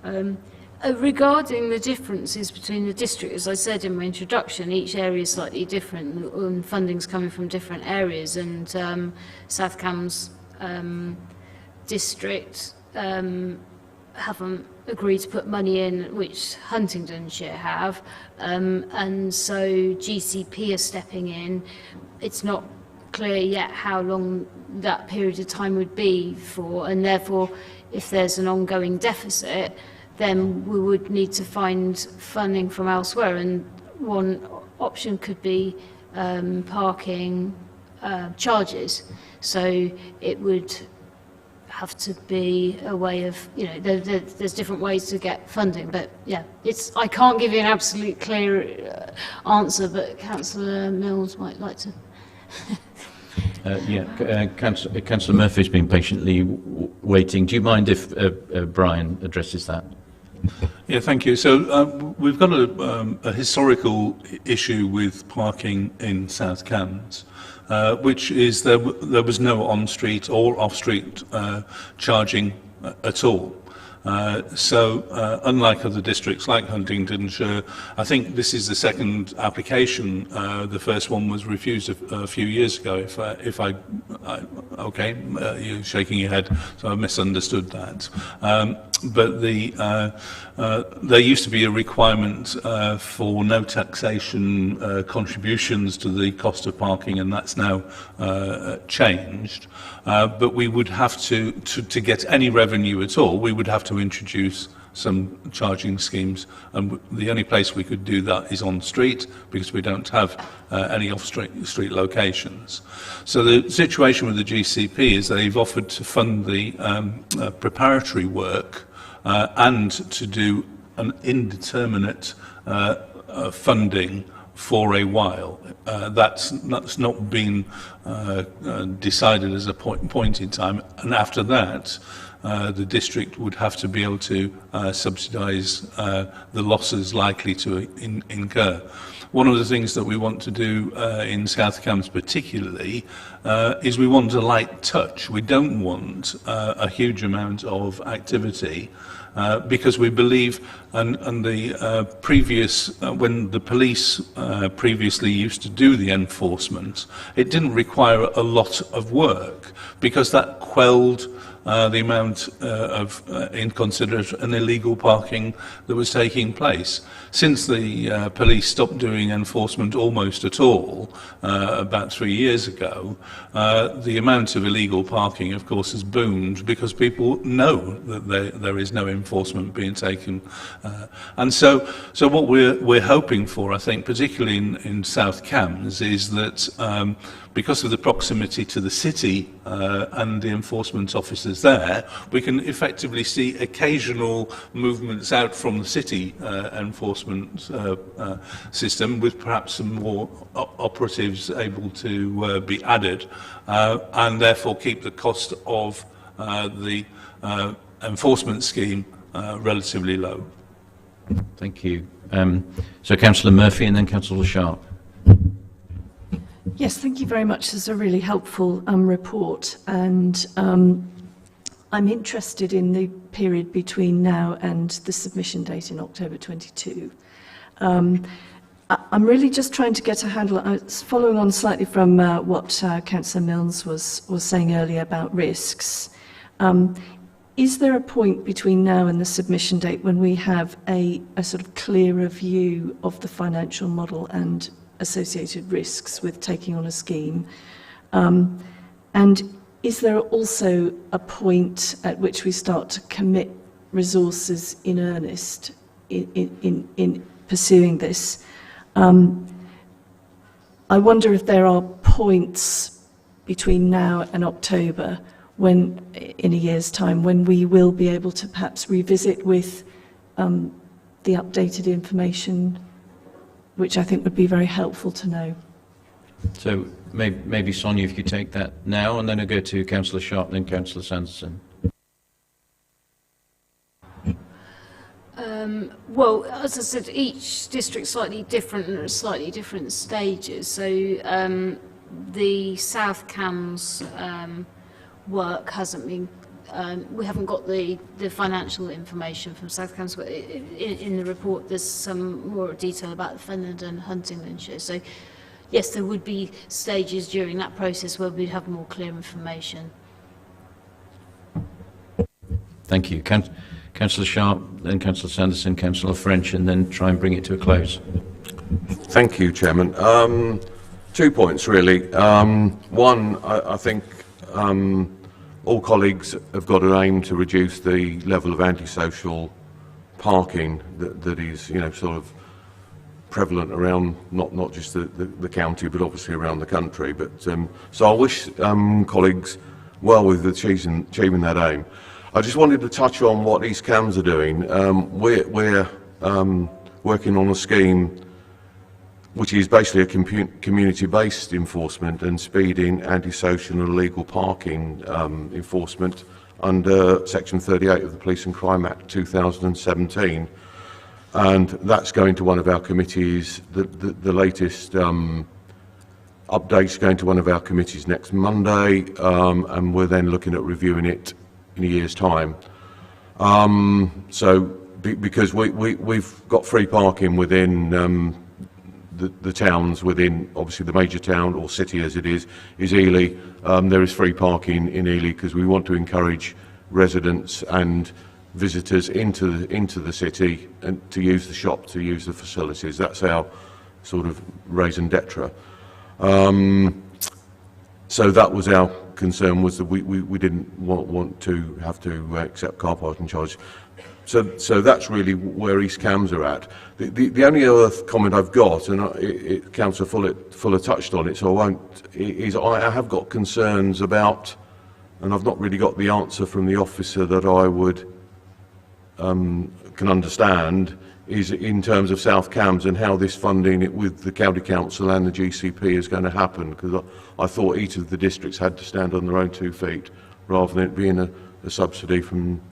know. Regarding the differences between the district, as I said in my introduction, each area is slightly different and funding's coming from different areas, and South Cambs district haven't agreed to put money in, which Huntingdonshire have, and so GCP are stepping in. It's not clear yet how long that period of time would be for, and therefore if there's an ongoing deficit, then we would need to find funding from elsewhere, and one option could be parking charges. So it would have to be a way of, you know, there's different ways to get funding, but yeah, I can't give you an absolute clear answer, but Councillor Mills might like to. Councillor Murphy's been patiently waiting. Do you mind if Brian addresses that? Yeah, thank you. So we've got a historical issue with parking in South Cambs, which is there was no on-street or off-street charging at all. So unlike other districts like Huntingdonshire, I think this is the second application. The first one was refused a few years ago. Okay, you're shaking your head, so I misunderstood that. But there used to be a requirement for no taxation contributions to the cost of parking, and that's now changed. But we would have to get any revenue at all, we would have to introduce some charging schemes, and the only place we could do that is on street, because we don't have any off-street locations. So the situation with the GCP is they've offered to fund the preparatory work and to do an indeterminate funding for a while. That's not been decided as a point in time, and after that the district would have to be able to subsidise the losses likely to incur. One of the things that we want to do in South Cambs particularly is we want a light touch. We don't want a huge amount of activity because we believe, and the previous, when the police previously used to do the enforcement, it didn't require a lot of work because that quelled the amount of inconsiderate and illegal parking that was taking place. Since the police stopped doing enforcement almost at all, about 3 years ago, the amount of illegal parking, of course, has boomed because people know that there is no enforcement being taken. And so what we're hoping for, I think, particularly in South Cambs, is that because of the proximity to the city and the enforcement officers there, we can effectively see occasional movements out from the city enforcement system, with perhaps some more operatives able to be added, and therefore keep the cost of the enforcement scheme relatively low. Thank you. So Councillor Murphy and then Councillor Sharp. Yes, thank you very much. It's a really helpful report, and I'm interested in the period between now and the submission date in October 22. I'm really just trying to get a handle, following on slightly from what Councillor Mills was saying earlier about risks. Is there a point between now and the submission date when we have a sort of clearer view of the financial model and associated risks with taking on a scheme? And is there also a point at which we start to commit resources in earnest in pursuing this. I wonder if there are points between now and October when, in a year's time, when we will be able to perhaps revisit with the updated information, which I think would be very helpful to know. So maybe Sonia, if you take that now, and then I'll go to Councillor Sharp, then Councillor Sanderson. Well, as I said, each district's slightly different and at slightly different stages. So the South Cams work hasn't been, we haven't got the financial information from South Cams, but in the report there's some more detail about the Fennard and Huntingdonshire. So yes, there would be stages during that process where we'd have more clear information. Thank you. Councillor Sharp, then Councillor Sanderson, Councillor French, and then try and bring it to a close. Thank you, Chairman. 2 points, really. One, I think all colleagues have got an aim to reduce the level of antisocial parking that is, sort of prevalent around not just the county, but obviously around the country. But so I wish colleagues well with achieving that aim. I just wanted to touch on what East Cams are doing. We're working on a scheme which is basically a community-based enforcement and speeding, antisocial and illegal parking enforcement under Section 38 of the Police and Crime Act 2017. And that's going to one of our committees, the latest update's going to one of our committees next Monday, and we're then looking at reviewing it in a year's time. Because we've got free parking within the towns, within obviously the major town or city as it is Ely. There is free parking in Ely because we want to encourage residents and visitors into the city and to use the shop, to use the facilities. That's our sort of raison d'etre. So that was our concern, was that we didn't want to have to accept car parking charge. So that's really where East Cams are at. The only other comment I've got, and Councillor Fuller touched on it, so I won't, is I have got concerns about, and I've not really got the answer from the officer that I would can understand, is in terms of South Cams and how this funding with the County Council and the GCP is going to happen, because I thought each of the districts had to stand on their own 2 feet rather than it being a subsidy from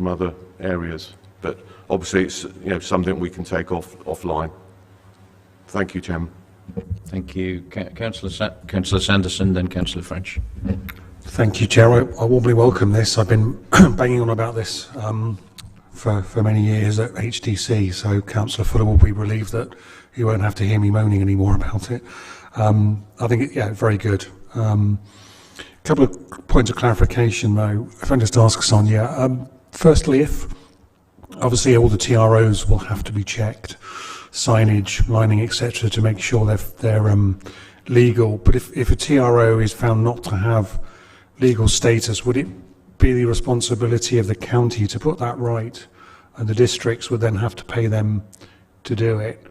other areas. But obviously it's something we can take offline. Thank you, Chairman. Thank you. Councillor Sanderson, then Councillor French. Thank you, Chair. I warmly welcome this. I've been banging on about this for many years at HDC, so Councillor Fuller will be relieved that he won't have to hear me moaning anymore about it. I think, very good. A couple of points of clarification, though, if I just ask Sonia. Firstly, if obviously all the TROs will have to be checked, signage, lining, etc., to make sure they're legal, but if a TRO is found not to have legal status, would it be the responsibility of the county to put that right, and the districts would then have to pay them to do it?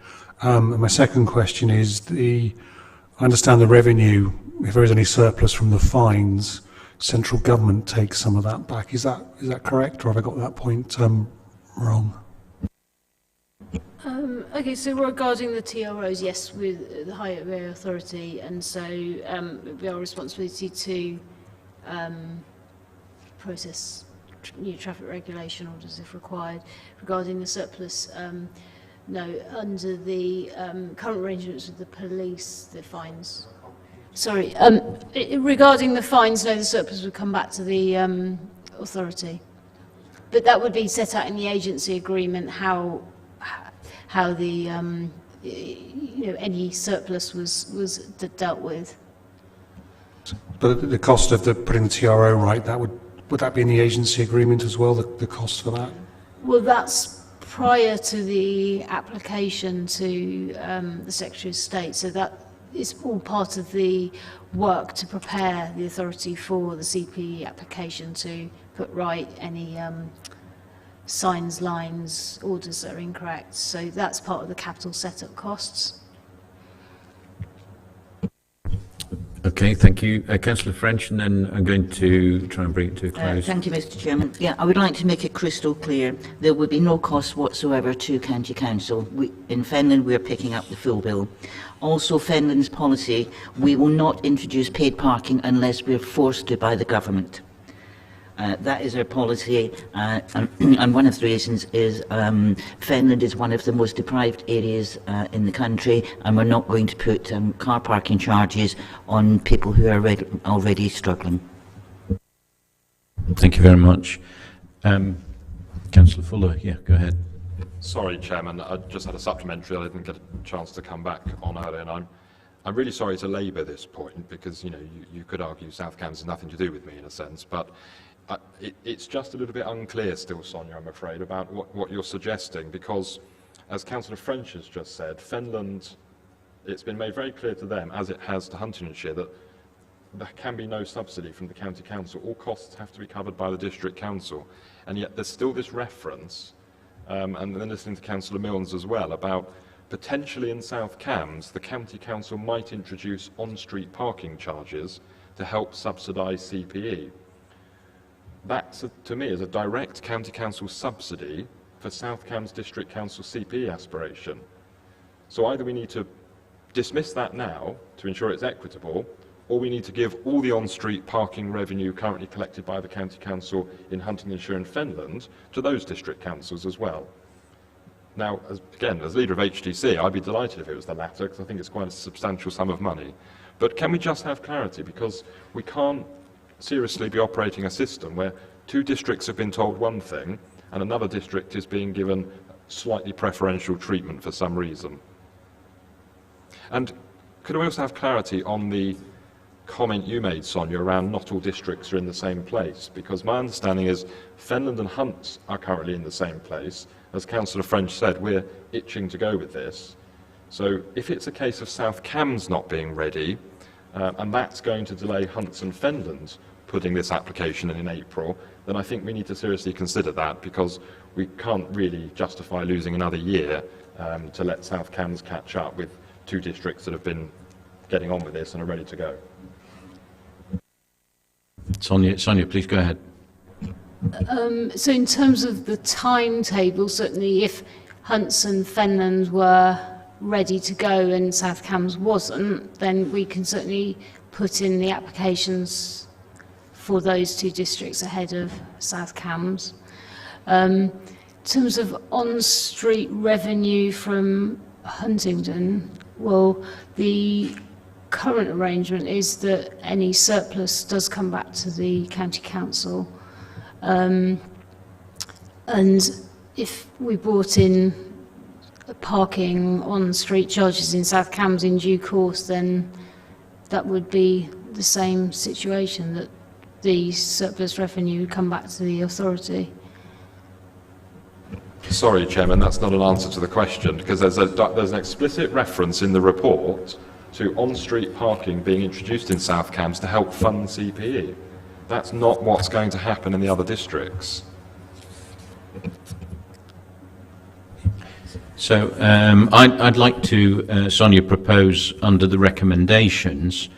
And my second question is, I understand the revenue, if there is any surplus from the fines, central government takes some of that back. Is that correct, or have I got that point wrong? Okay, so regarding the TROs, yes, with the Higher Rail Authority, and so it would be our responsibility to process new traffic regulation orders if required. Regarding the surplus, no, under the current arrangements with the police, the fines. Sorry, regarding the fines, no, the surplus would come back to the authority. But that would be set out in the agency agreement how the any surplus was dealt with. But the cost of putting the TRO right, would that be in the agency agreement as well, the cost for that? Well, that's prior to the application to the Secretary of State, so that is all part of the work to prepare the authority for the CPE application to put right any signs, lines, orders that are incorrect. So that's part of the capital setup costs. Okay, thank you. Councillor French, and then I'm going to try and bring it to a close. Thank you, Mr Chairman. Yeah, I would like to make it crystal clear there will be no cost whatsoever to County Council. In Fenland, we are picking up the full bill. Also, Fenland's policy, we will not introduce paid parking unless we're forced to by the government. That is our policy, and one of the reasons is Fenland is one of the most deprived areas in the country, and we're not going to put car parking charges on people who are already struggling. Thank you very much. Councillor Fuller, yeah, go ahead. Sorry, Chairman, I just had a supplementary. I didn't get a chance to come back on earlier, and I'm really sorry to labour this point because, you know, you could argue South Cambs has nothing to do with me in a sense, but it's just a little bit unclear still, Sonia, I'm afraid, about what you're suggesting, because, as Councillor French has just said, Fenland, it's been made very clear to them, as it has to Huntingdonshire, that there can be no subsidy from the County Council. All costs have to be covered by the District Council. And yet there's still this reference, and then listening to Councillor Milnes as well, about potentially in South Cambs, the County Council might introduce on-street parking charges to help subsidise CPE. That, to me, is a direct County Council subsidy for South Cambs District Council CPE aspiration. So either we need to dismiss that now to ensure it's equitable, or we need to give all the on-street parking revenue currently collected by the County Council in Huntingdonshire and Fenland to those district councils as well. Now, again, as leader of HTC, I'd be delighted if it was the latter, because I think it's quite a substantial sum of money. But can we just have clarity? Because we can't seriously be operating a system where two districts have been told one thing and another district is being given slightly preferential treatment for some reason. And could we also have clarity on the comment you made, Sonia, around not all districts are in the same place? Because my understanding is Fenland and Hunts are currently in the same place. As Councillor French said, we're itching to go with this. So if it's a case of South Cambs not being ready, and that's going to delay Hunts and Fenland putting this application in April, then I think we need to seriously consider that, because we can't really justify losing another year to let South Cambs catch up with two districts that have been getting on with this and are ready to go. Sonia, please go ahead. So in terms of the timetable, certainly if Hunts and Fenland were ready to go and South Cambs wasn't, then we can certainly put in the applications for those two districts ahead of South Cambs. In terms of on-street revenue from Huntingdon, well, the current arrangement is that any surplus does come back to the County Council. And if we brought in parking on street charges in South Cambs in due course, then that would be the same situation, that the surplus revenue would come back to the authority. Sorry, Chairman, that's not an answer to the question, because there's an explicit reference in the report to on-street parking being introduced in South Cambs to help fund CPE. That's not what's going to happen in the other districts. So I'd like to, Sonia, propose under the recommendations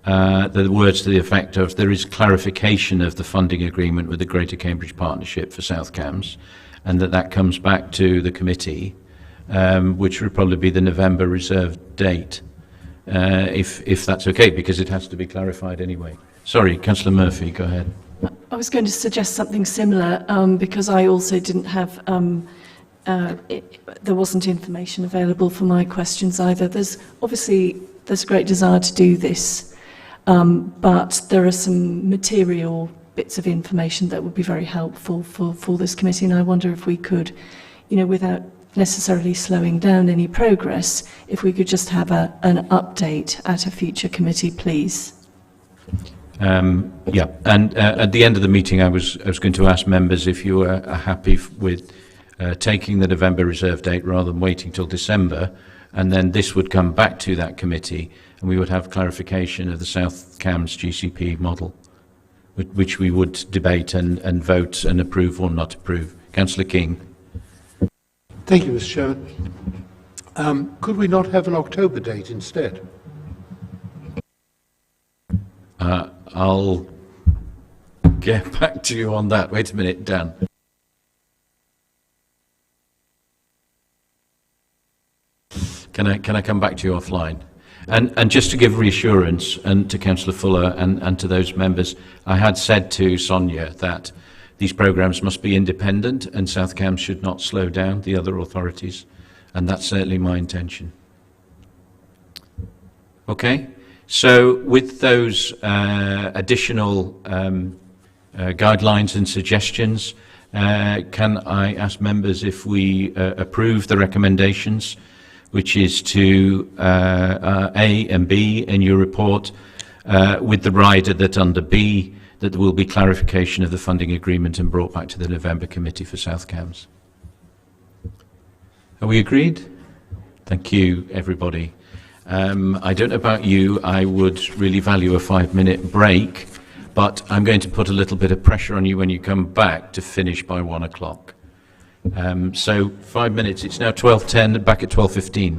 the words to the effect of there is clarification of the funding agreement with the Greater Cambridge Partnership for South Cambs, and that comes back to the committee, which would probably be the November reserved date, if that's okay, because it has to be clarified anyway. Sorry, Councillor Murphy, go ahead. I was going to suggest something similar, because I also didn't have, there wasn't information available for my questions either. There's a great desire to do this, but there are some material bits of information that would be very helpful for this committee, and I wonder if we could, without necessarily slowing down any progress, if we could just have an update at a future committee, please. Yeah, and at the end of the meeting, I was going to ask members if you are happy with taking the November reserve date rather than waiting till December, and then this would come back to that committee, and we would have clarification of the South Cambs GCP model. which we would debate and vote and approve or not approve. Councillor King. Thank you, Mr. Chairman. Could we not have an October date instead? I'll get back to you on that. Wait a minute, Dan. Can I come back to you offline? And just to give reassurance and to Councillor Fuller and to those members, I had said to Sonia that these programmes must be independent and South Cambs should not slow down the other authorities, and that's certainly my intention. Okay, so with those additional guidelines and suggestions, can I ask members if we approve the recommendations, which is to A and B in your report, with the rider that under B, that there will be clarification of the funding agreement and brought back to the November committee for South Cambs. Are we agreed? Thank you, everybody. I don't know about you, I would really value a 5-minute break, but I'm going to put a little bit of pressure on you when you come back to finish by 1 o'clock. So 5 minutes, it's now 12:10, back at 12:15.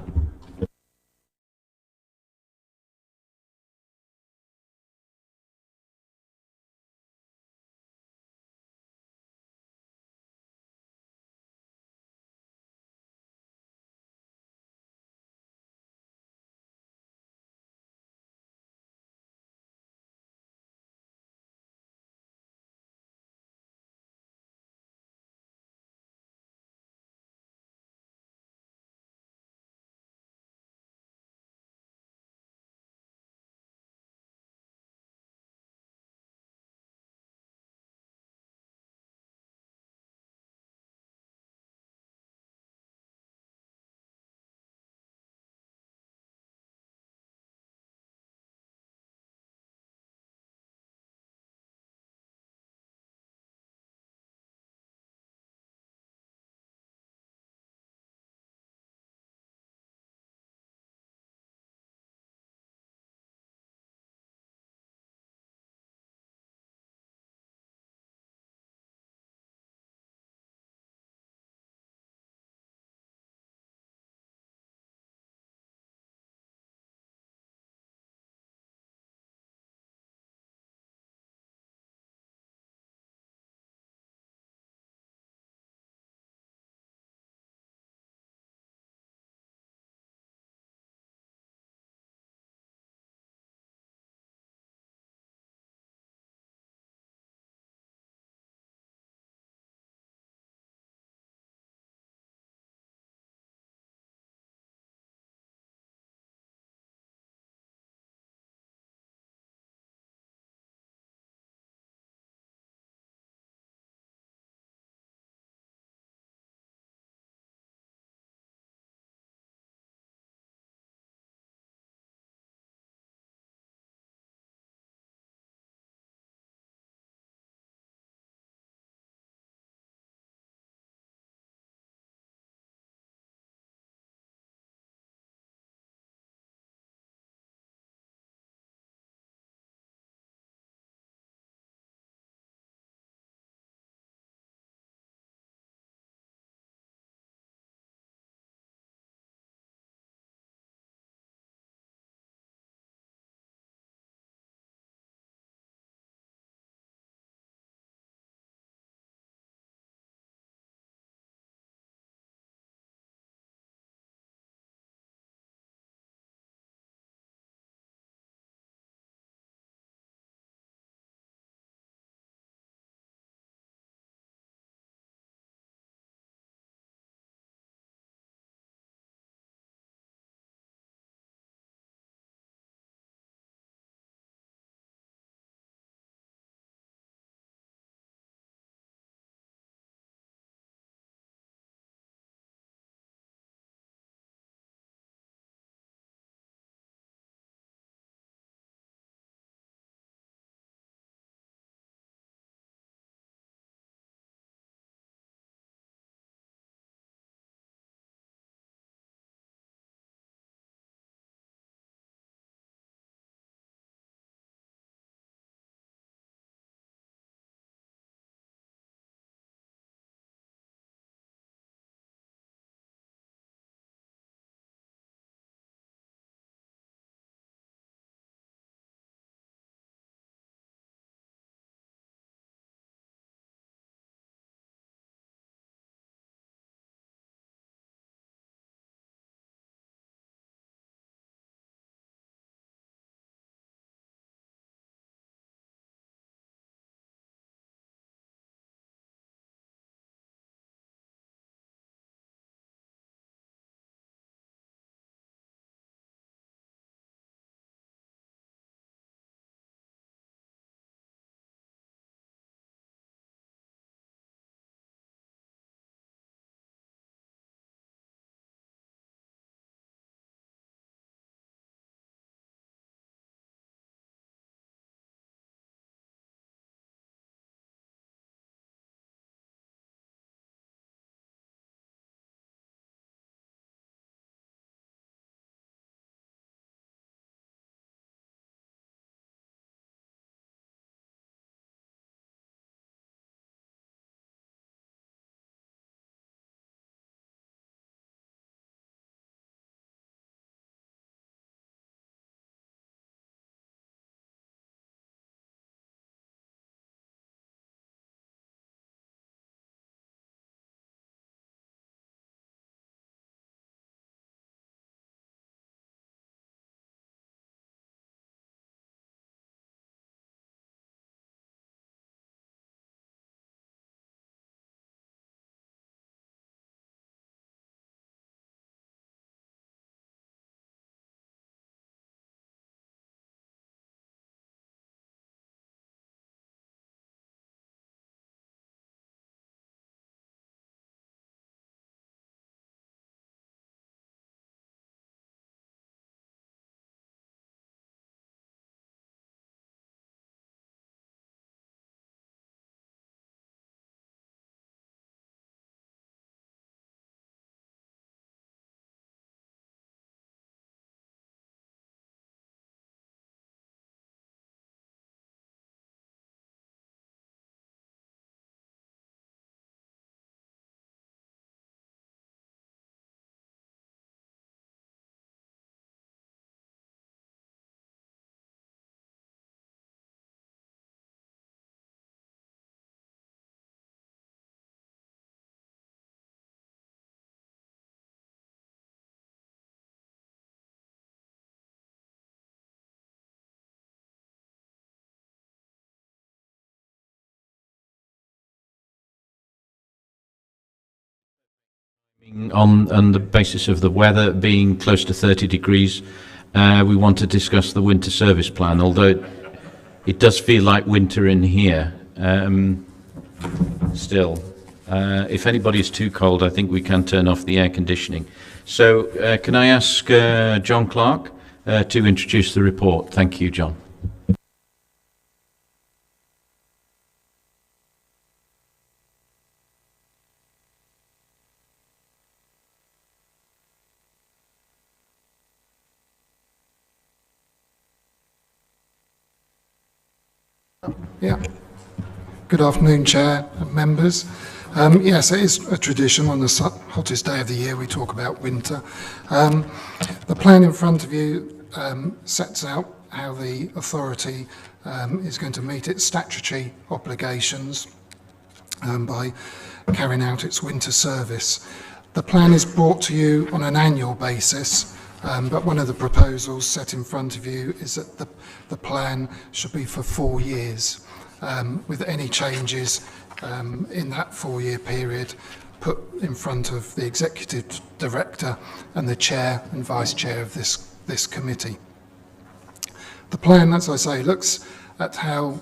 On the basis of the weather being close to 30 degrees, we want to discuss the winter service plan, although it does feel like winter in here still. If anybody is too cold, I think we can turn off the air conditioning. So can I ask John Clark to introduce the report? Thank you, John. Yeah. Good afternoon, Chair and members. Yes, it is a tradition on the hottest day of the year we talk about winter. The plan in front of you sets out how the authority is going to meet its statutory obligations by carrying out its winter service. The plan is brought to you on an annual basis, but one of the proposals set in front of you is that the plan should be for 4 years, with any changes in that 4-year period put in front of the Executive Director and the Chair and Vice Chair of this committee. The plan, as I say, looks at how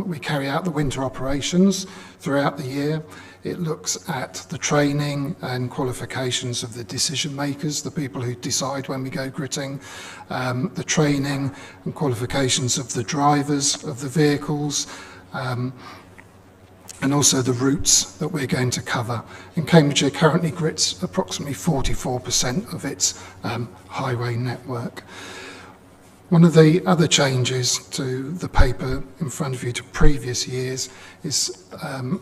we carry out the winter operations throughout the year. It looks at the training and qualifications of the decision makers, the people who decide when we go gritting, the training and qualifications of the drivers of the vehicles, and also the routes that we're going to cover. And Cambridgeshire currently grits approximately 44% of its highway network. One of the other changes to the paper in front of you to previous years is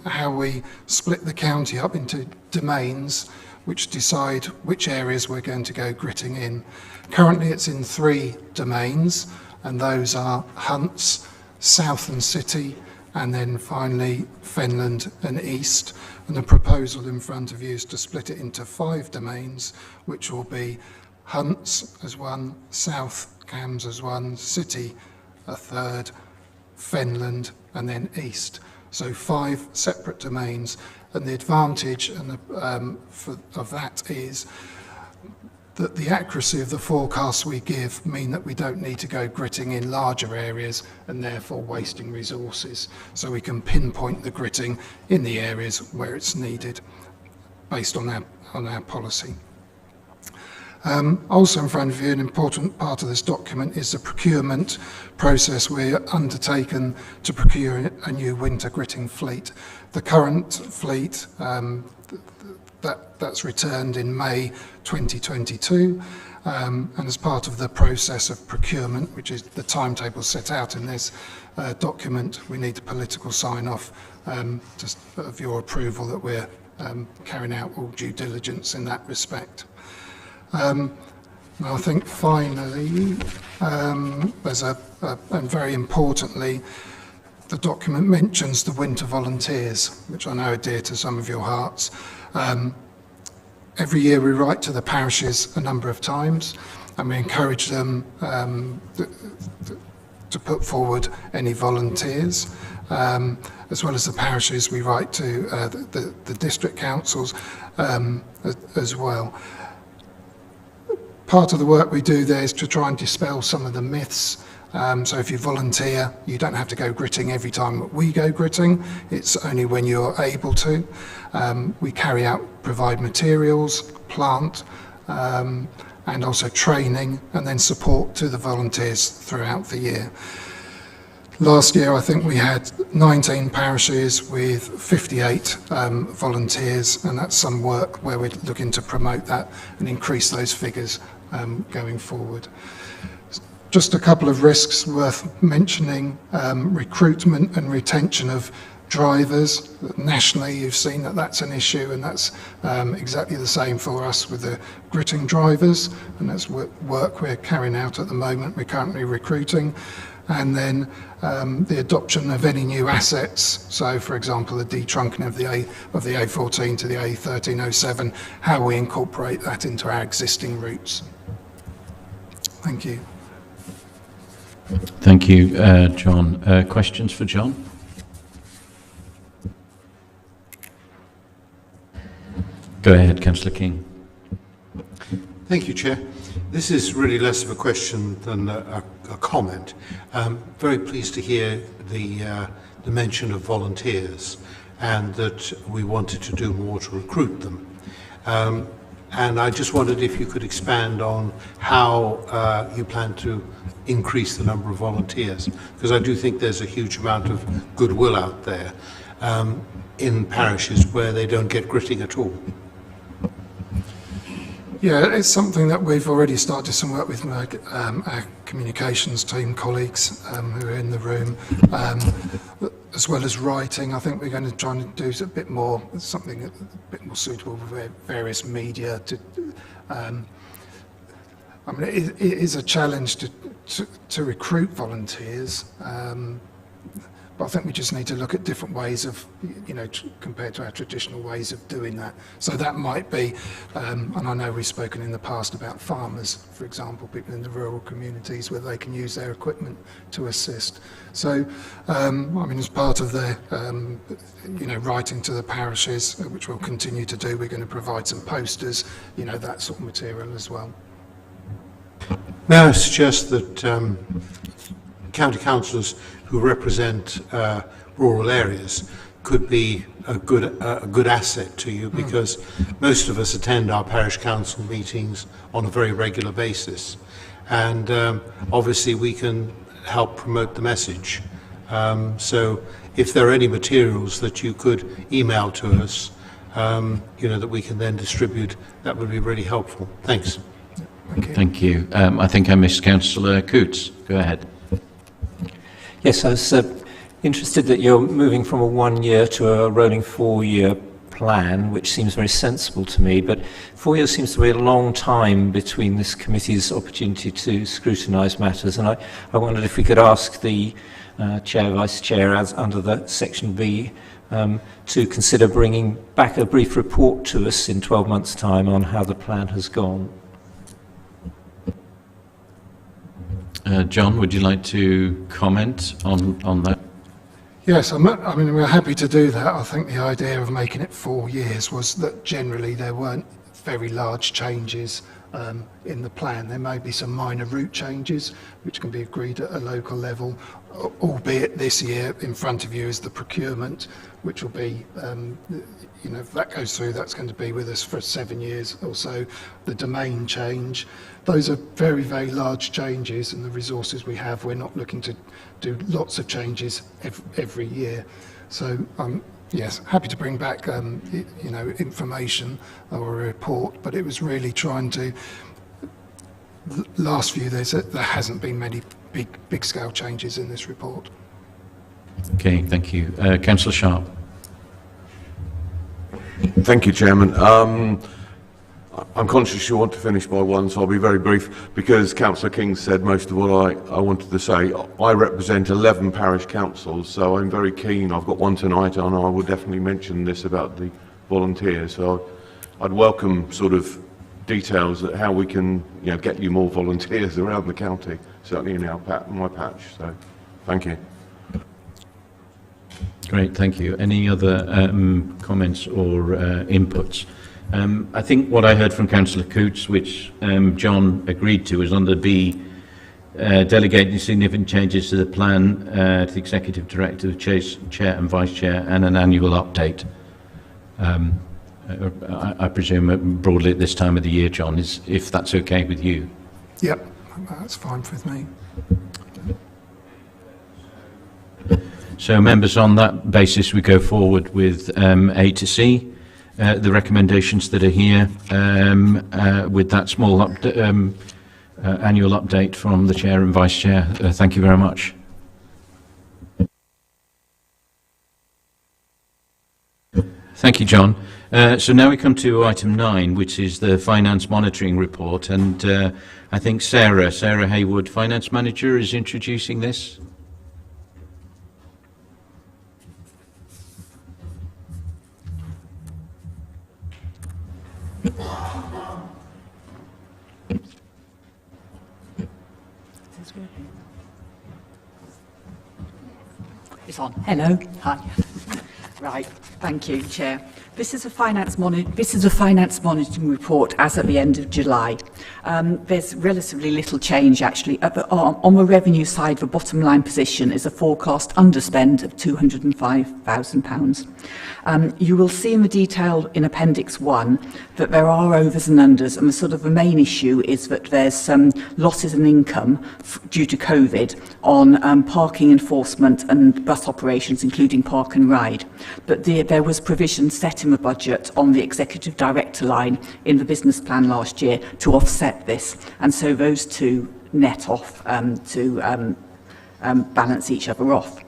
how we split the county up into domains which decide which areas we're going to go gritting in. Currently it's in 3 domains, and those are Hunts, South and City, and then finally Fenland and East. And the proposal in front of you is to split it into 5 domains, which will be Hunts as 1, South Cambs as 1, City a 3rd, Fenland, and then East. So 5 separate domains. And the advantage of that is that the accuracy of the forecasts we give mean that we don't need to go gritting in larger areas and therefore wasting resources. So we can pinpoint the gritting in the areas where it's needed based on our policy. Also in front of you, an important part of this document is the procurement process we're undertaken to procure a new winter gritting fleet. The current fleet that's returned in May 2022, and as part of the process of procurement, which is the timetable set out in this document, we need the political sign-off just of your approval that we're carrying out all due diligence in that respect. I think finally, there's and very importantly, the document mentions the winter volunteers, which I know are dear to some of your hearts. Every year we write to the parishes a number of times, and we encourage them to put forward any volunteers. As well as the parishes, we write to the district councils as well. Part of the work we do there is to try and dispel some of the myths. So if you volunteer, you don't have to go gritting every time that we go gritting. It's only when you're able to. We provide materials, plant, and also training, and then support to the volunteers throughout the year. Last year, I think we had 19 parishes with 58 volunteers, and that's some work where we're looking to promote that and increase those figures going forward. Just a couple of risks worth mentioning: recruitment and retention of drivers. Nationally, you've seen that that's an issue, and that's exactly the same for us with the gritting drivers, and that's work we're carrying out at the moment. We're currently recruiting. And then the adoption of any new assets. So, for example, the detrunking of the A14 to the A1307, how we incorporate that into our existing routes. Thank you. Thank you, John. Questions for John? Go ahead, Councillor King. Thank you, Chair. This is really less of a question than a comment. Very pleased to hear the mention of volunteers and that we wanted to do more to recruit them. And I just wondered if you could expand on how you plan to increase the number of volunteers, because I do think there's a huge amount of goodwill out there in parishes where they don't get gritting at all. Yeah, it's something that we've already started some work with our communications team colleagues who are in the room, as well as writing. I think we're going to try and do a bit more, something a bit more suitable for various media. I mean, it is a challenge to recruit volunteers, but I think we just need to look at different ways of, compared to our traditional ways of doing that. So that might be, and I know we've spoken in the past about farmers, for example, people in the rural communities where they can use their equipment to assist. So, I mean, as part of the, writing to the parishes, which we'll continue to do, we're going to provide some posters, that sort of material as well. May I suggest that county councillors who represent rural areas could be a good asset to you, because most of us attend our parish council meetings on a very regular basis, and obviously we can help promote the message. So if there are any materials that you could email to us, that we can then distribute, that would be really helpful. Thanks. Thank you. I think I missed Councillor Coots. Go ahead. Yes, I was interested that you're moving from a 1-year to a rolling 4-year plan, which seems very sensible to me, but 4 years seems to be a long time between this committee's opportunity to scrutinise matters, and I wondered if we could ask the Chair, Vice Chair, as under the Section B, to consider bringing back a brief report to us in 12 months' time on how the plan has gone. John, would you like to comment on that? Yes, I mean, we're happy to do that. I think the idea of making it 4 years was that generally there weren't very large changes in the plan. There may be some minor route changes which can be agreed at a local level, albeit this year in front of you is the procurement, which will be, if that goes through, that's going to be with us for 7 years or so. The domain change, those are very, very large changes, and the resources we have, we're not looking to do lots of changes every year. So, yes, happy to bring back, information or a report, but it was really trying to, the last few years, there hasn't been many big scale changes in this report. Okay, thank you. Councillor Sharp. Thank you, Chairman. I'm conscious you want to finish by 1, so I'll be very brief, because Councillor King said most of what I wanted to say. I represent 11 parish councils, so I'm very keen. I've got one tonight, and I will definitely mention this about the volunteers. So I'd welcome sort of details at how we can, get you more volunteers around the county, certainly in my patch. So, thank you. Great, thank you. Any other comments or inputs? I think what I heard from Councillor Coots, which John agreed to, is under B, delegating significant changes to the plan to the Executive Director, the Chair and Vice Chair, and an annual update. I presume broadly at this time of the year, John, if that's okay with you. Yep, that's fine with me. So, members, on that basis, we go forward with A to C, the recommendations that are here, with that small annual update from the Chair and Vice Chair. Thank you very much. Thank you, John. So now we come to item 9, which is the Finance Monitoring Report, and I think Sarah Haywood, Finance Manager, is introducing this. It's on. Hello. Hi. Right, thank you, Chair. This is a finance monitoring report as at the end of July. There's relatively little change actually. On the revenue side, the bottom line position is a forecast underspend of £205,000. You will see in the detail in Appendix 1 that there are overs and unders, and the main issue is that there's some losses in income due to COVID on parking enforcement and bus operations, including park and ride. But there was provision set in the budget on the executive director line in the business plan last year to offset this, and so those two net off to balance each other off.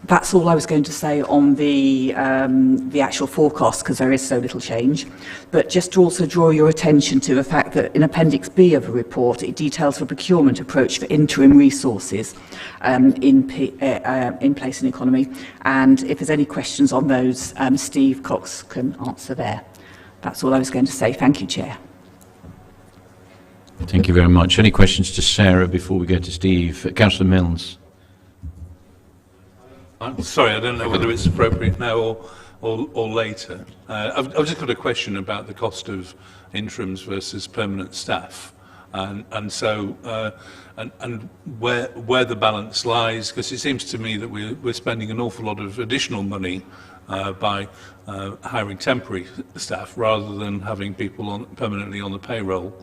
That's all I was going to say on the actual forecast, because there is so little change. But just to also draw your attention to the fact that in Appendix B of the report, it details the procurement approach for interim resources in place and economy. And if there's any questions on those, Steve Cox can answer there. That's all I was going to say. Thank you, Chair. Thank you very much. Any questions to Sarah before we go to Steve? Councillor Milnes. I'm sorry, I don't know whether it's appropriate now or later. I've just got a question about the cost of interims versus permanent staff, and where the balance lies, because it seems to me that we're spending an awful lot of additional money by hiring temporary staff rather than having people permanently on the payroll.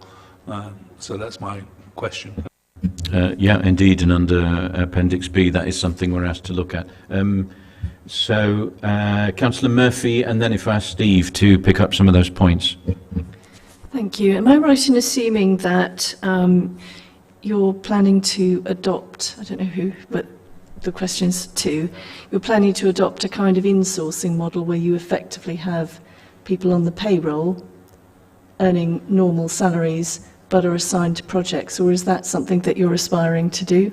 So that's my question. Yeah, indeed, and under Appendix B, that is something we're asked to look at. Councillor Murphy, and then if I ask Steve to pick up some of those points. Thank you. Am I right in assuming that you're planning to adopt, I don't know who, but the question's to, you're planning to adopt a kind of insourcing model where you effectively have people on the payroll earning normal salaries but are assigned to projects, or is that something that you're aspiring to do?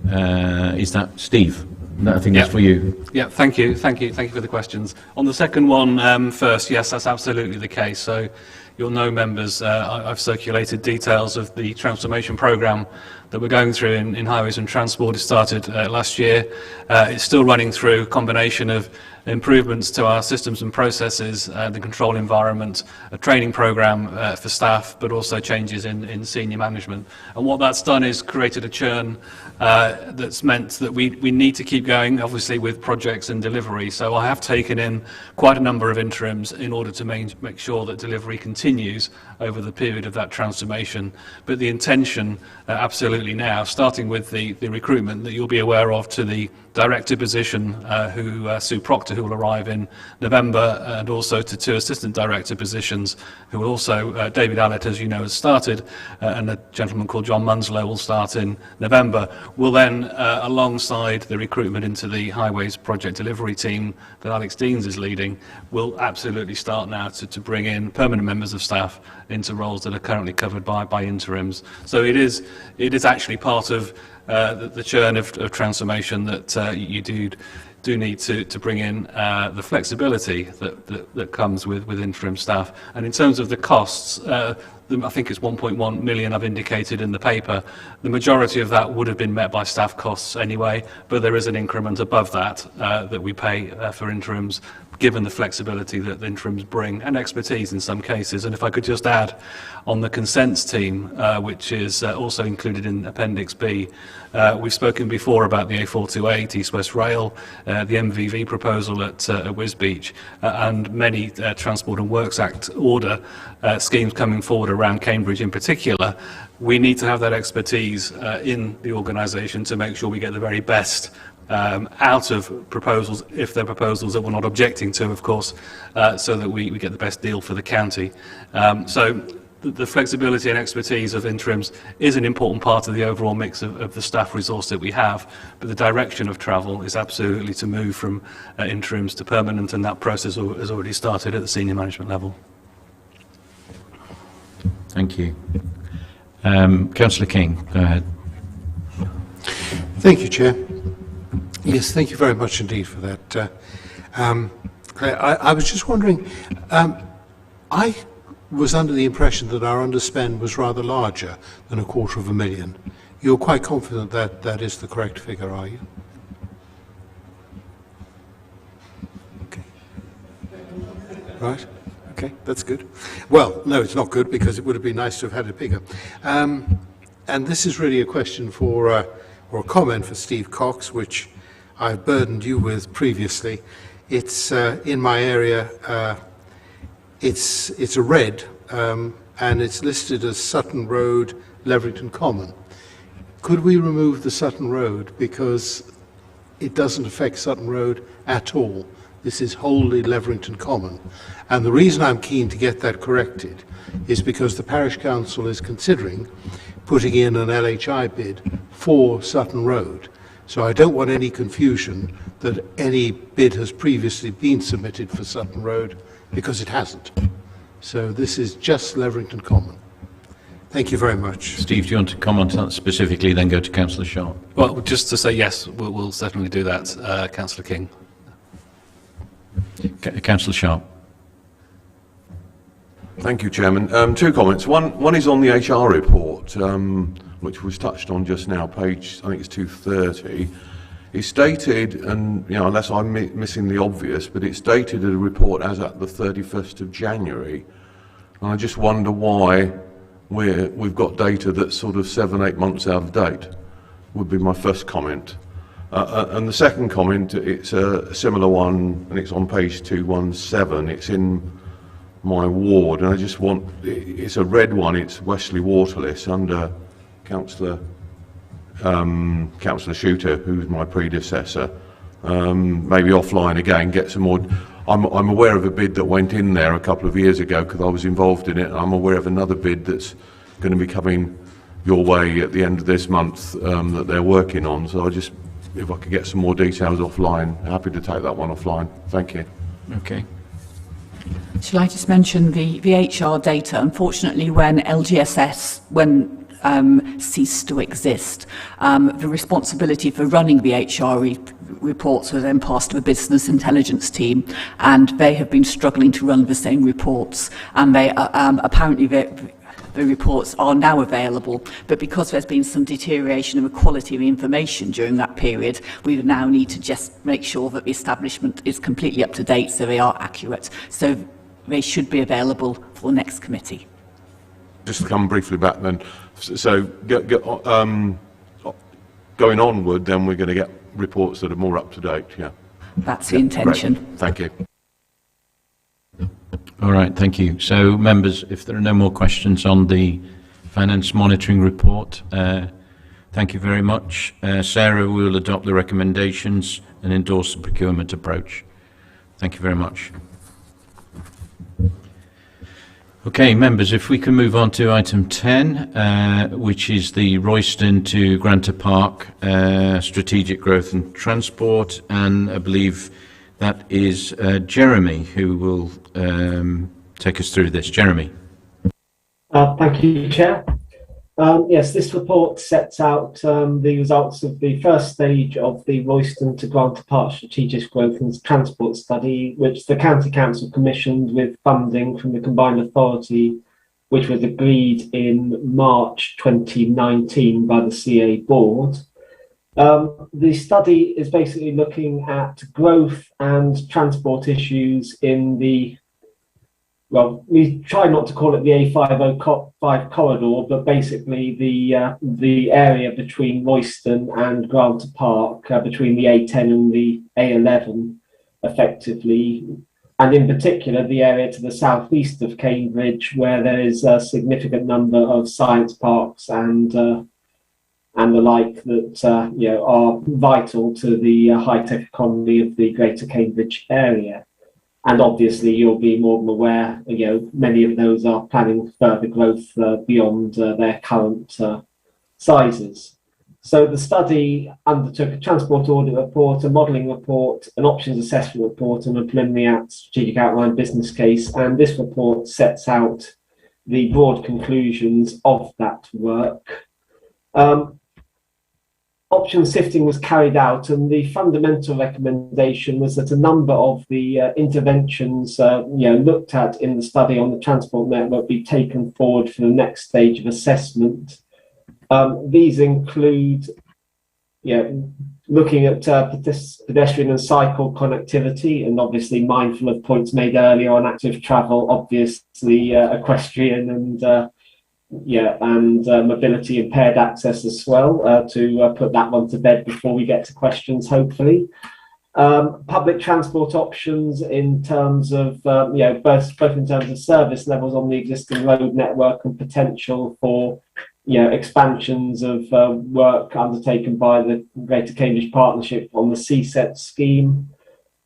Is that Steve? I think that's for you. Yeah, thank you for the questions. On the second one first, yes, that's absolutely the case. So you'll know, members, I've circulated details of the transformation programme that we're going through in highways and transport. It started last year. It's still running through a combination of improvements to our systems and processes, the control environment, a training programme for staff, but also changes in senior management. And what that's done is created a churn that's meant that we need to keep going, obviously, with projects and delivery. So I have taken in quite a number of interims in order to make sure that delivery continues over the period of that transformation. But the intention, absolutely now, starting with the recruitment that you'll be aware of to the director position, Sue Proctor, who will arrive in November, and also to 2 assistant director positions, who will also, David Allett, as you know, has started, and a gentleman called John Munslow will start in November. Will then, alongside the recruitment into the highways project delivery team that Alex Deans is leading, will absolutely start now to bring in permanent members of staff into roles that are currently covered by interims. So it is actually part of the churn of transformation that you do need to bring in the flexibility that comes with interim staff. And in terms of the costs, I think it's 1.1 million I've indicated in the paper. The majority of that would have been met by staff costs anyway, but there is an increment above that that we pay for interims, given the flexibility that the interims bring, and expertise in some cases. And if I could just add, on the consents team, which is also included in Appendix B, we've spoken before about the A428, East West Rail, the MVV proposal at Wisbech, and many Transport and Works Act order schemes coming forward around Cambridge in particular. We need to have that expertise in the organisation to make sure we get the very best out of proposals, if they're proposals that we're not objecting to, of course, so that we get the best deal for the county. So the flexibility and expertise of interims is an important part of the overall mix of the staff resource that we have, but the direction of travel is absolutely to move from interims to permanent, and that process has already started at the senior management level. Thank you. Councillor King, go ahead. Thank you, Chair. Yes, thank you very much indeed for that. I was just wondering, I was under the impression that our underspend was rather larger than £250,000. You're quite confident that that is the correct figure, are you? Okay. Right. Okay, that's good. Well, no, it's not good because it would have been nice to have had it bigger. And this is really a question for, or a comment for Steve Cox, which I've burdened you with previously. It's in my area, it's a red, and it's listed as Sutton Road, Leverington Common. Could we remove the Sutton Road because it doesn't affect Sutton Road at all? This is wholly Leverington Common. And the reason I'm keen to get that corrected is because the Parish Council is considering putting in an LHI bid for Sutton Road. So I don't want any confusion that any bid has previously been submitted for Sutton Road, because it hasn't. So this is just Leverington Common. Thank you very much. Steve, do you want to comment on that specifically, then go to Councillor Sharp? Well, just to say yes, we'll certainly do that, Councillor King. Councillor Sharp. Thank you, Chairman. Two comments. One is on the HR report, which was touched on just now, page, I think it's 230. It's stated, and unless I'm missing the obvious, but it's dated a report as at the 31st of January. And I just wonder why we've got data that's sort of 7-8 months out of date, would be my first comment. And the second comment, it's a similar one, and it's on page 217. It's in my ward, and I just want, it's a red one, it's Wesley Waterless, under Councillor Shooter, who's my predecessor. Maybe offline again, get some more. I'm aware of a bid that went in there a couple of years ago because I was involved in it, and I'm aware of another bid that's going to be coming your way at the end of this month that they're working on. So if I could get some more details offline, happy to take that one offline. Thank you. Okay. Shall I just mention the HR data? Unfortunately, when LGSS, ceased to exist, the responsibility for running the HR reports was then passed to the business intelligence team, and they have been struggling to run the same reports, and they apparently the reports are now available, but because there's been some deterioration in the quality of the information during that period, we now need to just make sure that the establishment is completely up to date so they are accurate. So they should be available for the next committee. Just to come briefly back then, so going onward, then we're going to get reports that are more up to date, yeah. That's the intention. Great. Thank you. All right, thank you. So, members, if there are no more questions on the Finance Monitoring Report, thank you very much. Sarah, we will adopt the recommendations and endorse the procurement approach. Thank you very much. Okay, members, if we can move on to item 10, which is the Royston to Granta Park Strategic Growth and Transport, and I believe that is Jeremy who will take us through this. Jeremy. Thank you, Chair. Yes, this report sets out the results of the first stage of the Royston to Granta Park Strategic Growth and Transport Study, which the County Council commissioned with funding from the Combined Authority, which was agreed in March 2019 by the CA Board. The study is basically looking at growth and transport issues in the, well, we try not to call it the A505 corridor, but basically the area between Royston and Granta Park, between the A10 and the A11, effectively, and in particular the area to the southeast of Cambridge, where there is a significant number of science parks and the like that are vital to the high-tech economy of the Greater Cambridge area. And obviously, you'll be more than aware, many of those are planning further growth beyond their current sizes. So the study undertook a transport audit report, a modelling report, an options assessment report, and a preliminary strategic outline business case. And this report sets out the broad conclusions of that work. Option sifting was carried out, and the fundamental recommendation was that a number of the interventions looked at in the study on the transport network be taken forward for the next stage of assessment. These include looking at pedestrian and cycle connectivity, and obviously mindful of points made earlier on active travel, obviously equestrian and mobility impaired access as well, to put that one to bed before we get to questions, hopefully. Public transport options in terms of, both in terms of service levels on the existing road network and potential for, expansions of work undertaken by the Greater Cambridge Partnership on the CSET scheme.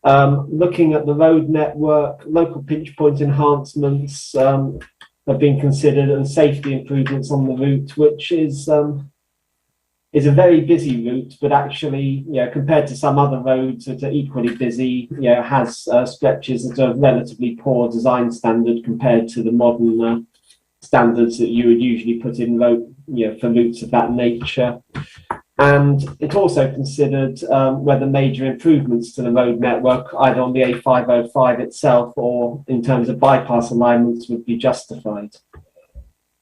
Looking at the road network, local pinch point enhancements have been considered, and safety improvements on the route, which is a very busy route, but actually, compared to some other roads that are equally busy, has stretches that are relatively poor design standard compared to the modern standards that you would usually put in road, for routes of that nature. And it also considered whether major improvements to the road network, either on the A505 itself or in terms of bypass alignments, would be justified.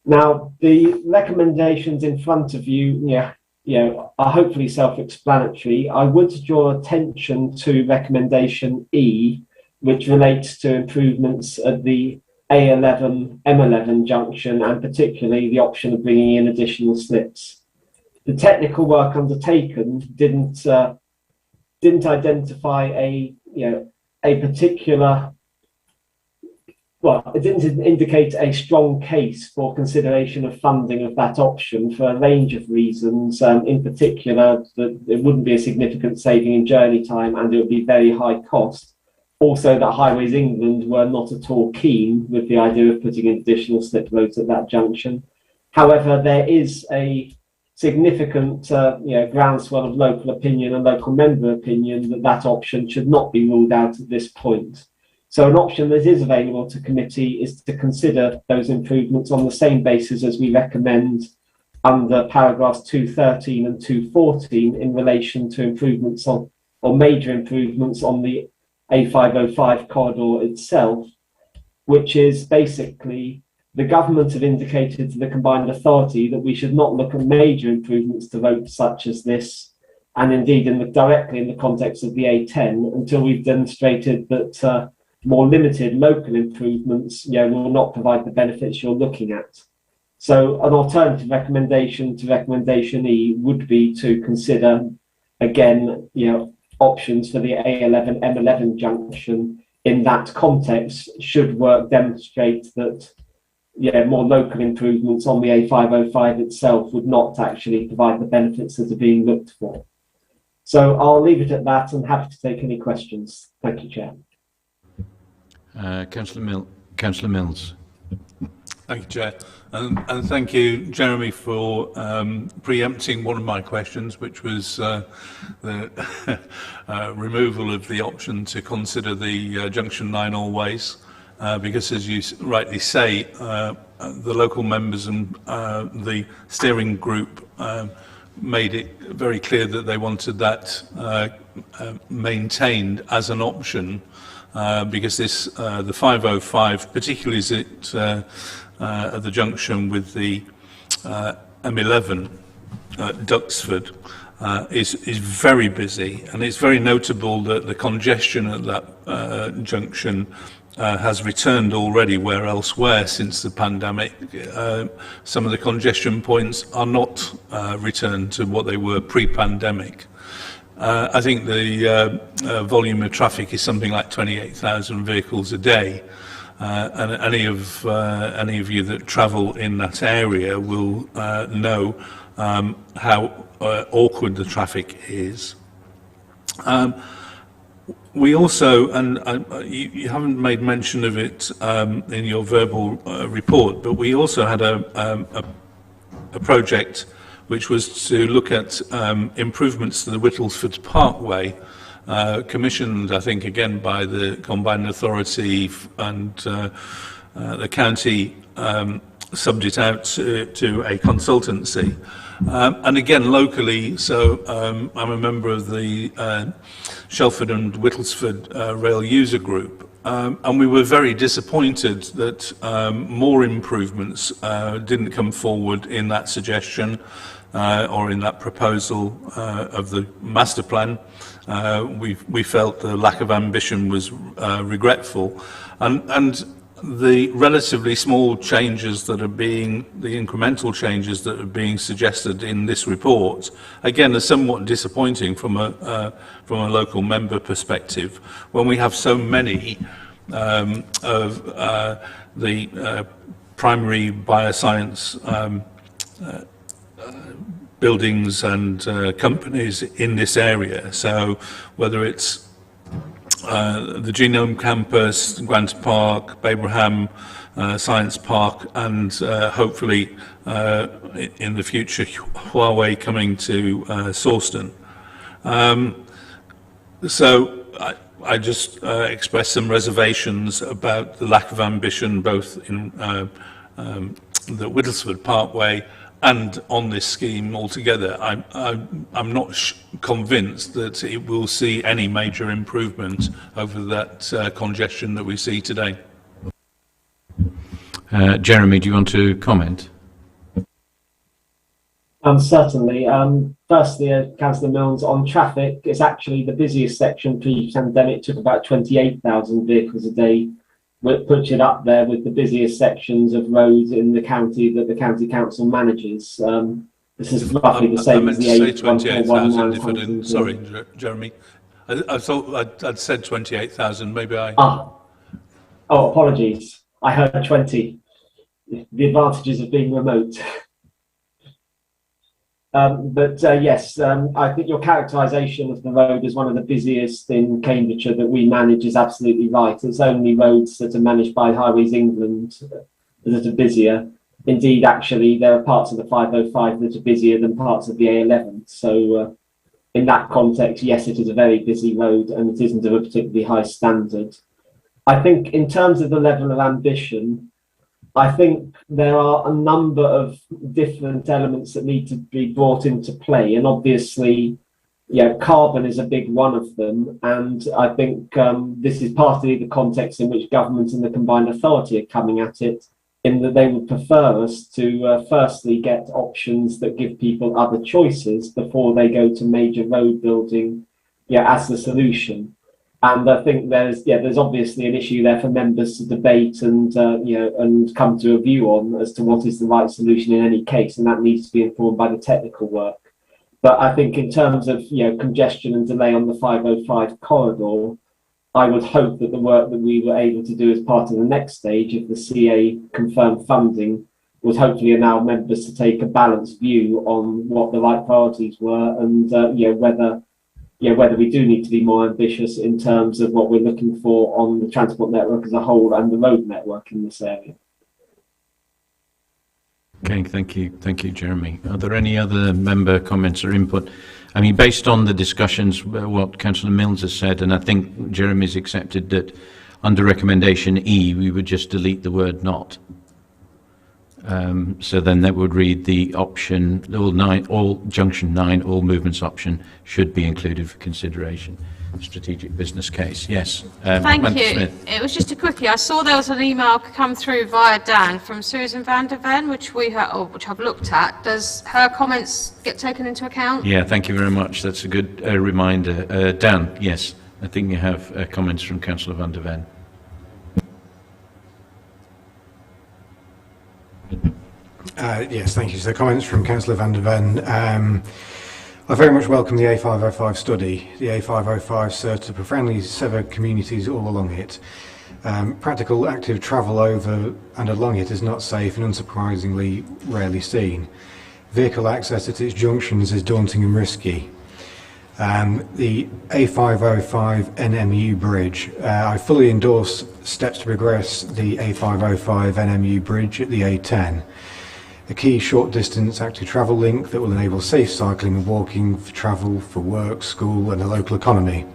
Now, the recommendations in front of you, are hopefully self-explanatory. I would draw attention to recommendation E, which relates to improvements at the A11, M11 junction, and particularly the option of bringing in additional slips. The technical work undertaken didn't identify a particular. Well, it didn't indicate a strong case for consideration of funding of that option for a range of reasons. In particular, that it wouldn't be a significant saving in journey time, and it would be very high cost. Also, that Highways England were not at all keen with the idea of putting in additional slip roads at that junction. However, there is a significant groundswell of local opinion and local member opinion that that option should not be ruled out at this point. So an option that is available to committee is to consider those improvements on the same basis as we recommend under paragraphs 213 and 214 in relation to improvements on, or major improvements on the A505 corridor itself, which is basically the government have indicated to the combined authority that we should not look at major improvements to roads such as this, and indeed directly in the context of the A10, until we've demonstrated that more limited local improvements will not provide the benefits you're looking at. So an alternative recommendation to recommendation E would be to consider, again, options for the A11, M11 junction in that context, should work demonstrate that more local improvements on the A505 itself would not actually provide the benefits that are being looked for. So I'll leave it at that and happy to take any questions. Thank you, Chair. Councillor Mills. Thank you, Chair. And thank you, Jeremy, for preempting one of my questions, which was the removal of the option to consider the Junction 9 Always, because as you rightly say, the local members and the steering group made it very clear that they wanted that maintained as an option, because this the 505, particularly as it at the junction with the M11 at Duxford, is very busy, and it's very notable that the congestion at that junction has returned already, where elsewhere since the pandemic some of the congestion points are not returned to what they were pre-pandemic. I think the volume of traffic is something like 28,000 vehicles a day, and any of you that travel in that area will know how awkward the traffic is. We also, and you haven't made mention of it in your verbal report, but we also had a project which was to look at improvements to the Whittlesford Parkway, commissioned, I think, again by the Combined Authority, and the county subbed it out to a consultancy. And again, locally, so I'm a member of the Shelford and Whittlesford Rail User Group, and we were very disappointed that more improvements didn't come forward in that suggestion or in that proposal of the master plan. We felt the lack of ambition was regretful, and the relatively small changes that are being, the incremental changes that are being suggested in this report, again, are somewhat disappointing from a local member perspective, when we have so many of the primary bioscience buildings and companies in this area. So whether it's the Genome Campus, Grant Park, Babraham Science Park, and hopefully in the future Huawei coming to Sawston. So I just express some reservations about the lack of ambition both in the Whittlesford Parkway and on this scheme altogether. I'm not convinced that it will see any major improvement over that congestion that we see today. Jeremy, do you want to comment? Certainly. Firstly, Councillor Milnes, on traffic, it's actually the busiest section pre-pandemic, took about 28,000 vehicles a day, which puts it up there with the busiest sections of roads in the county that the county council manages. This is roughly the same as the A141. Sorry, Jeremy. I thought I'd said 28,000. Maybe I. Oh, apologies. I heard 20. The advantages of being remote. Yes, I think your characterisation of the road as one of the busiest in Cambridgeshire that we manage is absolutely right. It's only roads that are managed by Highways England that are busier. Indeed, actually, there are parts of the 505 that are busier than parts of the A11. So in that context, yes, it is a very busy road and it isn't of a particularly high standard. I think in terms of the level of ambition, I think there are a number of different elements that need to be brought into play, and obviously, carbon is a big one of them. And I think this is partly the context in which government and the combined authority are coming at it, in that they would prefer us to firstly get options that give people other choices before they go to major road building, as the solution. And I think there's obviously an issue there for members to debate and and come to a view on as to what is the right solution in any case, and that needs to be informed by the technical work. But I think in terms of congestion and delay on the 505 corridor, I would hope that the work that we were able to do as part of the next stage of the CA confirmed funding would hopefully allow members to take a balanced view on what the right priorities were, and whether we do need to be more ambitious in terms of what we're looking for on the transport network as a whole and the road network in this area. Okay, thank you, Jeremy. Are there any other member comments or input? I mean, based on the discussions, what Councillor Milnes has said, and I think Jeremy's accepted that under recommendation E, we would just delete the word not. So then that would read the option, all junction 9, all movements option should be included for consideration. Strategic business case. Yes. Thank you. Smith. It was just a quickie. I saw there was an email come through via Dan from Susan van der Ven, which I've looked at. Does her comments get taken into account? Yeah, thank you very much. That's a good reminder. Dan, yes, I think you have comments from Councillor van der Ven. Yes, thank you. So comments from Councillor van der Ven. I very much welcome the A505 study. The A505 serves to profoundly sever communities all along it. Practical active travel over and along it is not safe and unsurprisingly rarely seen. Vehicle access at its junctions is daunting and risky. The A505 NMU bridge. I fully endorse steps to progress the A505 NMU bridge at the A10. A key short distance active travel link that will enable safe cycling and walking for travel, for work, school and the local economy.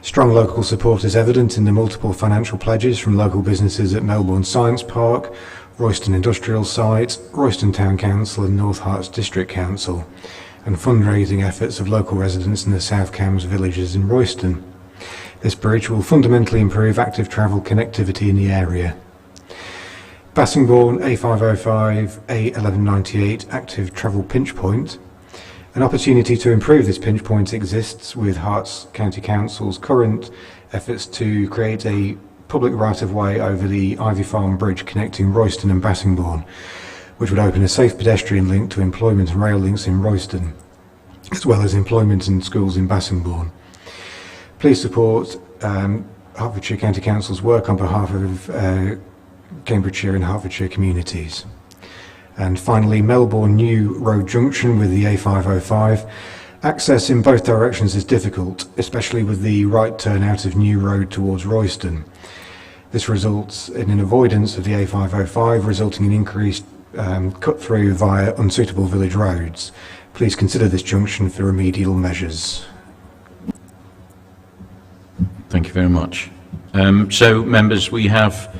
Strong local support is evident in the multiple financial pledges from local businesses at Melbourne Science Park, Royston Industrial Site, Royston Town Council and North Herts District Council, and fundraising efforts of local residents in the South Cambs villages in Royston. This bridge will fundamentally improve active travel connectivity in the area. Bassingbourn A505 A1198 active travel pinch point. An opportunity to improve this pinch point exists with Herts County Council's current efforts to create a public right-of-way over the Ivy Farm Bridge connecting Royston and Bassingbourn, which would open a safe pedestrian link to employment and rail links in Royston, as well as employment and schools in Bassingbourn. Please support Hertfordshire County Council's work on behalf of Cambridgeshire and Hertfordshire communities. And finally, Melbourne New Road Junction with the A505. Access in both directions is difficult, especially with the right turn out of New Road towards Royston. This results in an avoidance of the A505, resulting in increased cut through via unsuitable village roads. Please consider this junction for remedial measures. Thank you very much. So, members, we have...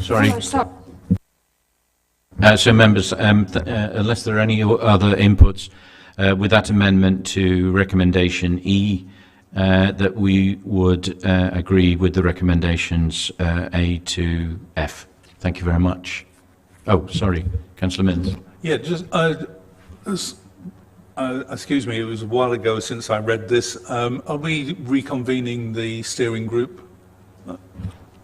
sorry. So, members, unless there are any other inputs, with that amendment to recommendation E, that we would agree with the recommendations A to F. Thank you very much. Oh, sorry, Councillor Minns. Yeah, just excuse me, it was a while ago since I read this. Are we reconvening the steering group?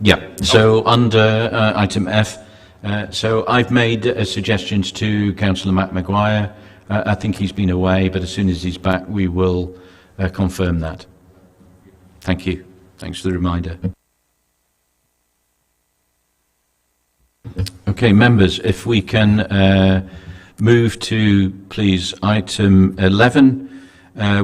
Yeah, so under item F, so I've made suggestions to Councillor Matt Maguire. I think he's been away, but as soon as he's back, we will confirm that. Thank you. Thanks for the reminder. Okay, members, if we can move to, please, item 11,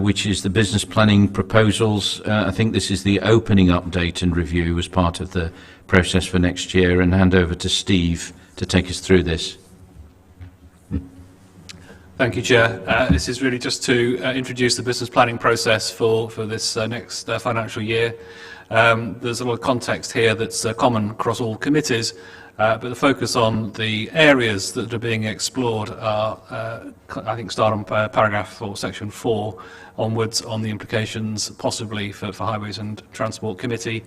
which is the business planning proposals. I think this is the opening update and review as part of the process for next year, and hand over to Steve to take us through this. Thank you, Chair. This is really just to introduce the business planning process for this next financial year. There's a lot of context here that's common across all committees, but the focus on the areas that are being explored are, I think, start on paragraph or section 4 onwards on the implications possibly for Highways and Transport Committee.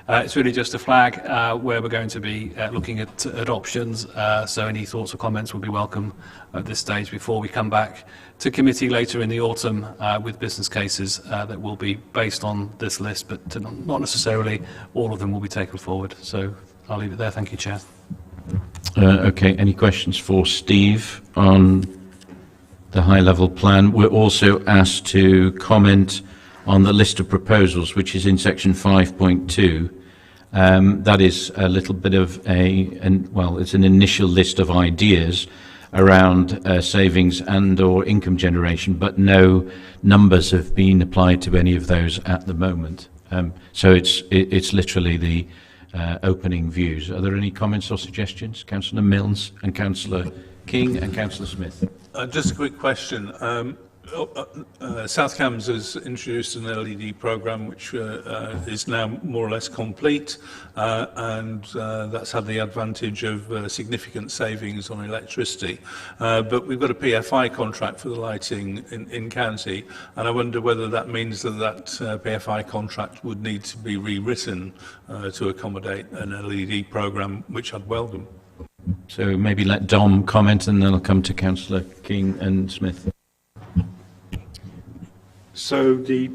It's really just a flag where we're going to be looking at options, so any thoughts or comments will be welcome at this stage before we come back to committee later in the autumn with business cases that will be based on this list, but not necessarily all of them will be taken forward. So I'll leave it there. Thank you, Chair. Okay, any questions for Steve on the high-level plan? We're also asked to comment on the list of proposals, which is in section 5.2. That is a little bit of it's an initial list of ideas around savings and or income generation, but no numbers have been applied to any of those at the moment. So it's literally the opening views. Are there any comments or suggestions? Councillor Milnes and Councillor King and Councillor Smith. Just a quick question. South Cambs has introduced an LED programme which is now more or less complete, and that's had the advantage of significant savings on electricity. But we've got a PFI contract for the lighting in county, and I wonder whether that means that PFI contract would need to be rewritten to accommodate an LED programme, which I'd welcome. So maybe let Dom comment, and then I'll come to Councillor King and Smith. So the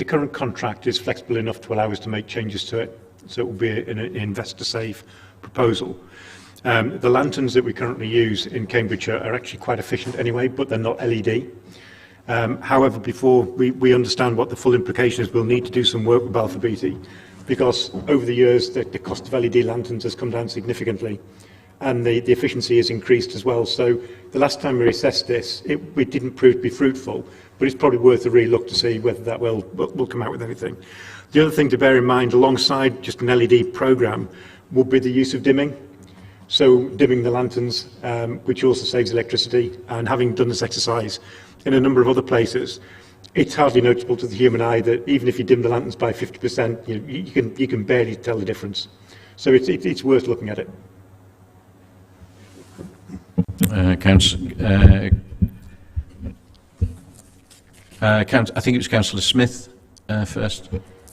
current contract is flexible enough to allow us to make changes to it. So it will be an investor-safe proposal. The lanterns that we currently use in Cambridgeshire are actually quite efficient anyway, but they're not LED. However, before we understand what the full implication is, we'll need to do some work with Balfour Beatty, because over the years the cost of LED lanterns has come down significantly, and the efficiency has increased as well. So the last time we assessed this, it didn't prove to be fruitful, but it's probably worth a re-look to see whether that will come out with anything. The other thing to bear in mind, alongside just an LED programme, would be the use of dimming. So dimming the lanterns, which also saves electricity, and having done this exercise in a number of other places, it's hardly noticeable to the human eye that even if you dim the lanterns by 50%, you can barely tell the difference. So it's worth looking at it. I think it was Councillor Smith first.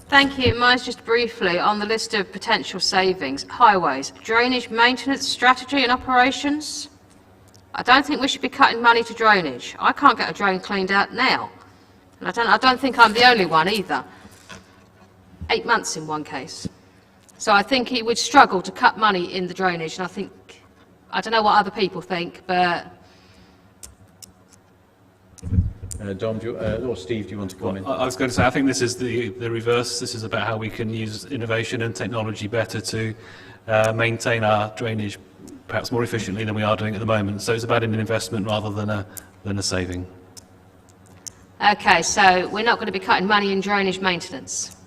Thank you. Mine's just briefly on the list of potential savings. Highways, drainage maintenance strategy and operations. I don't think we should be cutting money to drainage. I can't get a drain cleaned out now. And I don't think I'm the only one either. 8 months in one case. So I think he would struggle to cut money in the drainage, and I don't know what other people think, but... Dom, or Steve, do you want to comment? I was going to say, I think this is the reverse. This is about how we can use innovation and technology better to maintain our drainage perhaps more efficiently than we are doing at the moment. So it's about an investment rather than a saving. Okay, so we're not going to be cutting money in drainage maintenance.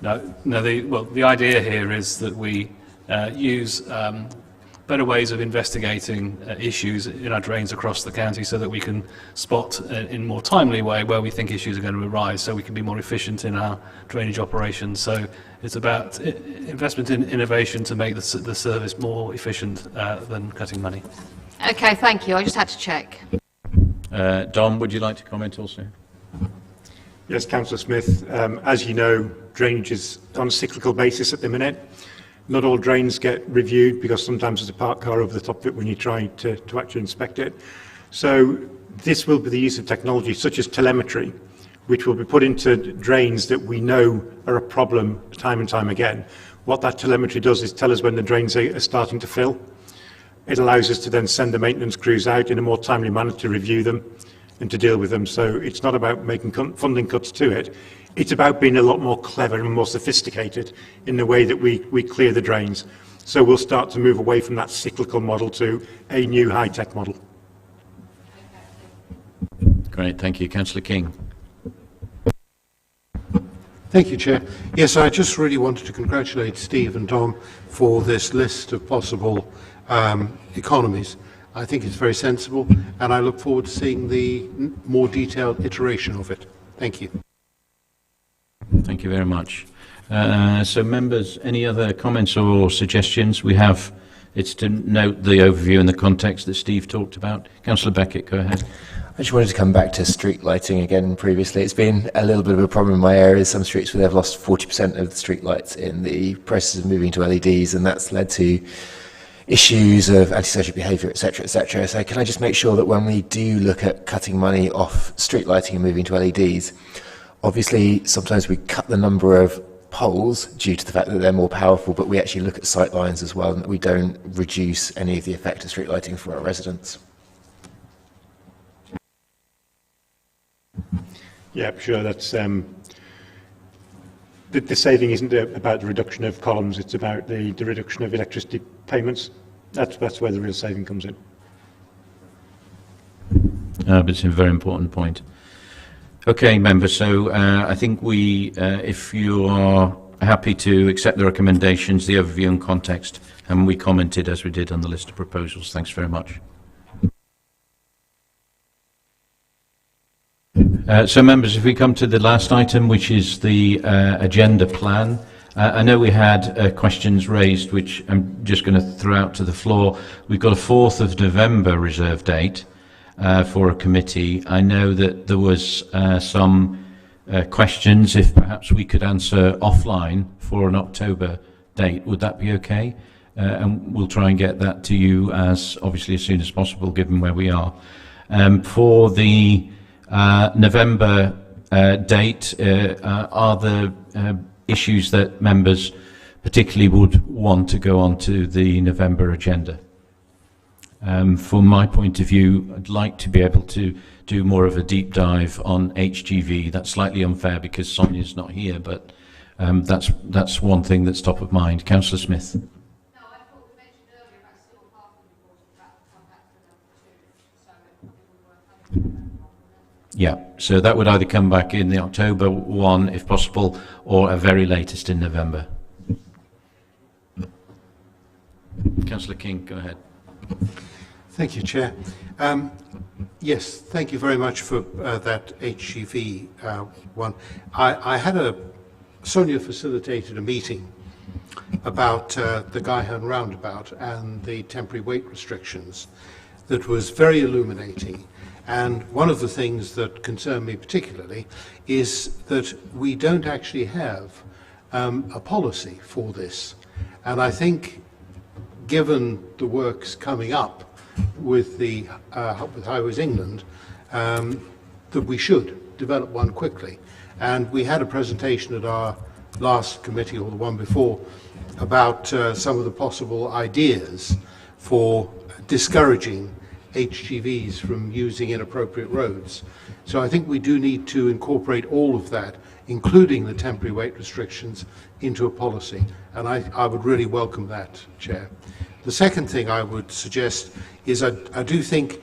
No. The idea here is that we use better ways of investigating issues in our drains across the county so that we can spot in a more timely way where we think issues are going to arise, so we can be more efficient in our drainage operations. So it's about investment in innovation to make the service more efficient than cutting money. Okay, thank you. I just had to check. Dom, would you like to comment also? Yes, Councillor Smith. As you know, drainage is on a cyclical basis at the minute. Not all drains get reviewed because sometimes there's a parked car over the top of it when you try to actually inspect it. So this will be the use of technology such as telemetry, which will be put into drains that we know are a problem time and time again. What that telemetry does is tell us when the drains are starting to fill. It allows us to then send the maintenance crews out in a more timely manner to review them and to deal with them. So it's not about making funding cuts to it. It's about being a lot more clever and more sophisticated in the way that we clear the drains. So we'll start to move away from that cyclical model to a new high-tech model. Great, thank you. Councillor King. Thank you, Chair. Yes, I just really wanted to congratulate Steve and Tom for this list of possible economies. I think it's very sensible, and I look forward to seeing the more detailed iteration of it. Thank you. Thank you very much. So members, any other comments or suggestions? It's to note the overview and the context that Steve talked about. Councillor Beckett, go ahead. I just wanted to come back to street lighting again previously. It's been a little bit of a problem in my area. Some streets where they've lost 40% of the street lights in the process of moving to LEDs, and that's led to issues of antisocial behaviour, etc., etc. So can I just make sure that when we do look at cutting money off street lighting and moving to LEDs, obviously sometimes we cut the number of poles due to the fact that they're more powerful, but we actually look at sight lines as well, and that we don't reduce any of the effect of street lighting for our residents? Yeah, sure. That's the saving isn't about the reduction of columns, it's about the reduction of electricity payments. That's where the real saving comes in. But it's a very important point. Okay, members, so I think if you are happy to accept the recommendations, the overview and context, and we commented as we did on the list of proposals. Thanks very much. So members, if we come to the last item, which is the agenda plan, I know we had questions raised, which I'm just going to throw out to the floor. We've got a 4th of November reserve date for a committee. I know that there was some questions, if perhaps we could answer offline for an October date. Would that be okay? And we'll try and get that to you as soon as possible, given where we are. For the November date, are there issues that members particularly would want to go on to the November agenda? From my point of view, I'd like to be able to do more of a deep dive on HGV. That's slightly unfair because Sonia's not here, but that's one thing that's top of mind. Councillor Smith. Yeah, so that would either come back in the October one, if possible, or at very latest in November. Councillor King, go ahead. Thank you, Chair. Yes, thank you very much for that HGV one. Sonia facilitated a meeting about the Guyherne roundabout and the temporary weight restrictions. that was very illuminating. And one of the things that concern me particularly is that we don't actually have a policy for this. And I think, given the works coming up with with Highways England, that we should develop one quickly. And we had a presentation at our last committee, or the one before, about some of the possible ideas for discouraging HGVs from using inappropriate roads. So I think we do need to incorporate all of that, including the temporary weight restrictions, into a policy. And I would really welcome that, Chair. The second thing I would suggest is I do think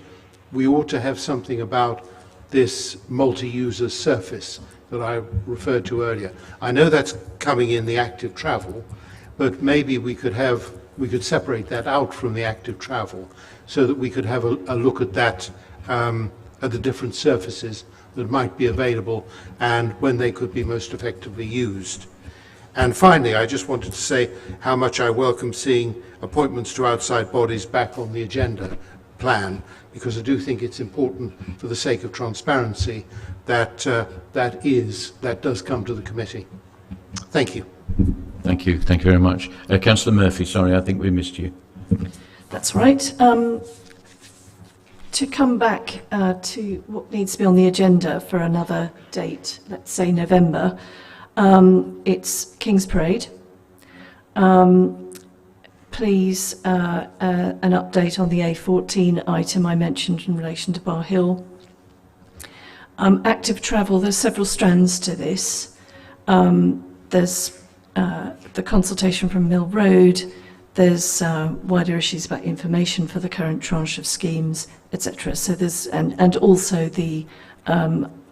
we ought to have something about this multi-user surface that I referred to earlier. I know that's coming in the active travel, but maybe we could separate that out from the active travel so that we could have a look at that, at the different surfaces that might be available and when they could be most effectively used. And finally, I just wanted to say how much I welcome seeing appointments to outside bodies back on the agenda plan, because I do think it's important, for the sake of transparency, that that does come to the committee. Thank you. Thank you. Thank you very much. Councillor Murphy, sorry, I think we missed you. That's right. To come back to what needs to be on the agenda for another date, let's say November, it's King's Parade. Please, an update on the A14 item I mentioned in relation to Bar Hill. Active travel, there's several strands to this. There's the consultation from Mill Road, there's wider issues about information for the current tranche of schemes, etc. So there's, and also the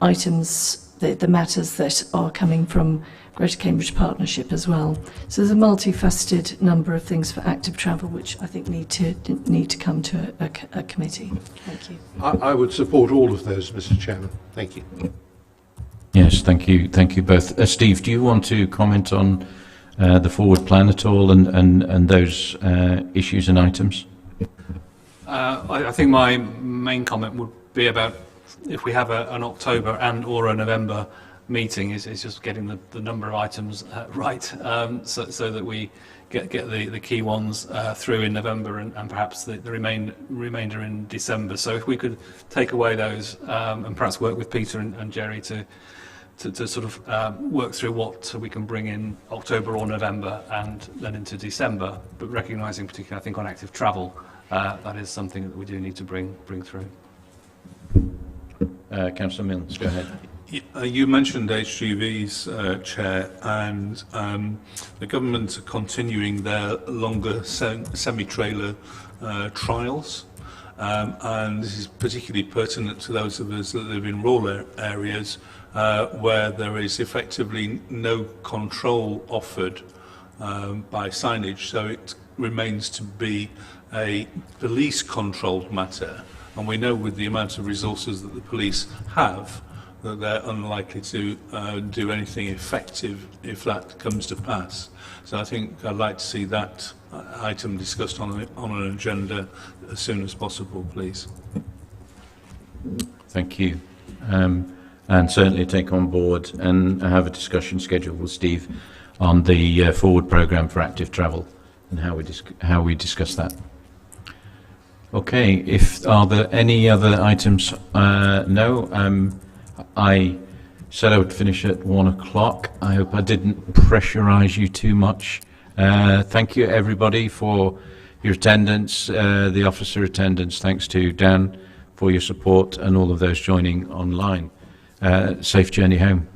items, the matters that are coming from Greater Cambridge Partnership as well. So there's a multifaceted number of things for active travel which I think need to come to a committee. Thank you. I would support all of those, Mr. Chairman. Thank you. Yes, thank you both. Steve, do you want to comment on the forward plan at all and those issues and items? I think my main comment would be about if we have an October and or a November meeting, is just getting the number of items right, so that we get the key ones through in November and perhaps the remainder in December. So if we could take away those and perhaps work with Peter and Jerry to sort of work through what we can bring in October or November and then into December, but recognising particularly, I think, on active travel, that is something that we do need to bring through. Councillor Milnes, go ahead. You mentioned HGVs, Chair, and the government are continuing their longer semi-trailer trials, and this is particularly pertinent to those of us that live in rural areas where there is effectively no control offered by signage, so it remains to be a police-controlled matter, and we know with the amount of resources that the police have that they're unlikely to do anything effective if that comes to pass. So I think I'd like to see that item discussed on an agenda as soon as possible, please. Thank you. And certainly take on board and have a discussion scheduled with Steve on the forward programme for active travel and how we discuss that. Okay, are there any other items? No. I said I would finish at 1 o'clock. I hope I didn't pressurise you too much. Thank you, everybody, for your attendance, the officer attendance. Thanks to Dan for your support and all of those joining online. Safe journey home.